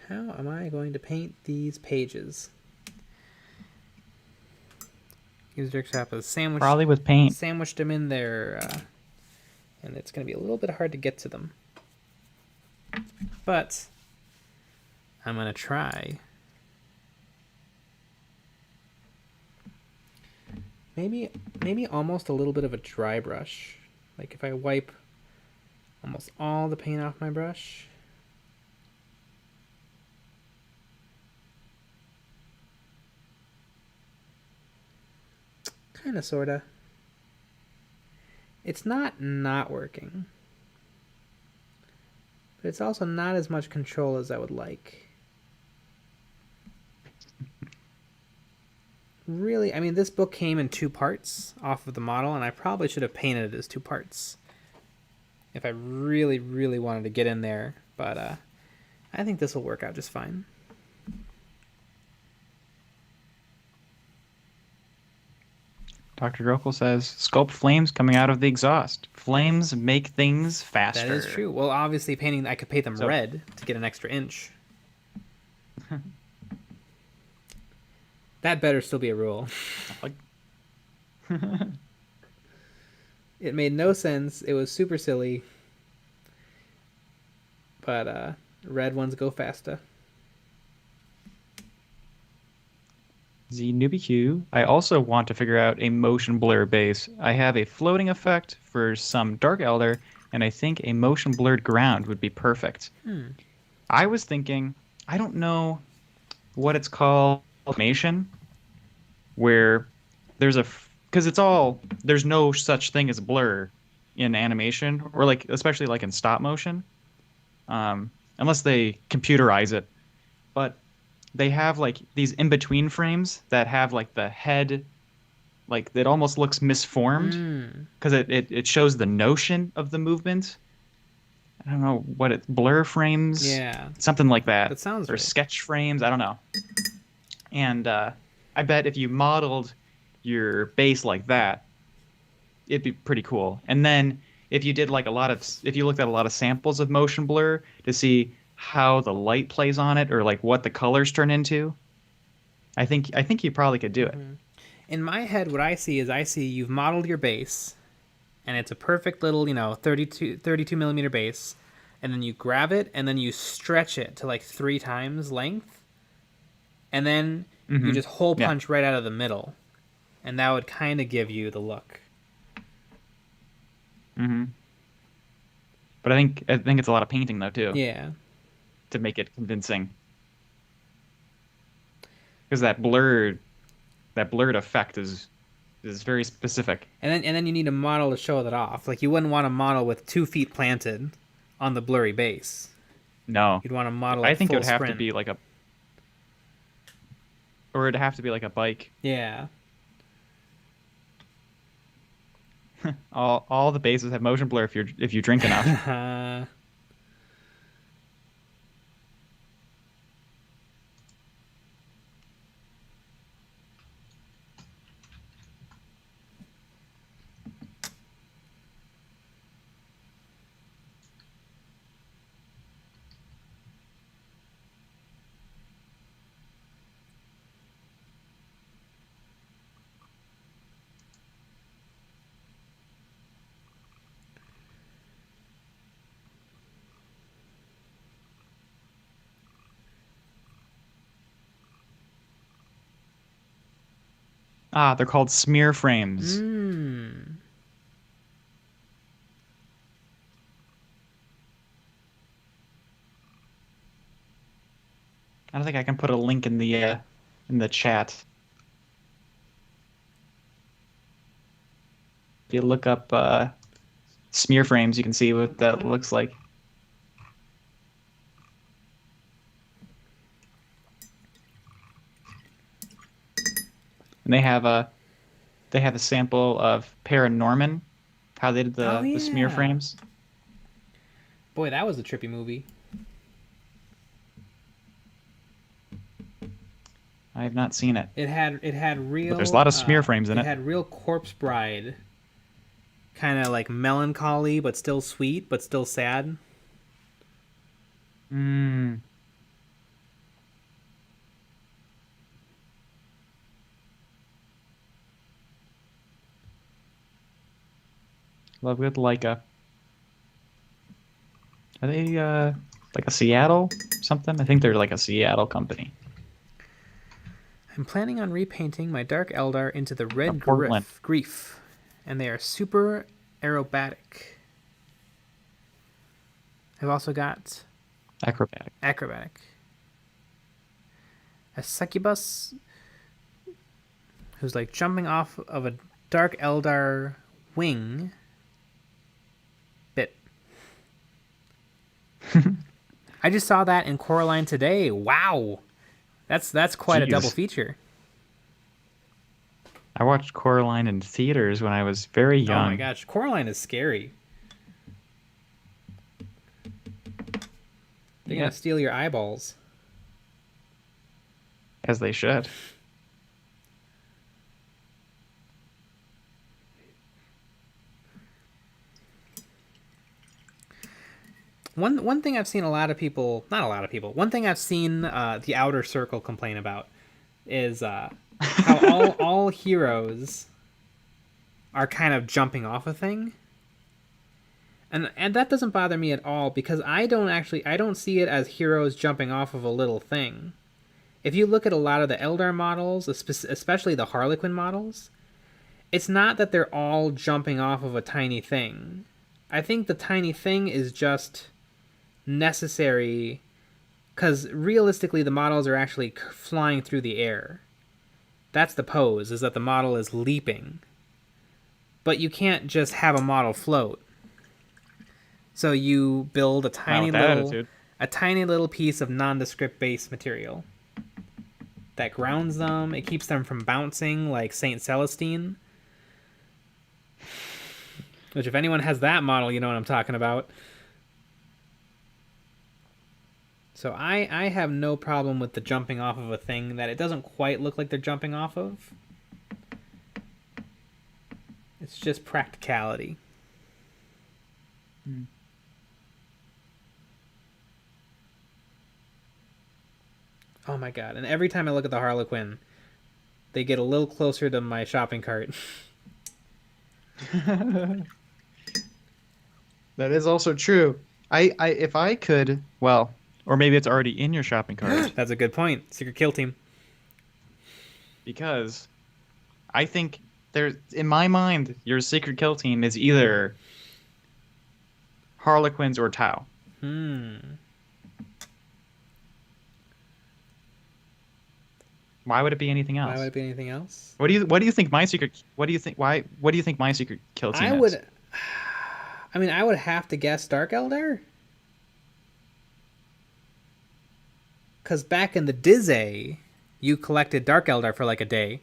How am I going to paint these pages? User Xap has Probably with paint. sandwiched them in there, and it's going to be a little bit hard to get to them. But I'm going to try. Maybe almost a little bit of a dry brush. Like if I wipe almost all the paint off my brush. Kind of, sort of. It's not working. But it's also not as much control as I would like. Really, I mean, this book came in 2 parts off of the model, and I probably should have painted it as 2 parts if I really, really wanted to get in there. But I think this will work out just fine. Dr. Grokel says, sculpt flames coming out of the exhaust. Flames make things faster. That is true. Well, obviously, I could paint them red to get an extra inch. That better still be a rule. It made no sense. It was super silly. But red ones go faster. ZNewbieQ. I also want to figure out a motion blur base. I have a floating effect for some Dark Elder, and I think a motion blurred ground would be perfect. I was thinking, I don't know what it's called, animation, where there's because there's no such thing as blur in animation, or like especially like in stop motion, unless they computerize it. But they have like these in-between frames that have like the head, like it almost looks misformed because it shows the notion of the movement. I don't know what blur frames, something like that. That sounds or right. sketch frames. I don't know. And I bet if you modeled your base like that, it'd be pretty cool. And then if you did like if you looked at a lot of samples of motion blur to see how the light plays on it or like what the colors turn into, I think you probably could do it. In my head, what I see you've modeled your base, and it's a perfect little, 32 millimeter base, and then you grab it and then you stretch it to like 3 times length, and then you just hole punch right out of the middle, and that would kind of give you the look. But I think it's a lot of painting though too. Yeah. To make it convincing, because that blurred effect is very specific. And then you need a model to show that off. Like you wouldn't want a model with 2 feet planted on the blurry base. No, you'd want a model. I think it would have sprint. to be like it'd have to be like a bike. Yeah. all the bases have motion blur if you drink enough. They're called smear frames. I don't think I can put a link in the chat. If you look up smear frames, you can see what that looks like. And they have a sample of Paranorman, how they did the smear yeah. frames. Boy, that was a trippy movie. I have not seen it. It had real. But there's a lot of smear frames in it. It had real Corpse Bride, kind of like melancholy, but still sweet, but still sad. Mm. Love with Leica. Are they like a Seattle something? I think they're like a Seattle company. I'm planning on repainting my Dark Eldar into the red Portland. grief, and they are super aerobatic. I've also got acrobatic. A succubus who's like jumping off of a Dark Eldar wing. Bit. I just saw that in Coraline today. Wow. That's quite a double feature. I watched Coraline in theaters when I was very young. Oh my gosh, Coraline is scary. They're gonna steal your eyeballs. As they should. One thing I've seen a lot of people, not a lot of people, one thing I've seen the Outer Circle complain about is how all heroes are kind of jumping off a thing. And that doesn't bother me at all, because I don't see it as heroes jumping off of a little thing. If you look at a lot of the Eldar models, especially the Harlequin models, it's not that they're all jumping off of a tiny thing. I think the tiny thing is just necessary because realistically the models are actually flying through the air. That's the pose, is that the model is leaping. But you can't just have a model float. So you build a tiny little piece of nondescript base material that grounds them. It keeps them from bouncing like Saint Celestine. Which, if anyone has that model, you know what I'm talking about. So I have no problem with the jumping off of a thing that it doesn't quite look like they're jumping off of. It's just practicality. Oh my god. And every time I look at the Harlequin, they get a little closer to my shopping cart. That is also true. I if I could, well, or maybe it's already in your shopping cart. That's a good point. Secret kill team. Because I think in my mind, your secret kill team is either Harlequins or Tau. Why would it be anything else? Why would it be anything else? What do you think my secret kill team is? I would have to guess Dark Eldar. Because back in the Dizzy, you collected Dark Eldar for like a day.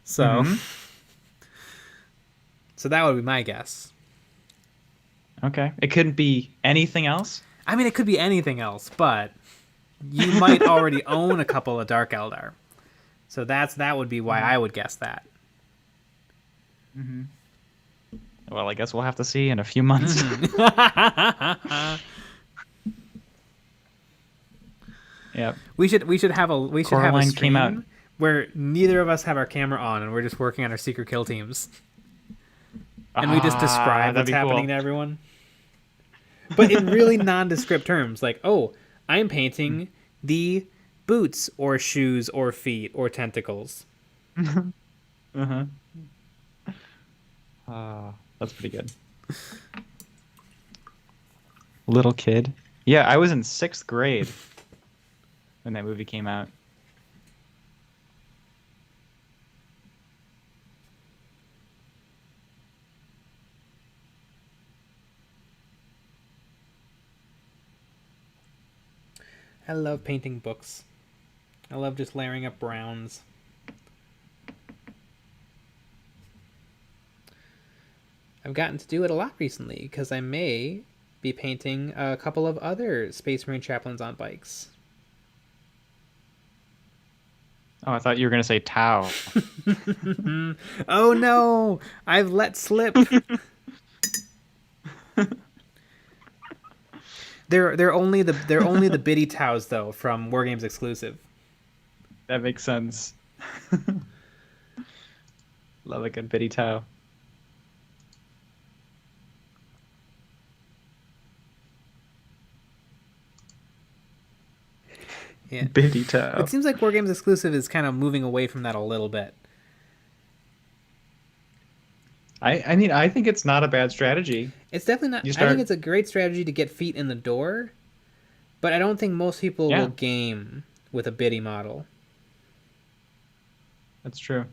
So, so that would be my guess. Okay. It couldn't be anything else? I mean, it could be anything else, but you might already own a couple of Dark Eldar. So that would be why I would guess that. Well, I guess we'll have to see in a few months. Yeah. We should have a Coraline stream came out where neither of us have our camera on and we're just working on our secret kill teams. And we just describe what's happening to everyone. But in really nondescript terms, like, oh, I'm painting the boots or shoes or feet or tentacles. That's pretty good. Little kid. Yeah, I was in 6th grade when that movie came out. I love painting books. I love just layering up browns. I've gotten to do it a lot recently because I may be painting a couple of other Space Marine chaplains on bikes. Oh, I thought you were going to say Tau. Oh no! I've let slip. They're only the biddy Taus though from Wargames exclusive. That makes sense. Love a good bitty Tau. Yeah. Bitty Tau. It seems like Wargames exclusive is kind of moving away from that a little bit. I mean, I think it's not a bad strategy. It's definitely not. I think it's a great strategy to get feet in the door, but I don't think most people will game with a biddy model. That's true.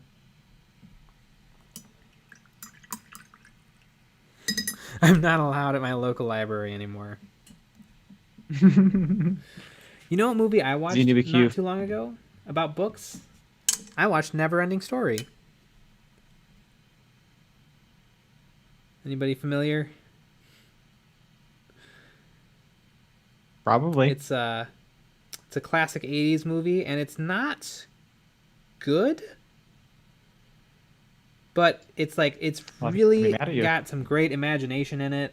I'm not allowed at my local library anymore. You know what movie I watched not too long ago about books? I watched Neverending Story. Anybody familiar? Probably. It's a classic 80s movie, and it's not good, but it's really got some great imagination in it.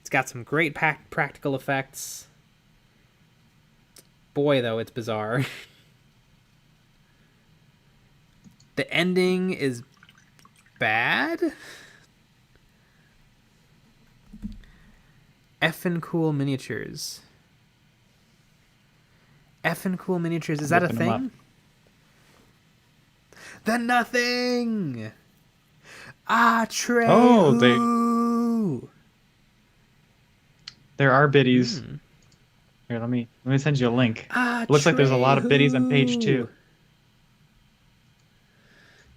It's got some great practical effects. Boy, though, it's bizarre. The ending is bad. Effin' Cool Miniatures. Effin' Cool Miniatures. Is that a thing? The Nothing! Trey. Oh, there are biddies. Here, let me send you a link. Looks like there's a lot of biddies on page 2.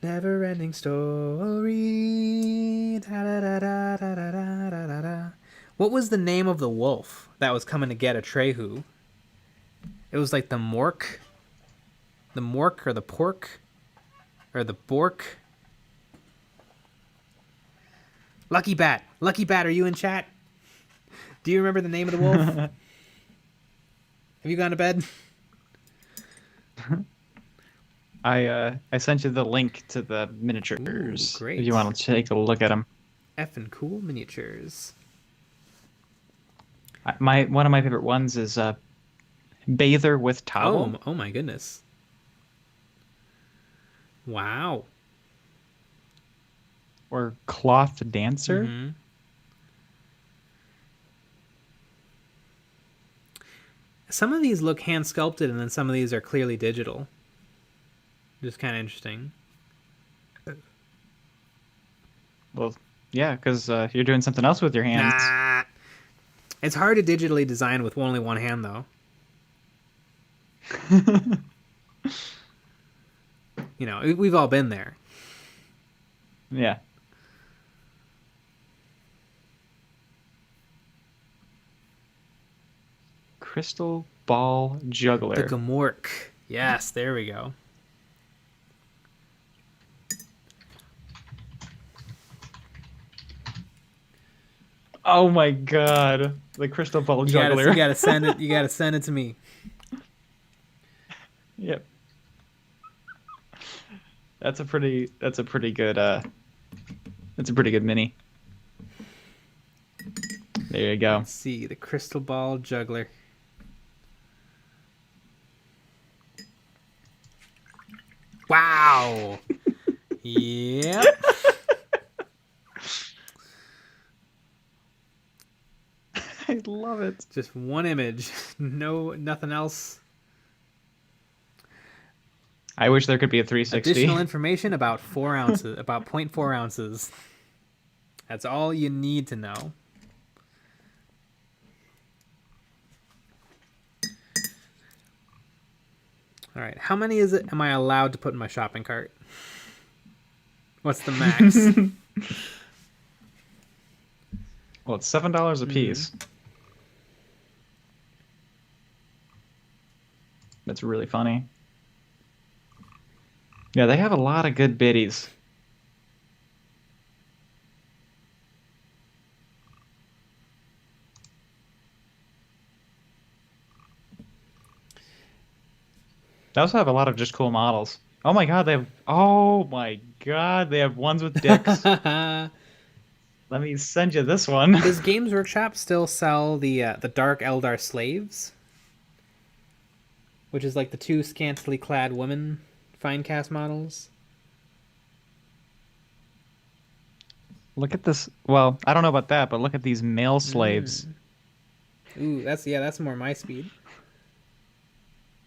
Never ending story. Da, da, da, da, da, da, da, da, da. What was the name of the wolf that was coming to get a Trehu? It was like the Mork. The Mork or the Pork? Or the Bork? Lucky Bat. Lucky Bat, are you in chat? Do you remember the name of the wolf? Have you gone to bed? I sent you the link to the miniatures. Ooh, great. If you want to take a look at them. Effin' Cool Miniatures. One of my favorite ones is Bather with Towel. Oh my goodness. Wow. Or Cloth Dancer. Mm-hmm. Some of these look hand sculpted, and then some of these are clearly digital. Just kind of interesting. Well, yeah, because you're doing something else with your hands. Nah. It's hard to digitally design with only one hand, though. You know, we've all been there. Yeah. Crystal Ball Juggler. The Gamork. Yes, there we go. Oh my god, the Crystal Ball Juggler. You gotta send it. You gotta send it to me. Yep. That's a pretty good mini. There you go. Let's see, the Crystal Ball Juggler. Wow. Yep. I love it. Just one image. Nothing else. I wish there could be a 360. Additional information about 4 ounces, about 0.4 ounces. That's all you need to know. All right. How many am I allowed to put in my shopping cart? What's the max? Well, it's $7 a piece. That's really funny. Yeah, they have a lot of good biddies. They also have a lot of just cool models. Oh my god, they have... Oh my god, they have ones with dicks. Let me send you this one. Does Games Workshop still sell the Dark Eldar slaves? Which is like the 2 scantily clad women fine cast models? Look at this. Well, I don't know about that, but look at these male slaves. Ooh, that's more my speed.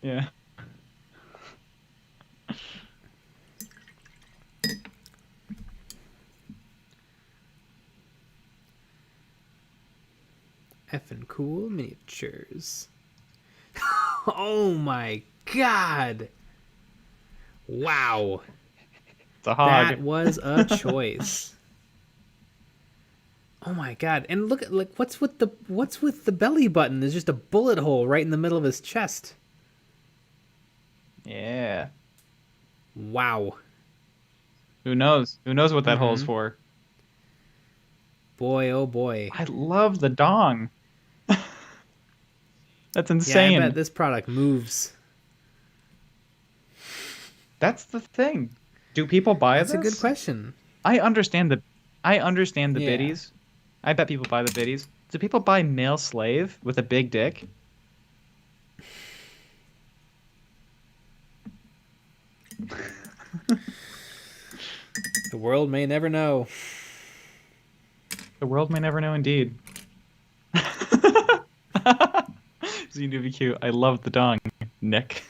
Yeah. Effing cool miniatures. Oh my god! Wow. It's a hog. That was a choice. Oh my god! And look at what's with the belly button? There's just a bullet hole right in the middle of his chest. Yeah. Wow. Who knows? Who knows what that hole's for? Boy, oh boy. I love the dong. That's Yeah, insane. I bet this product moves. That's the thing. Do people buy That's this? a good question. I understand the Yeah. biddies. I bet people buy the biddies. Do people buy male slave with a big dick? The world may never know. The world may never know indeed. ZWQ, I love the dong, Nick.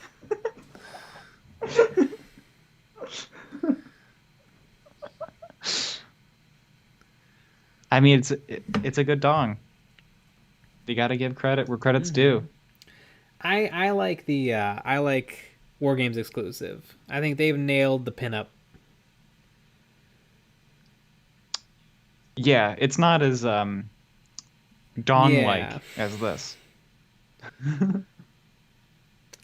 I mean, it's a good dong. You got to give credit where credit's due. I like the I like War Games exclusive. I think they've nailed the pinup. Yeah, it's not as dong-like as this.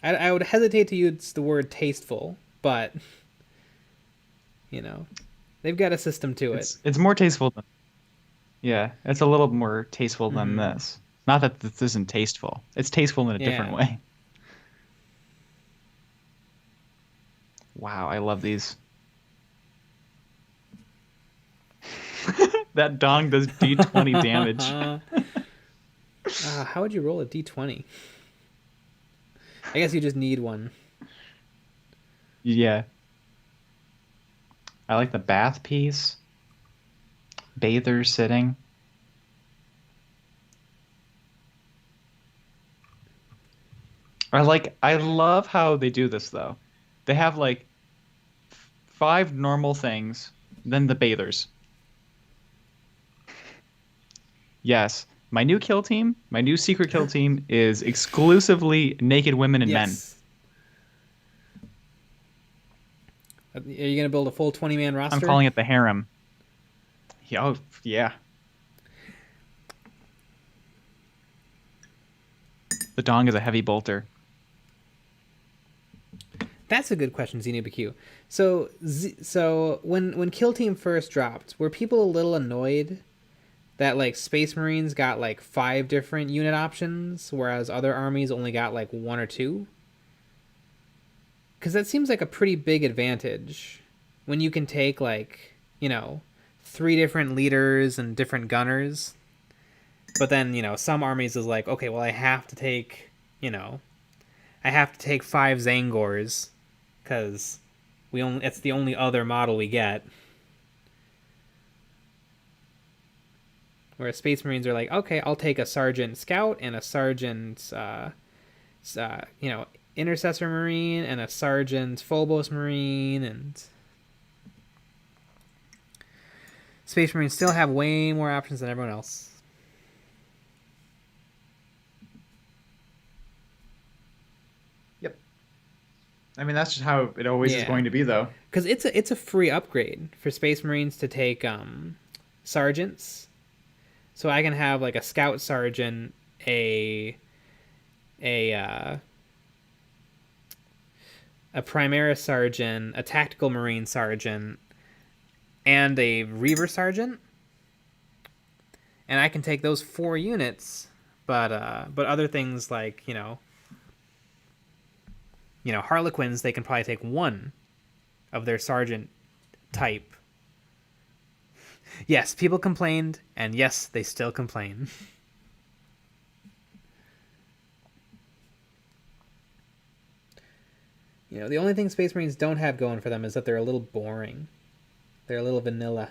I would hesitate to use the word tasteful, but you know, they've got a system to it. It's more tasteful than... Yeah, it's a little more tasteful than this. Not that this isn't tasteful. It's tasteful in a different way. Wow, I love these. That dong does D20 damage. How would you roll a d20? I guess you just need one. Yeah. I like the bath piece. Bather sitting. I love how they do this though. They have like 5 normal things, then the bathers. Yes, my new kill team, my new secret kill team is exclusively naked women and men. Are you gonna build a full 20-man roster? I'm calling it the harem. Oh, yeah. The dong is a heavy bolter. That's a good question, ZNBQ. So when Kill Team first dropped, were people a little annoyed that like Space Marines got like 5 different unit options, whereas other armies only got like 1 or 2? Because that seems like a pretty big advantage when you can take like, 3 different leaders and different gunners. But then, some armies is like, okay, well I have to take, I have to take 5 Zangors because it's the only other model we get. Whereas Space Marines are like, okay, I'll take a Sergeant Scout and a Sergeant, Intercessor Marine and a Sergeant Phobos Marine, and Space Marines still have way more options than everyone else. Yep. I mean, that's just how it always is Yeah. going to be, though. Because it's a free upgrade for Space Marines to take sergeants. So I can have like a scout sergeant, a uh, a Primaris sergeant, a tactical marine sergeant, and a reaver sergeant, and I can take those 4 units. But other things like Harlequins, they can probably take 1 of their sergeant type. Yes, people complained, and yes, they still complain. The only thing Space Marines don't have going for them is that they're a little boring. They're a little vanilla.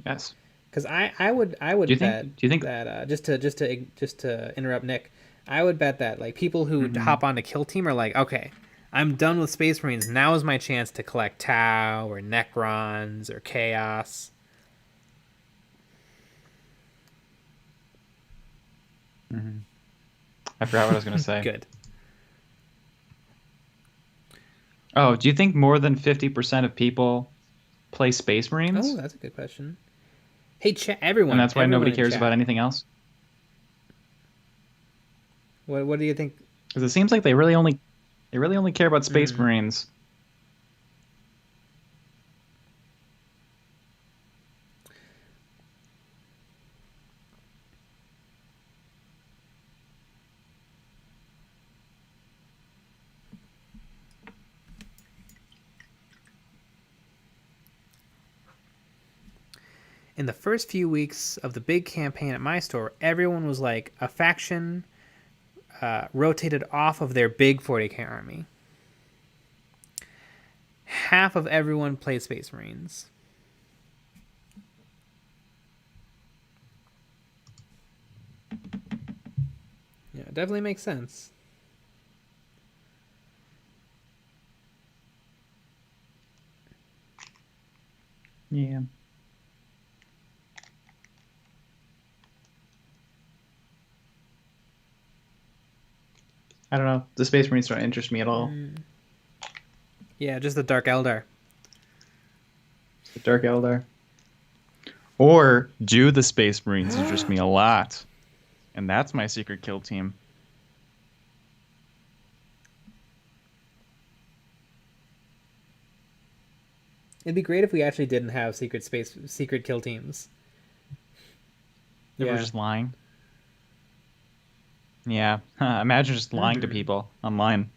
Yes. Because I would Do you think that just to interrupt Nick, I would bet that like people who hop onto Kill Team are like, okay, I'm done with Space Marines. Now is my chance to collect Tau or Necrons or Chaos. I forgot what I was going to say. Good. Oh, do you think more than 50% of people play Space Marines? Oh, that's a good question. Hey, everyone. And that's why everyone nobody in cares chat. about anything else? What do you think? Because it seems like they really only care about Space Marines. In the first few weeks of the big campaign at my store, everyone was like, a faction rotated off of their big 40k army. Half of everyone played Space Marines. Yeah, it definitely makes sense. Yeah. I don't know. The Space Marines don't interest me at all. Yeah, just the Dark Eldar. The Dark Eldar. Or do the Space Marines interest me a lot? And that's my secret kill team. It'd be great if we actually didn't have secret kill teams. If we're just lying. Yeah. Imagine just lying to people online.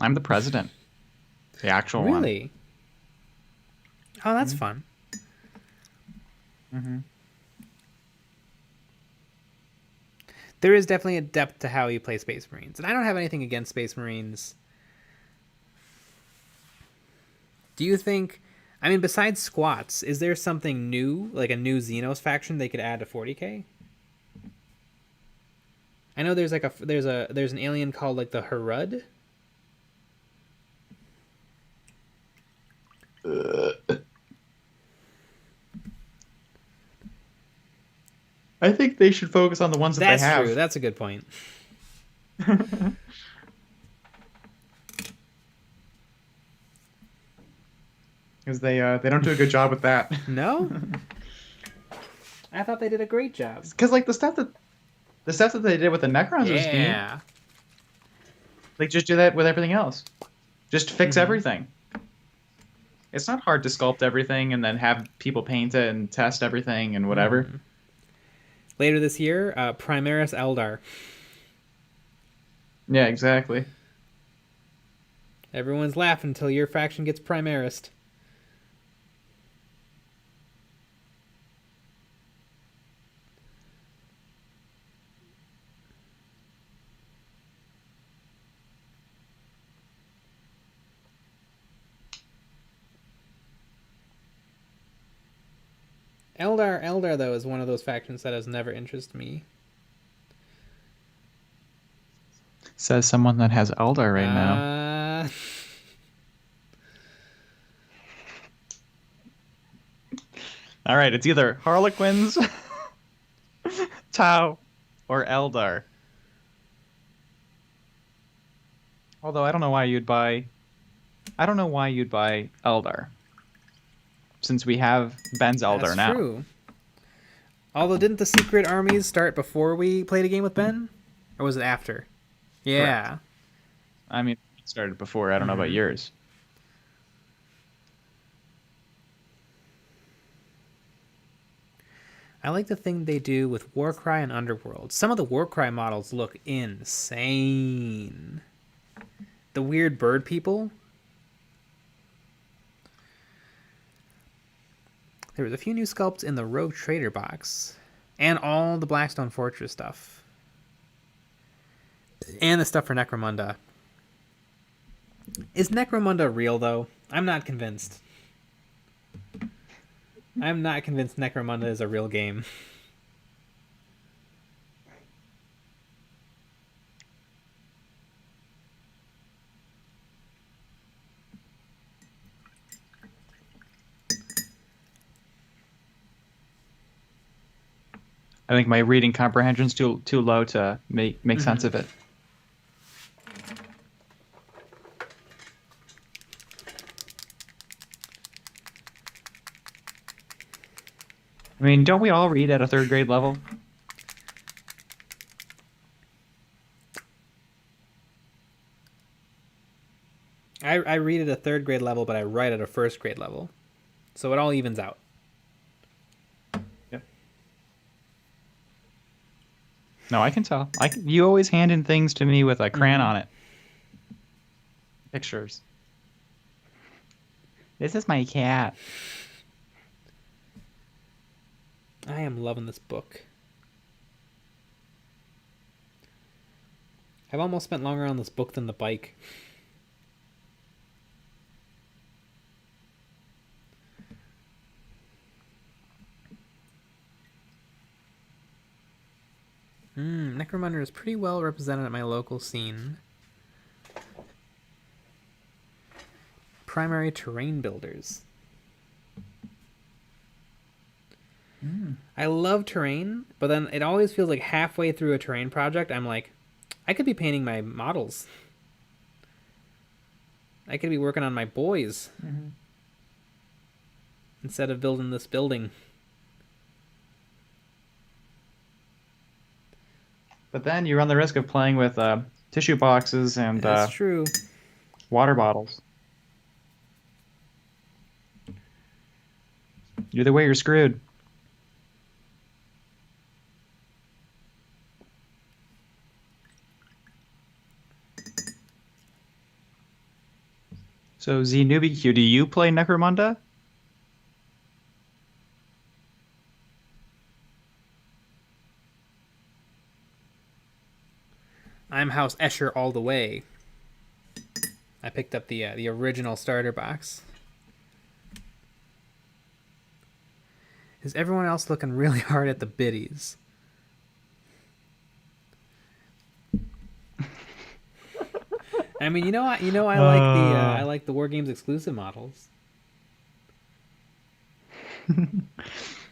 I'm the president. The actual one. Really? Oh, that's fun. There is definitely a depth to how you play Space Marines. And I don't have anything against Space Marines. Do you think... I mean, besides squats, is there something new, like a new Xenos faction they could add to 40k? I know there's like there's an alien called like the Harud. I think they should focus on the ones that That's they have. true. That's a good point. Because they don't do a good job with that. No? I thought they did a great job. Because like the stuff that they did with the Necrons was neat. Yeah. They just do that with everything else. Just fix everything. It's not hard to sculpt everything and then have people paint it and test everything and whatever. Later this year, Primaris Eldar. Yeah, exactly. Everyone's laughing until your faction gets Primarist. Eldar though is one of those factions that has never interested me. Says someone that has Eldar right now. All right, it's either Harlequins, Tau, or Eldar. Although I don't know why you'd buy. I don't know why you'd buy Eldar, since we have Ben's Eldar That's now. true. Although, didn't the secret armies start before we played a game with Ben? Or was it after? Yeah. I mean, it started before. I don't know about yours. I like the thing they do with Warcry and Underworld. Some of the Warcry models look insane. The weird bird people. There was a few new sculpts in the Rogue Trader box. And all the Blackstone Fortress stuff. And the stuff for Necromunda. Is Necromunda real, though? I'm not convinced. I'm not convinced Necromunda is a real game. I think my reading comprehension's too low to make sense of it. I mean, don't we all read at a 3rd grade level? I read at a 3rd grade level, but I write at a 1st grade level. So it all evens out. Yep. No, I can tell. You always hand in things to me with a crayon on it. Pictures. This is my cat. I am loving this book. I've almost spent longer on this book than the bike. Necromunda is pretty well represented at my local scene. Primary terrain builders. I love terrain, but then it always feels like halfway through a terrain project, I'm like, I could be painting my models. I could be working on my boys. Instead of building this building. But then you run the risk of playing with tissue boxes and That's true. water bottles. Either way, you're screwed. So, ZNewbieQ, do you play Necromunda? I'm House Escher all the way. I picked up the original starter box. Is everyone else looking really hard at the biddies? I mean, I like the War Games exclusive models.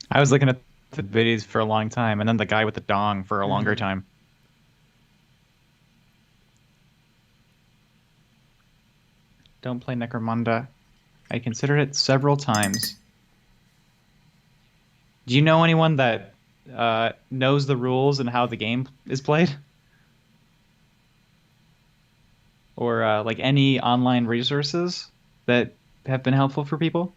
I was looking at the videos for a long time, and then the guy with the dong for a longer time. Don't play Necromunda. I considered it several times. Do you know anyone that knows the rules and how the game is played? Or like any online resources that have been helpful for people?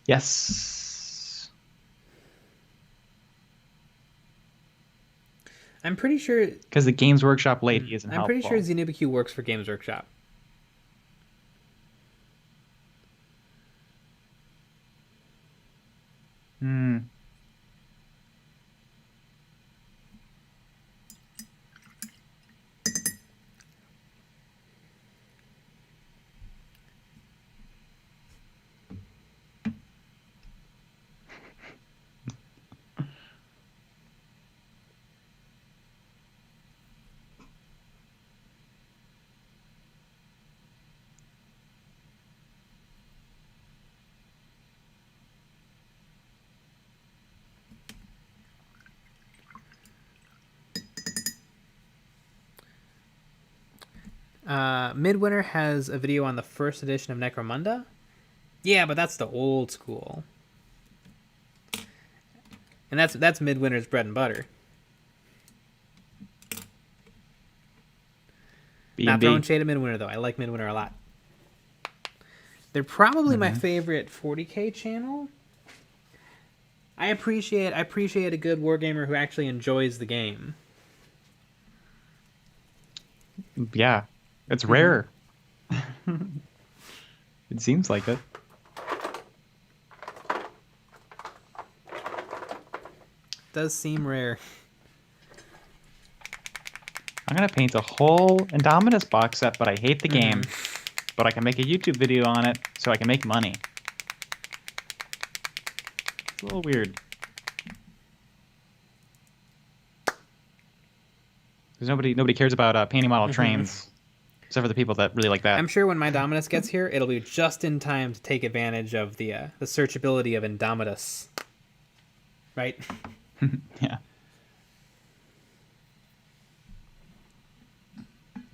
Yes. I'm pretty sure. Because the Games Workshop lady isn't I'm helpful. pretty sure ZNewbieQ works for Games Workshop. Midwinter has a video on the first edition of Necromunda. Yeah, but that's the old school. And that's Midwinter's bread and butter. Not throwing shade at Midwinter, though. I like Midwinter a lot. They're probably my favorite 40k channel. I appreciate a good wargamer who actually enjoys the game. Yeah, it's rare. It seems like it. Does seem rare. I'm gonna paint a whole Indominus box set, but I hate the game. But I can make a YouTube video on it, so I can make money. It's a little weird. Because nobody cares about painting model trains, except for the people that really like that. I'm sure when my Dominus gets here, it'll be just in time to take advantage of the searchability of Indomitus. Right? Yeah.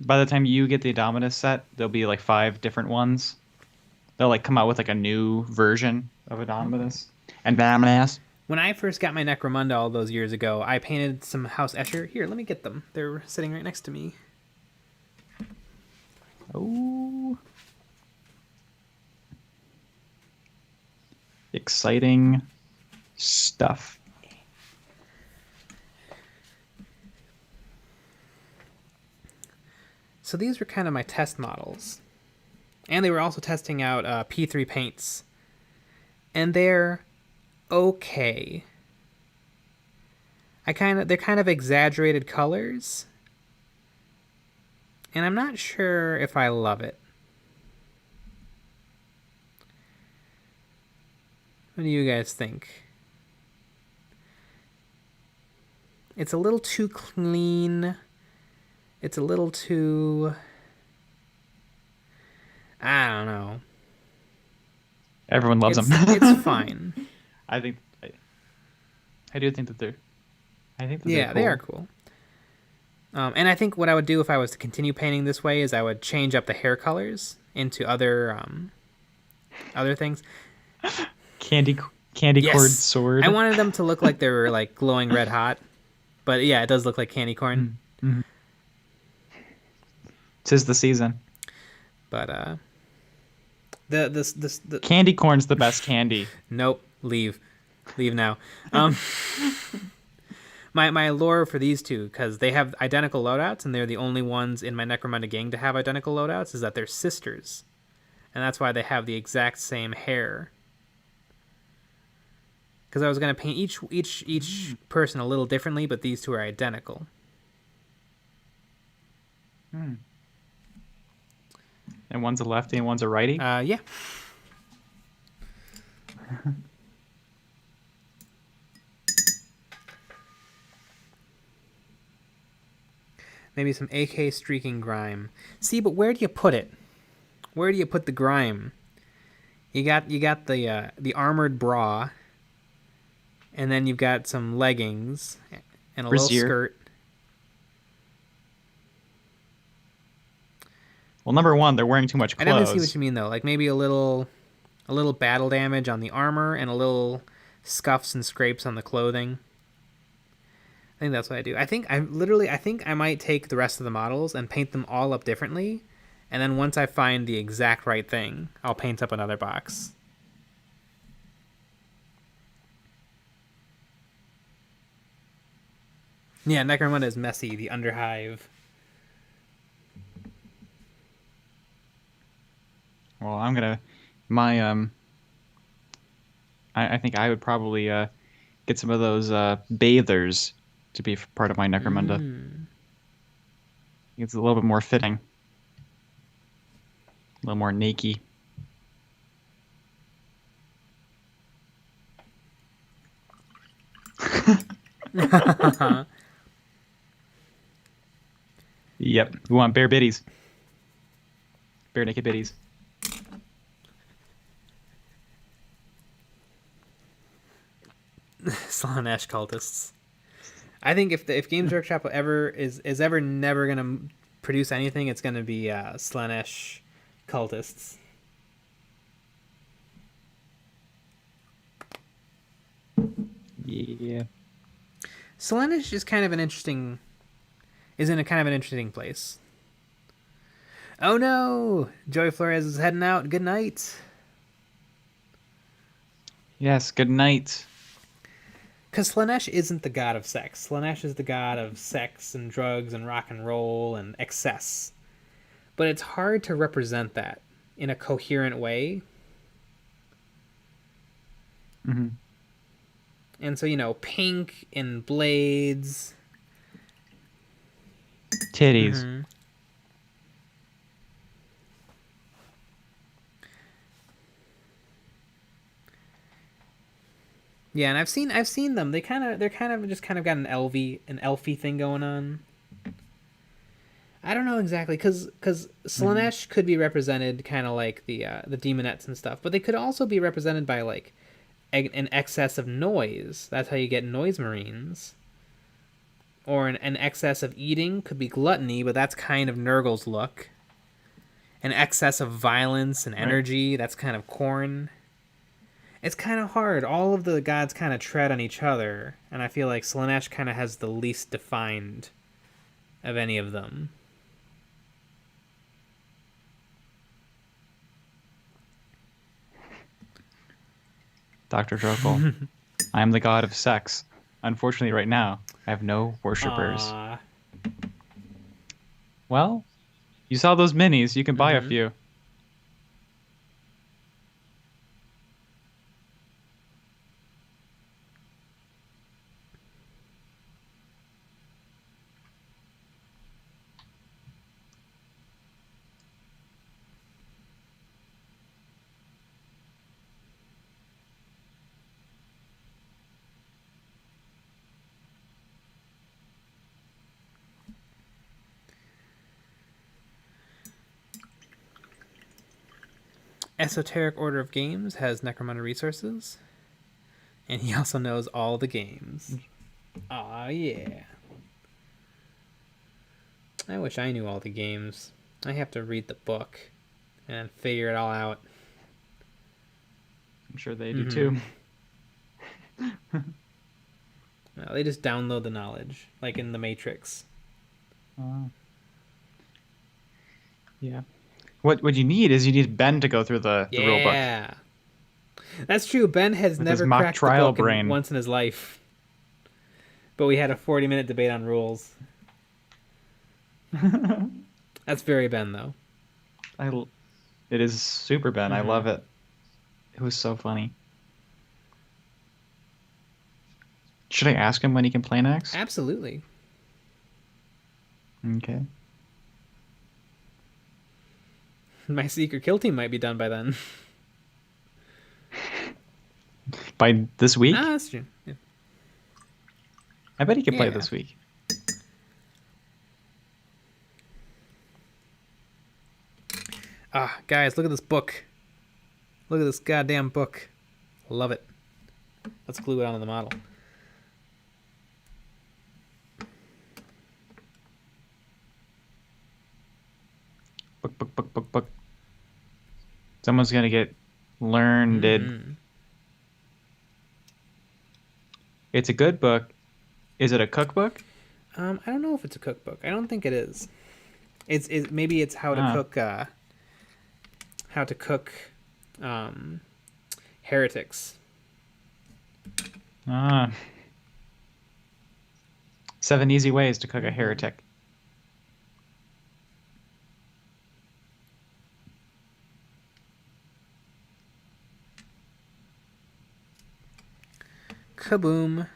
By the time you get the Indominus set, there'll be like 5 different ones. They'll like come out with like a new version of Indominus. Indominus. When I first got my Necromunda all those years ago, I painted some House Escher. Here, let me get them. They're sitting right next to me. Oh. Exciting stuff. So these were kind of my test models. And they were also testing out P3 paints. And they're okay. They're kind of exaggerated colors. And I'm not sure if I love it. What do you guys think? It's a little too clean. It's a little too... I don't know. Everyone loves them. It's fine. I do think that they're... Yeah, cool. they are cool. And I think what I would do if I was to continue painting this way is I would change up the hair colors into other things. Candy Yes. cord sword. I wanted them to look like they were like glowing red hot. But yeah, it does look like candy corn. Mm-hmm. 'Tis the season. But the Candy corn's the best candy. Nope, leave now. My lore for these two, because they have identical loadouts and they're the only ones in my Necromunda gang to have identical loadouts, is that they're sisters, and that's why they have the exact same hair. Because I was gonna paint each person a little differently, but these two are identical. And one's a lefty and one's a righty. Yeah. Maybe some AK streaking grime. See, but where do you put it? Where do you put the grime? You got the armored bra, and then you've got some leggings and a little skirt. Well, number one, they're wearing too much clothes. I definitely see what you mean, though. Like maybe a little battle damage on the armor and a little scuffs and scrapes on the clothing. I think that's what I do. I think I might take the rest of the models and paint them all up differently, and then once I find the exact right thing, I'll paint up another box. Yeah, Necromunda is messy, the Underhive. Well, I'm gonna I think I would probably get some of those bathers to be part of my Necromunda. It's a little bit more fitting, a little more naked. Yep, we want bare biddies, bare naked biddies. Slaanesh cultists. I think if Games Workshop is ever never gonna produce anything, it's going to be Slaanesh cultists. Yeah. Slaanesh is kind of an interesting... is in a kind of an interesting place. Oh no! Joey Flores is heading out. Good night. Yes, good night. Because Slaanesh isn't the god of sex. Slaanesh is the god of sex and drugs and rock and roll and excess. But it's hard to represent that in a coherent way. Mm-hmm. And so, you know, pink and blades. Titties. Mm-hmm. Yeah, and I've seen them. They're kind of just got an elfy thing going on. I don't know exactly because Slaanesh could be represented kind of like the demonettes and stuff, but they could also be represented by like an excess of noise. That's how you get noise marines. Or an excess of eating could be gluttony, but that's kind of Nurgle's look. An excess of violence and energy, that's kind of Khorne. It's kind of hard. All of the gods kind of tread on each other, and I feel like Slaanesh kind of has the least defined of any of them. Dr. Drokel, I am the god of sex. Unfortunately, right now, I have no worshippers. Aww. Well, you saw those minis. You can buy a few. Esoteric Order of Games has Necromunda resources, and he also knows all the games. Aw, yeah. I wish I knew all the games. I have to read the book and figure it all out. I'm sure they do too. No, they just download the knowledge, like in the Matrix. Yeah. What you need is you need Ben to go through the rule book. Yeah. That's true. Ben has With his never mock cracked trial the book brain. once in his life. But we had a 40-minute debate on rules. That's very Ben, though. It is super Ben. I love it. It was so funny. Should I ask him when he can play next? Absolutely. Okay. My secret kill team might be done by then. By this week? Ah, that's true. Yeah. I bet he can play this week. Ah, guys, look at this book. Look at this goddamn book. Love it. Let's glue it onto the model. Book. Someone's gonna get learned. It's a good book. Is it a cookbook? I don't know if it's a cookbook. I don't think it is. It's maybe it's how to cook heretics. 7 easy ways to cook a heretic. Kaboom.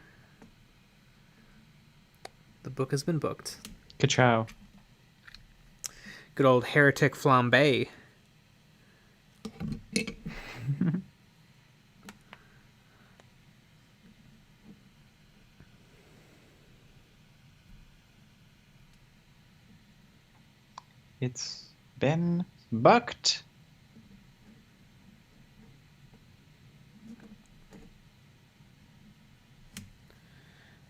The book has been booked. Ka-chow. Good old heretic flambe. It's been booked.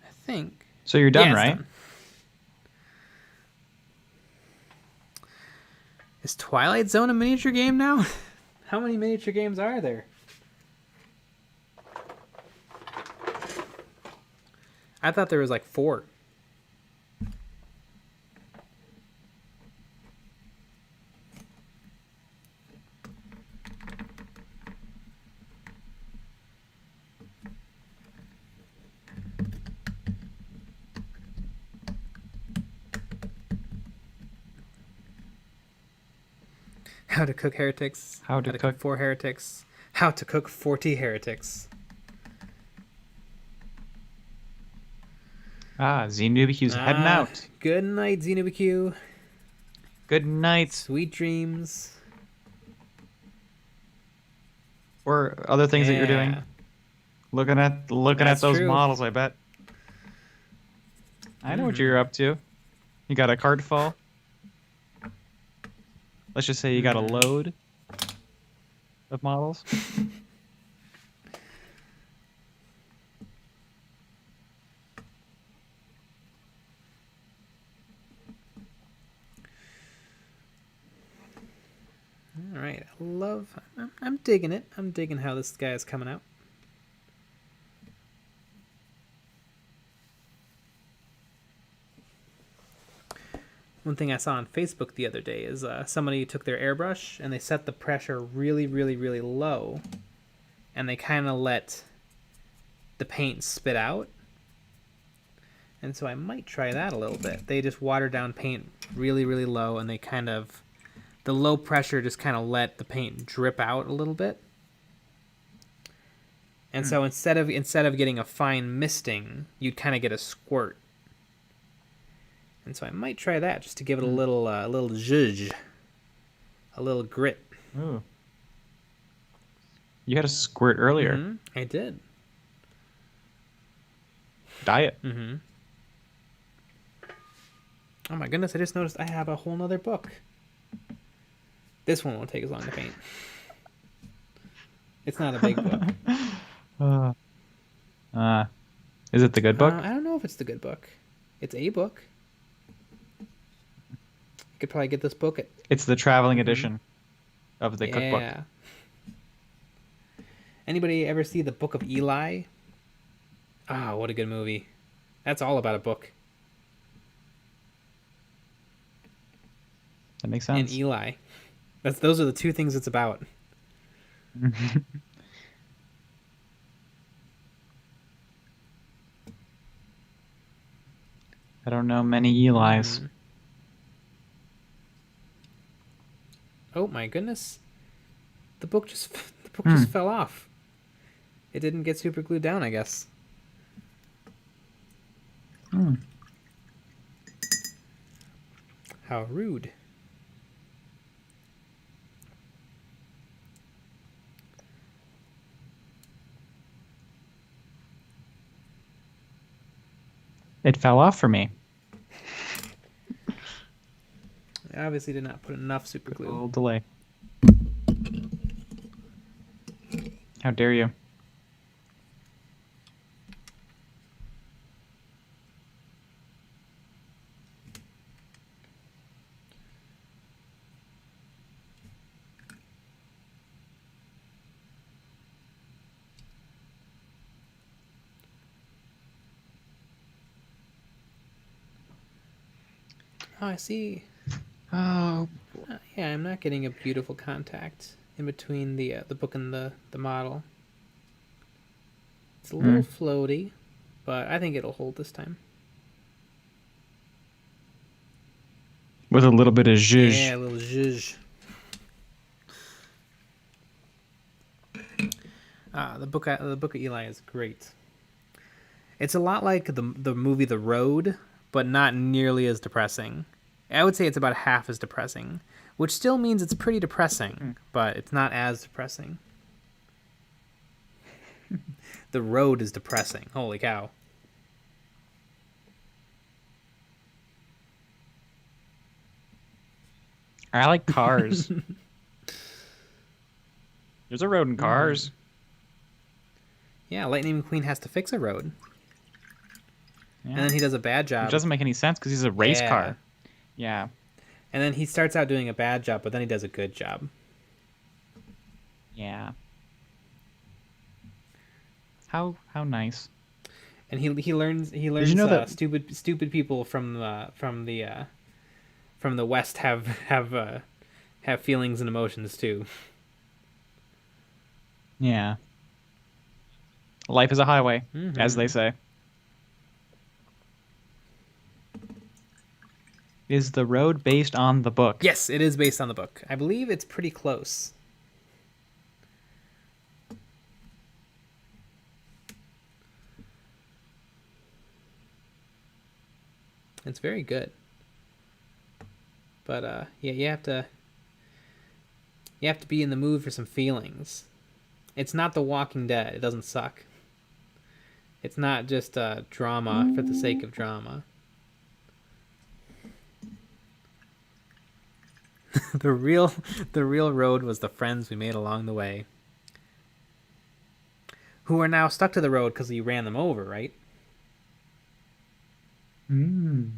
I think. So you're done, Yeah, it's right? done. Is Twilight Zone a miniature game now? How many miniature games are there? I thought there was like 4. How to cook heretics. How to cook 4 heretics. How to cook 40 heretics. Xenobiqu's heading out. Good night, Xenobiq. Good night. Sweet dreams. Or other things that you're doing. Yeah. Looking at That's those true. models, I bet. I know what you're up to. You got a cart full. Let's just say you got a load of models. All right. I'm digging it. I'm digging how this guy is coming out. One thing I saw on Facebook the other day is somebody took their airbrush and they set the pressure really, really, really low, and they kind of let the paint spit out. And so I might try that a little bit. They just watered down paint really, really low, and they the low pressure just kind of let the paint drip out a little bit. And so instead of getting a fine misting, you'd kind of get a squirt. And so I might try that just to give it a little zhuzh, a little grit. Ooh. You had a squirt earlier. Mm-hmm. I did. Diet. Mm-hmm. Oh my goodness, I just noticed I have a whole nother book. This one won't take as long to paint. It's not a big book. Is it the good book? I don't know if it's the good book. It's a book. You could probably get this book at... It's the traveling edition of the cookbook. Yeah. Anybody ever see the Book of Eli? Ah, what a good movie. That's all about a book. That makes sense. And Eli. Those are the 2 things it's about. I don't know many Elis. Oh my goodness. The book just fell off. It didn't get super glued down, I guess. How rude. It fell off for me. I obviously did not put enough super A glue. little delay. How dare you? Oh, I see. Oh, Yeah, I'm not getting a beautiful contact in between the book and the model. It's a little floaty, but I think it'll hold this time. with a little bit of zhuzh. Yeah, a little zhuzh. The book of Eli is great. It's a lot like the movie The Road, but not nearly as depressing. I would say it's about half as depressing, which still means it's pretty depressing, but it's not as depressing. The Road is depressing. Holy cow. I like Cars. There's a road in Cars. Yeah, Lightning McQueen has to fix a road. Yeah. And then he does a bad job. It doesn't make any sense because he's a race Yeah. car. Yeah. And then he starts out doing a bad job, but then he does a good job. Yeah. How nice. And he learns Did you know that stupid people from the West have feelings and emotions too. Yeah. Life is a highway, as they say. Is the road based on the book? Yes, it is based on the book. I believe it's pretty close. It's very good. But yeah, you have to be in the mood for some feelings. It's not The Walking Dead. It doesn't suck. It's not just drama for the sake of drama. the real road was the friends we made along the way, who are now stuck to the road because you ran them over, right? Mm.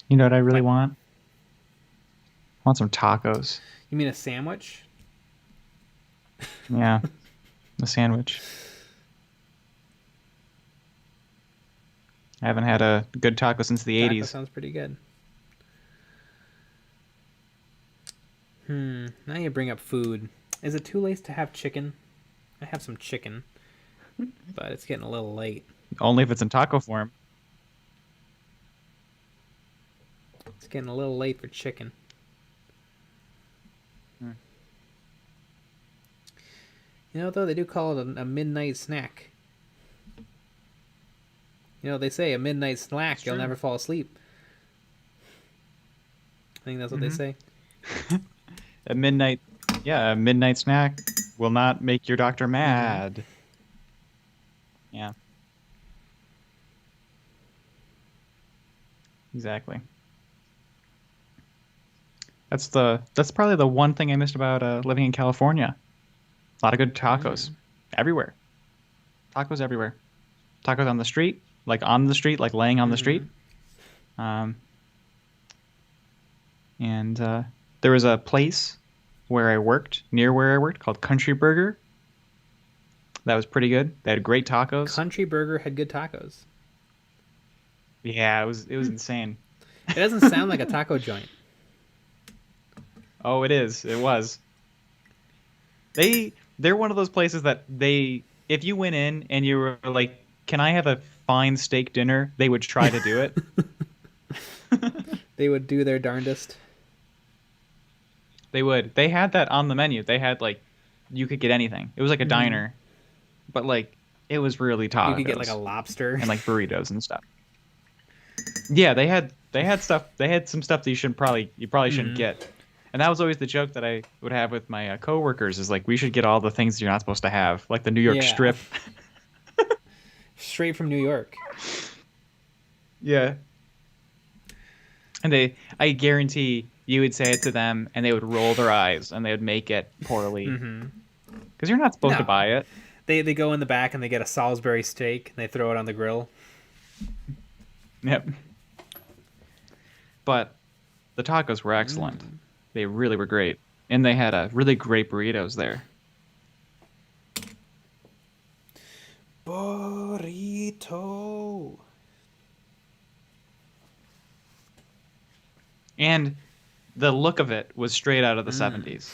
You know what I really want? I want some tacos. You mean a sandwich? Yeah, a sandwich. I haven't had a good taco since the Taco 80s. sounds pretty good. Now you bring up food. Is it too late to have chicken? I have some chicken, but it's getting a little late. Only if it's in taco form. It's getting a little late for chicken. You know, though, they do call it a midnight snack. You know, they say a midnight snack, you'll never fall asleep. I think that's what they say. A midnight snack will not make your doctor mad. Yeah. Exactly. That's probably the one thing I missed about living in California. A lot of good tacos everywhere. Tacos everywhere. Tacos on the street, like laying on the street. And there was a place near where I worked, called Country Burger. That was pretty good. They had great tacos. Country Burger had good tacos. Yeah, it was insane. It doesn't sound like a taco joint. Oh, it is. It was. They're one of those places that if you went in and you were like, "Can I have a fine steak dinner?" they would try to do it. They would do their darndest. They would. They had that on the menu. They had you could get anything. It was like a diner, but it was really tacos. You could get like a lobster and burritos and stuff. Yeah, they had stuff. They had some stuff that you probably shouldn't get. And that was always the joke that I would have with my coworkers is we should get all the things you're not supposed to have, like the New York strip. Straight from New York. Yeah. And I guarantee you would say it to them and they would roll their eyes and they would make it poorly. Because you're not supposed to buy it. They go in the back and they get a Salisbury steak and they throw it on the grill. Yep. But the tacos were excellent. They really were great. And they had really great burritos there. Burrito. And the look of it was straight out of the 70s.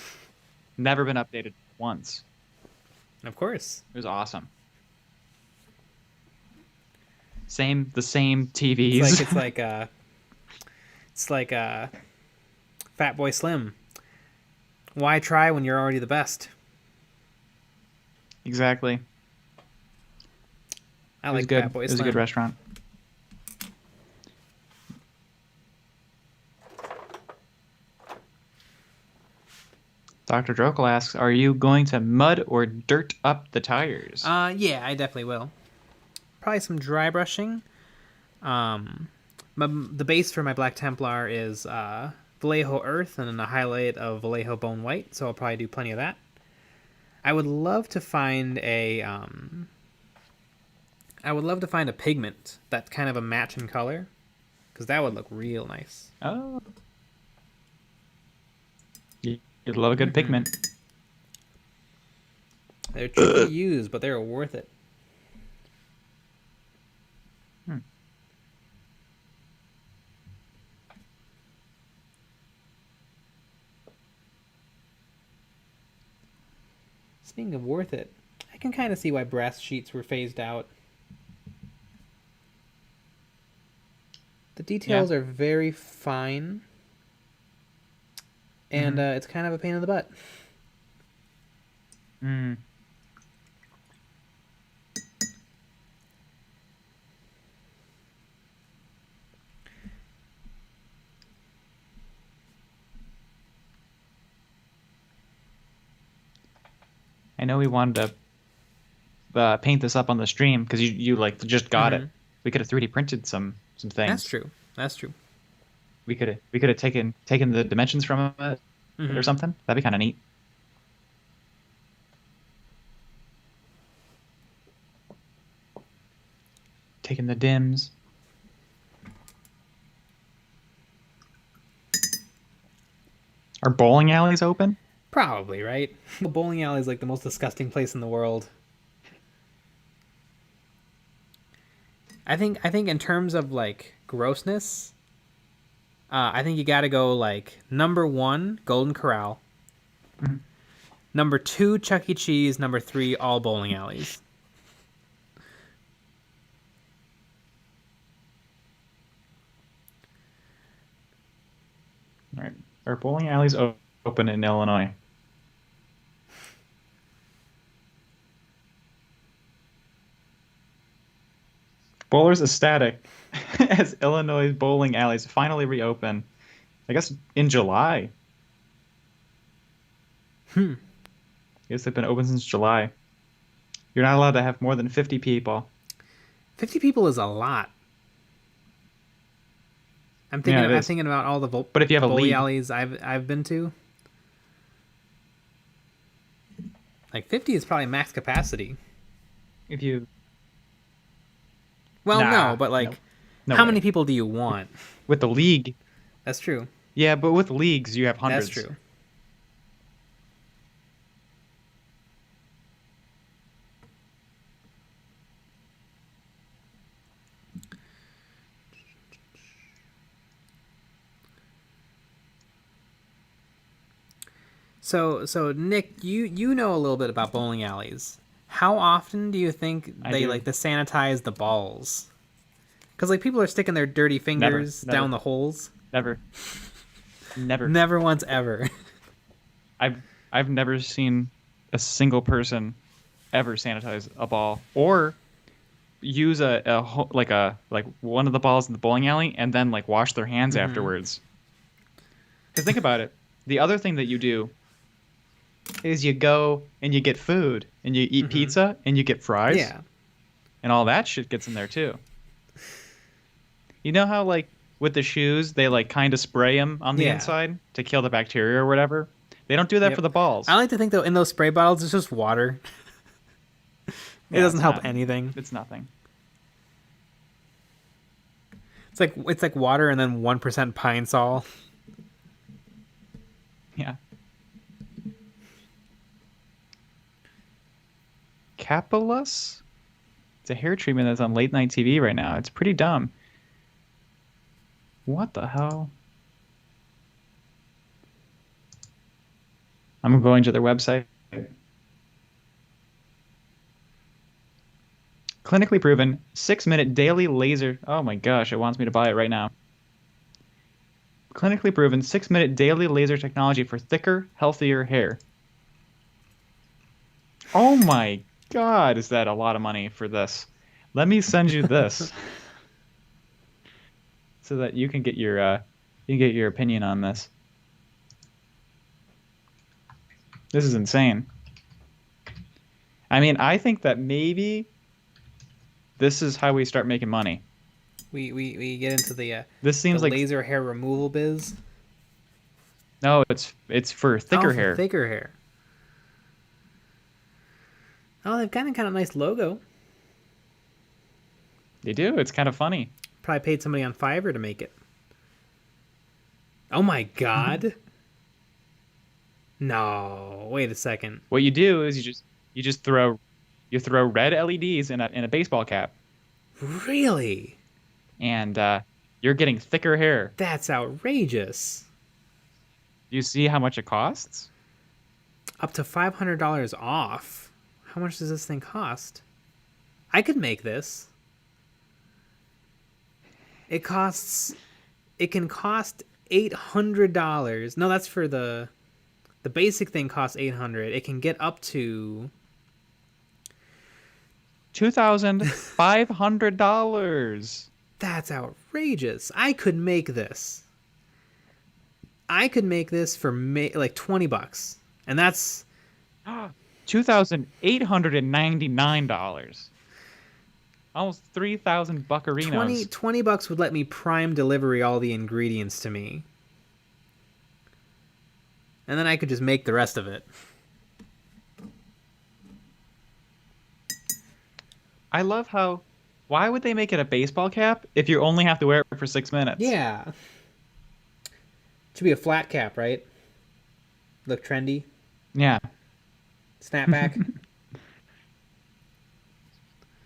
Never been updated once. Of course. It was awesome. The same TVs. It's like Fat Boy Slim. Why try when you're already the best? Exactly. I like good. Fat Boy Slim. It was a good restaurant. Dr. Drokel asks, "Are you going to mud or dirt up the tires?" Yeah, I definitely will. Probably some dry brushing. The base for my Black Templar is the Vallejo Earth and then a highlight of Vallejo Bone White, so I'll probably do plenty of that. I would love to find a pigment that's kind of a match in color, because that would look real nice. Oh. You'd love a good pigment. They're tricky to use, but they're worth it. Speaking of worth it, I can kind of see why brass sheets were phased out. The details are very fine, and it's kind of a pain in the butt. I know we wanted to paint this up on the stream because you like just got it. We could have 3D printed some things. That's true. That's true. We could have taken the dimensions from it or something. That'd be kind of neat. Taking the dims. Are bowling alleys open? Probably, right? The bowling alley is like the most disgusting place in the world. I think in terms of like grossness, I think you got to go like number 1, Golden Corral. Number 2, Chuck E. Cheese. Number 3, all bowling alleys. All right. Are bowling alleys open in Illinois? Bowlers ecstatic as Illinois bowling alleys finally reopen. I guess in July. I guess they've been open since July. You're not allowed to have more than 50 people. 50 people is a lot. I'm thinking about all the but if you have a bowling league alleys I've been to. Like 50 is probably max capacity. if you Well, Nah, no, but like, no how way. many people do you want? with the league, That's true. yeah, but with leagues you have hundreds. That's true. So Nick, you know a little bit about bowling alleys. How often do you think I they do. like to sanitize the balls? Because like people are sticking their dirty fingers down the holes. Never. Never once ever. I've never seen a single person ever sanitize a ball or use like one of the balls in the bowling alley and then like wash their hands afterwards. Because think about it. The other thing that you do is you go and you get food and you eat pizza and you get fries. Yeah. And all that shit gets in there too. You know how like with the shoes they like kind of spray them on the inside to kill the bacteria or whatever? They don't do that for the balls. I like to think though in those spray bottles it's just water. It doesn't help anything. It's nothing. It's like water and then 1% Pine Sol. Yeah. Capillus? It's a hair treatment that's on late night TV right now. It's pretty dumb. What the hell? I'm going to their website. Clinically proven 6-minute daily laser. Oh my gosh, it wants me to buy it right now. Clinically proven 6-minute daily laser technology for thicker, healthier hair. Oh my god, is that a lot of money for this? Let me send you this. So that you can get your opinion on this. This is insane. I mean, I think that maybe this is how we start making money. We get into the This seems the like laser hair removal biz. No, it's for thicker for hair. thicker hair. Oh, they've got a kind of nice logo. They do. It's kind of funny. Probably paid somebody on Fiverr to make it. Oh my god. No, wait a second. What you do is you throw red LEDs in a baseball cap, Really? and you're getting thicker hair. That's outrageous. Do you see how much it costs? Up to $500 off. How much does this thing cost? I could make this. It can cost $800. No, that's for the basic thing costs $800. It can get up to $2,500. That's outrageous. I could make this. I could make this for like $20. And that's $2,899. Almost 3,000 buccarinos. $20 would let me prime delivery all the ingredients to me. And then I could just make the rest of it. I love how... Why would they make it a baseball cap if you only have to wear it for 6 minutes? Yeah. Should be a flat cap, right? Look trendy. Yeah. Snapback.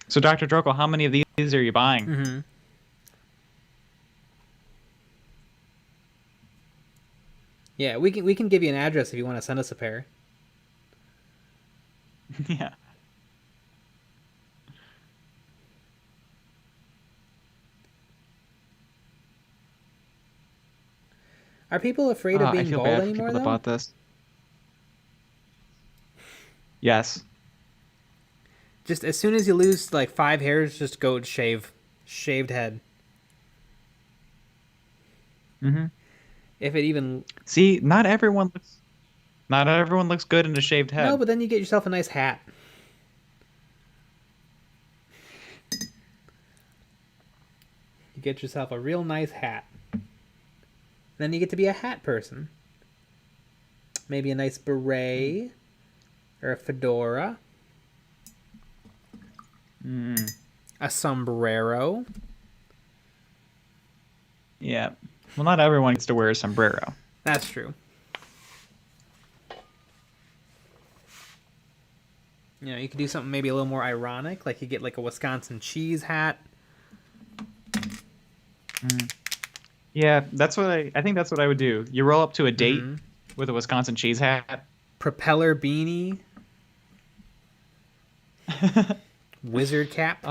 So, Dr. Drokel, how many of these are you buying? Mm-hmm. Yeah, we can give you an address if you want to send us a pair. Yeah. Are people afraid of I being feel bald bad for anymore, people that though? bought this. Yes. Just as soon as you lose like 5 hairs, just go shaved head. Mm-hmm. If it even See, not everyone looks good in a shaved head. no, but then you get yourself a nice hat. You get yourself a real nice hat. Then you get to be a hat person. Maybe a nice beret or a fedora. A sombrero. Yeah. Well, not everyone gets to wear a sombrero. That's true. You know, you could do something maybe a little more ironic, like you get like a Wisconsin cheese hat. Yeah, I think that's what I would do. You roll up to a date with a Wisconsin cheese hat. Propeller beanie. Wizard cap.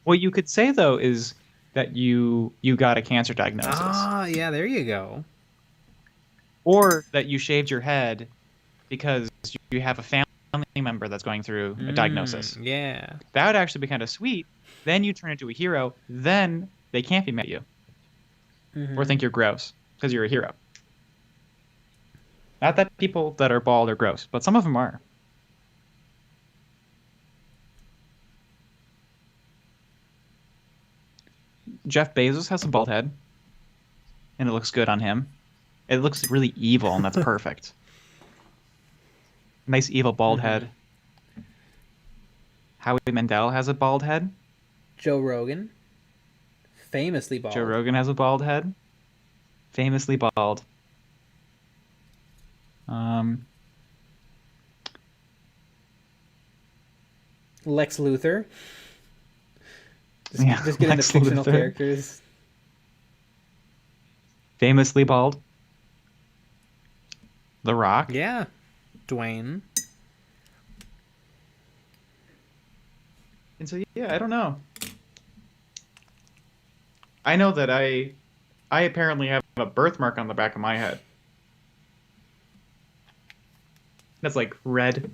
What you could say though is that you got a cancer diagnosis, Ah, yeah, there you go. or that you shaved your head because you have a family member that's going through a diagnosis. Yeah. That would actually be kind of sweet. Then you turn into a hero. Then they can't be mad at you or think you're gross because you're a hero. Not that people that are bald are gross, but some of them are. Jeff Bezos has a bald head, and it looks good on him. It looks really evil, and that's perfect. Nice evil bald head. Howie Mandel has a bald head. Joe Rogan. Famously bald. Joe Rogan has a bald head. Famously bald. Lex Luthor. Yeah, Just get into Lex fictional Luthor. characters. Famously bald. The Rock. Yeah. Dwayne. And so yeah, I don't know. I know that I apparently have a birthmark on the back of my head. That's like red,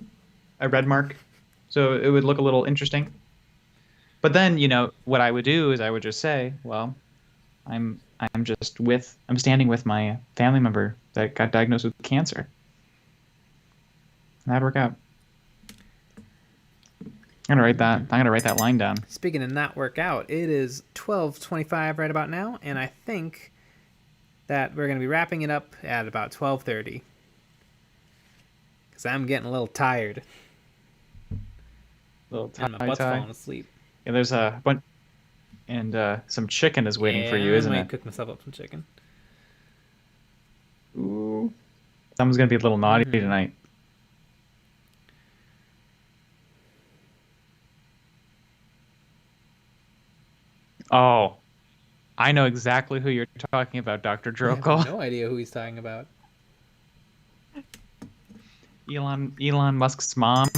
a red mark. So it would look a little interesting. But then, you know, what I would do is I would just say, well, I'm standing with my family member that got diagnosed with cancer. That'd work out. I'm gonna write that line down. Speaking of not work out, it is 12:25 right about now, and I think that we're going to be wrapping it up at about 12:30. Because I'm getting a little tired. Little And my butt's tie. falling asleep. And there's a bunch, and some chicken is waiting for you, isn't I it? might cook myself up some chicken. Ooh. Someone's gonna be a little naughty tonight. Oh, I know exactly who you're talking about, Dr. I have Drokel. no idea who he's talking about. Elon Musk's mom.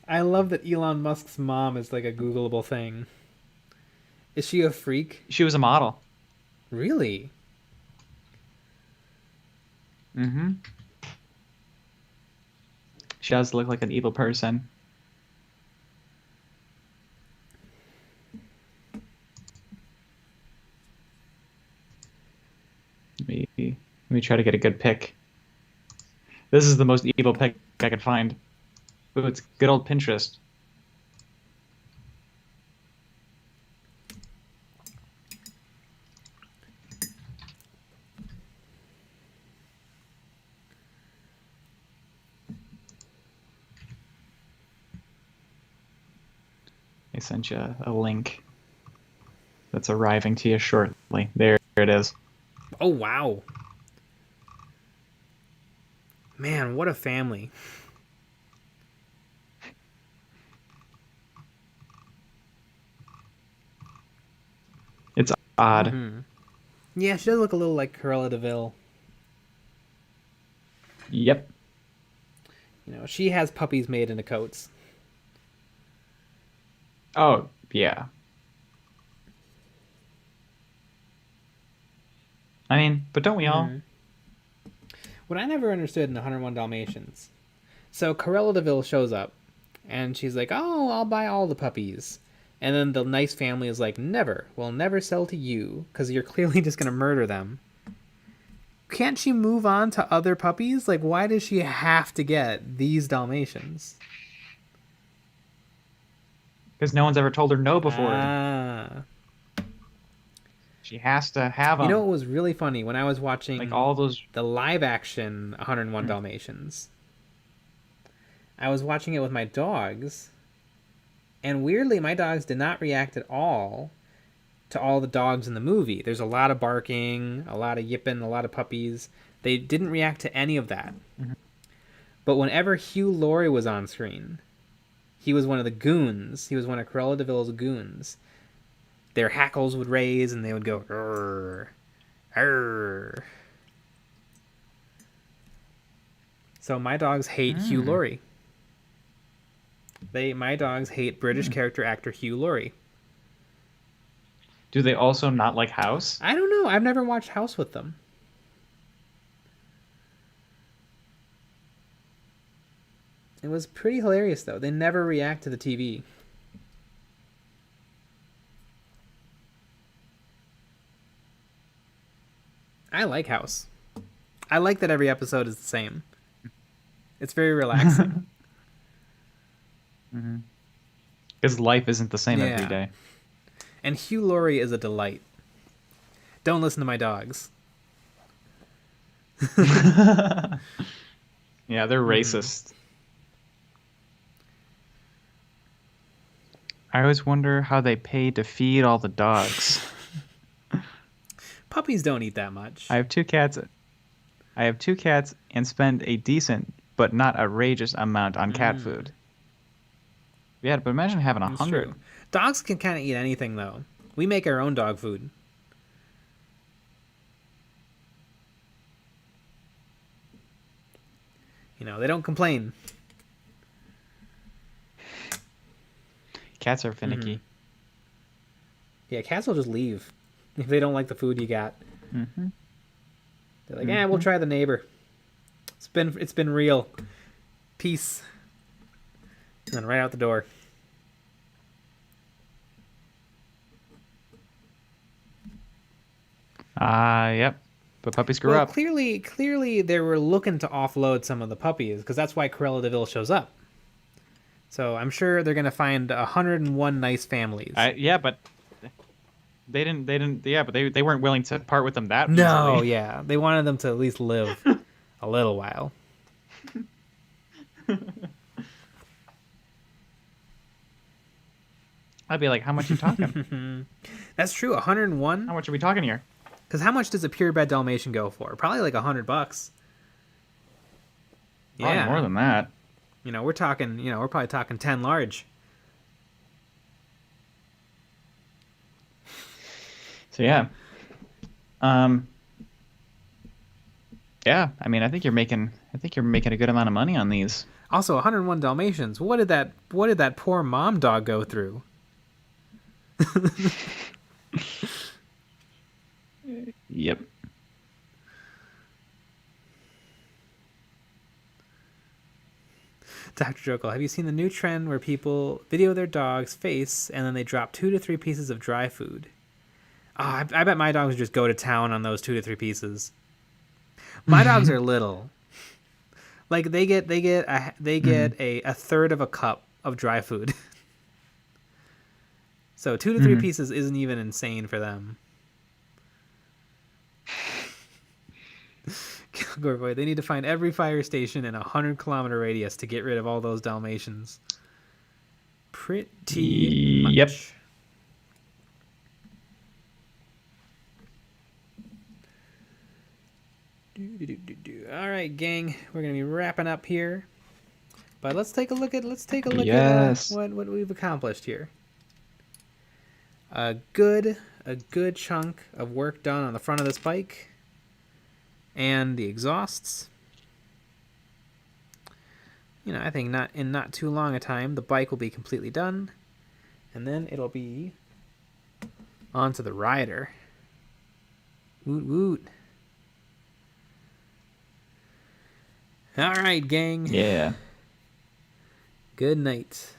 I love that Elon Musk's mom is like a Googleable thing. Is she a freak? She was a model. Really? Mm-hmm. She does look like an evil person. Let me try to get a good pick. This is the most evil pick I could find. Ooh, it's good old Pinterest. I sent you a link that's arriving to you shortly. There it is. Oh, wow. Man, what a family. It's odd. Mm-hmm. Yeah, she does look a little like Cruella de Vil. Yep. You know, she has puppies made into coats. Oh, yeah. I mean, but don't we all? Mhm. What I never understood in 101 Dalmatians. So Cruella de Vil shows up, and she's like, "Oh, I'll buy all the puppies." And then the nice family is like, "Never. We'll never sell to you, because you're clearly just going to murder them." Can't she move on to other puppies? Like, why does she have to get these Dalmatians? Because no one's ever told her no before. Ah. She has to have them. You know what was really funny? When I was watching like all those. the live-action 101 Dalmatians, I was watching it with my dogs, and weirdly, my dogs did not react at all to all the dogs in the movie. There's a lot of barking, a lot of yipping, a lot of puppies. They didn't react to any of that. Mhm. But whenever Hugh Laurie was on screen, he was one of the goons. He was one of Cruella de Vil's goons. Their hackles would raise, and they would go, "Arr, arr." So my dogs hate Hugh Laurie. My dogs hate British character actor Hugh Laurie. Do they also not like House? I don't know. I've never watched House with them. It was pretty hilarious, though. They never react to the TV. I like House. I like that every episode is the same. It's very relaxing. Because life isn't the same Yeah. every day. And Hugh Laurie is a delight. Don't listen to my dogs. Yeah, they're racist. I always wonder how they pay to feed all the dogs. Puppies don't eat that much. I have two cats. And spend a decent but not outrageous amount on cat food. Yeah, but imagine having It's 100. true. Dogs can kind of eat anything, though. We make our own dog food. You know, they don't complain. Cats are finicky. Yeah, cats will just leave if they don't like the food you got. Mm-hmm. They're like, "Yeah, we'll try the neighbor. It's been real. Peace." And then right out the door. Yep. But puppies grew Well, up. clearly they were looking to offload some of the puppies, because that's why Cruella de Vil shows up. So I'm sure they're going to find 101 nice families. Yeah, but They didn't. Yeah, but they weren't willing to part with them that No, easily. yeah. They wanted them to at least live a little while. I'd be like, how much you talking? That's true. How 101. much are we talking here? Because how much does a purebred Dalmatian go for? Probably like $100. Probably Yeah. more than that. We're talking. We're probably talking 10 large. So yeah. Yeah, I mean, I think you're making a good amount of money on these. Also, 101 Dalmatians. What did that poor mom dog go through? Yep. Dr. Jokel, have you seen the new trend where people video their dog's face and then they drop 2 to 3 pieces of dry food? Oh, I bet my dogs just go to town on those 2 to 3 pieces. My dogs are little. Like they get a third of a cup of dry food. So 2 to 3 pieces isn't even insane for them. Kilgore boy, they need to find every fire station in a 100-kilometer radius to get rid of all those Dalmatians. Pretty much. Yep. All right, gang, we're gonna be wrapping up here, but let's take a look at Yes. what we've accomplished here. A good chunk of work done on the front of this bike and the exhausts. I think not too long a time the bike will be completely done, and then it'll be onto the rider. Woot woot. All right, gang. Yeah. Good night.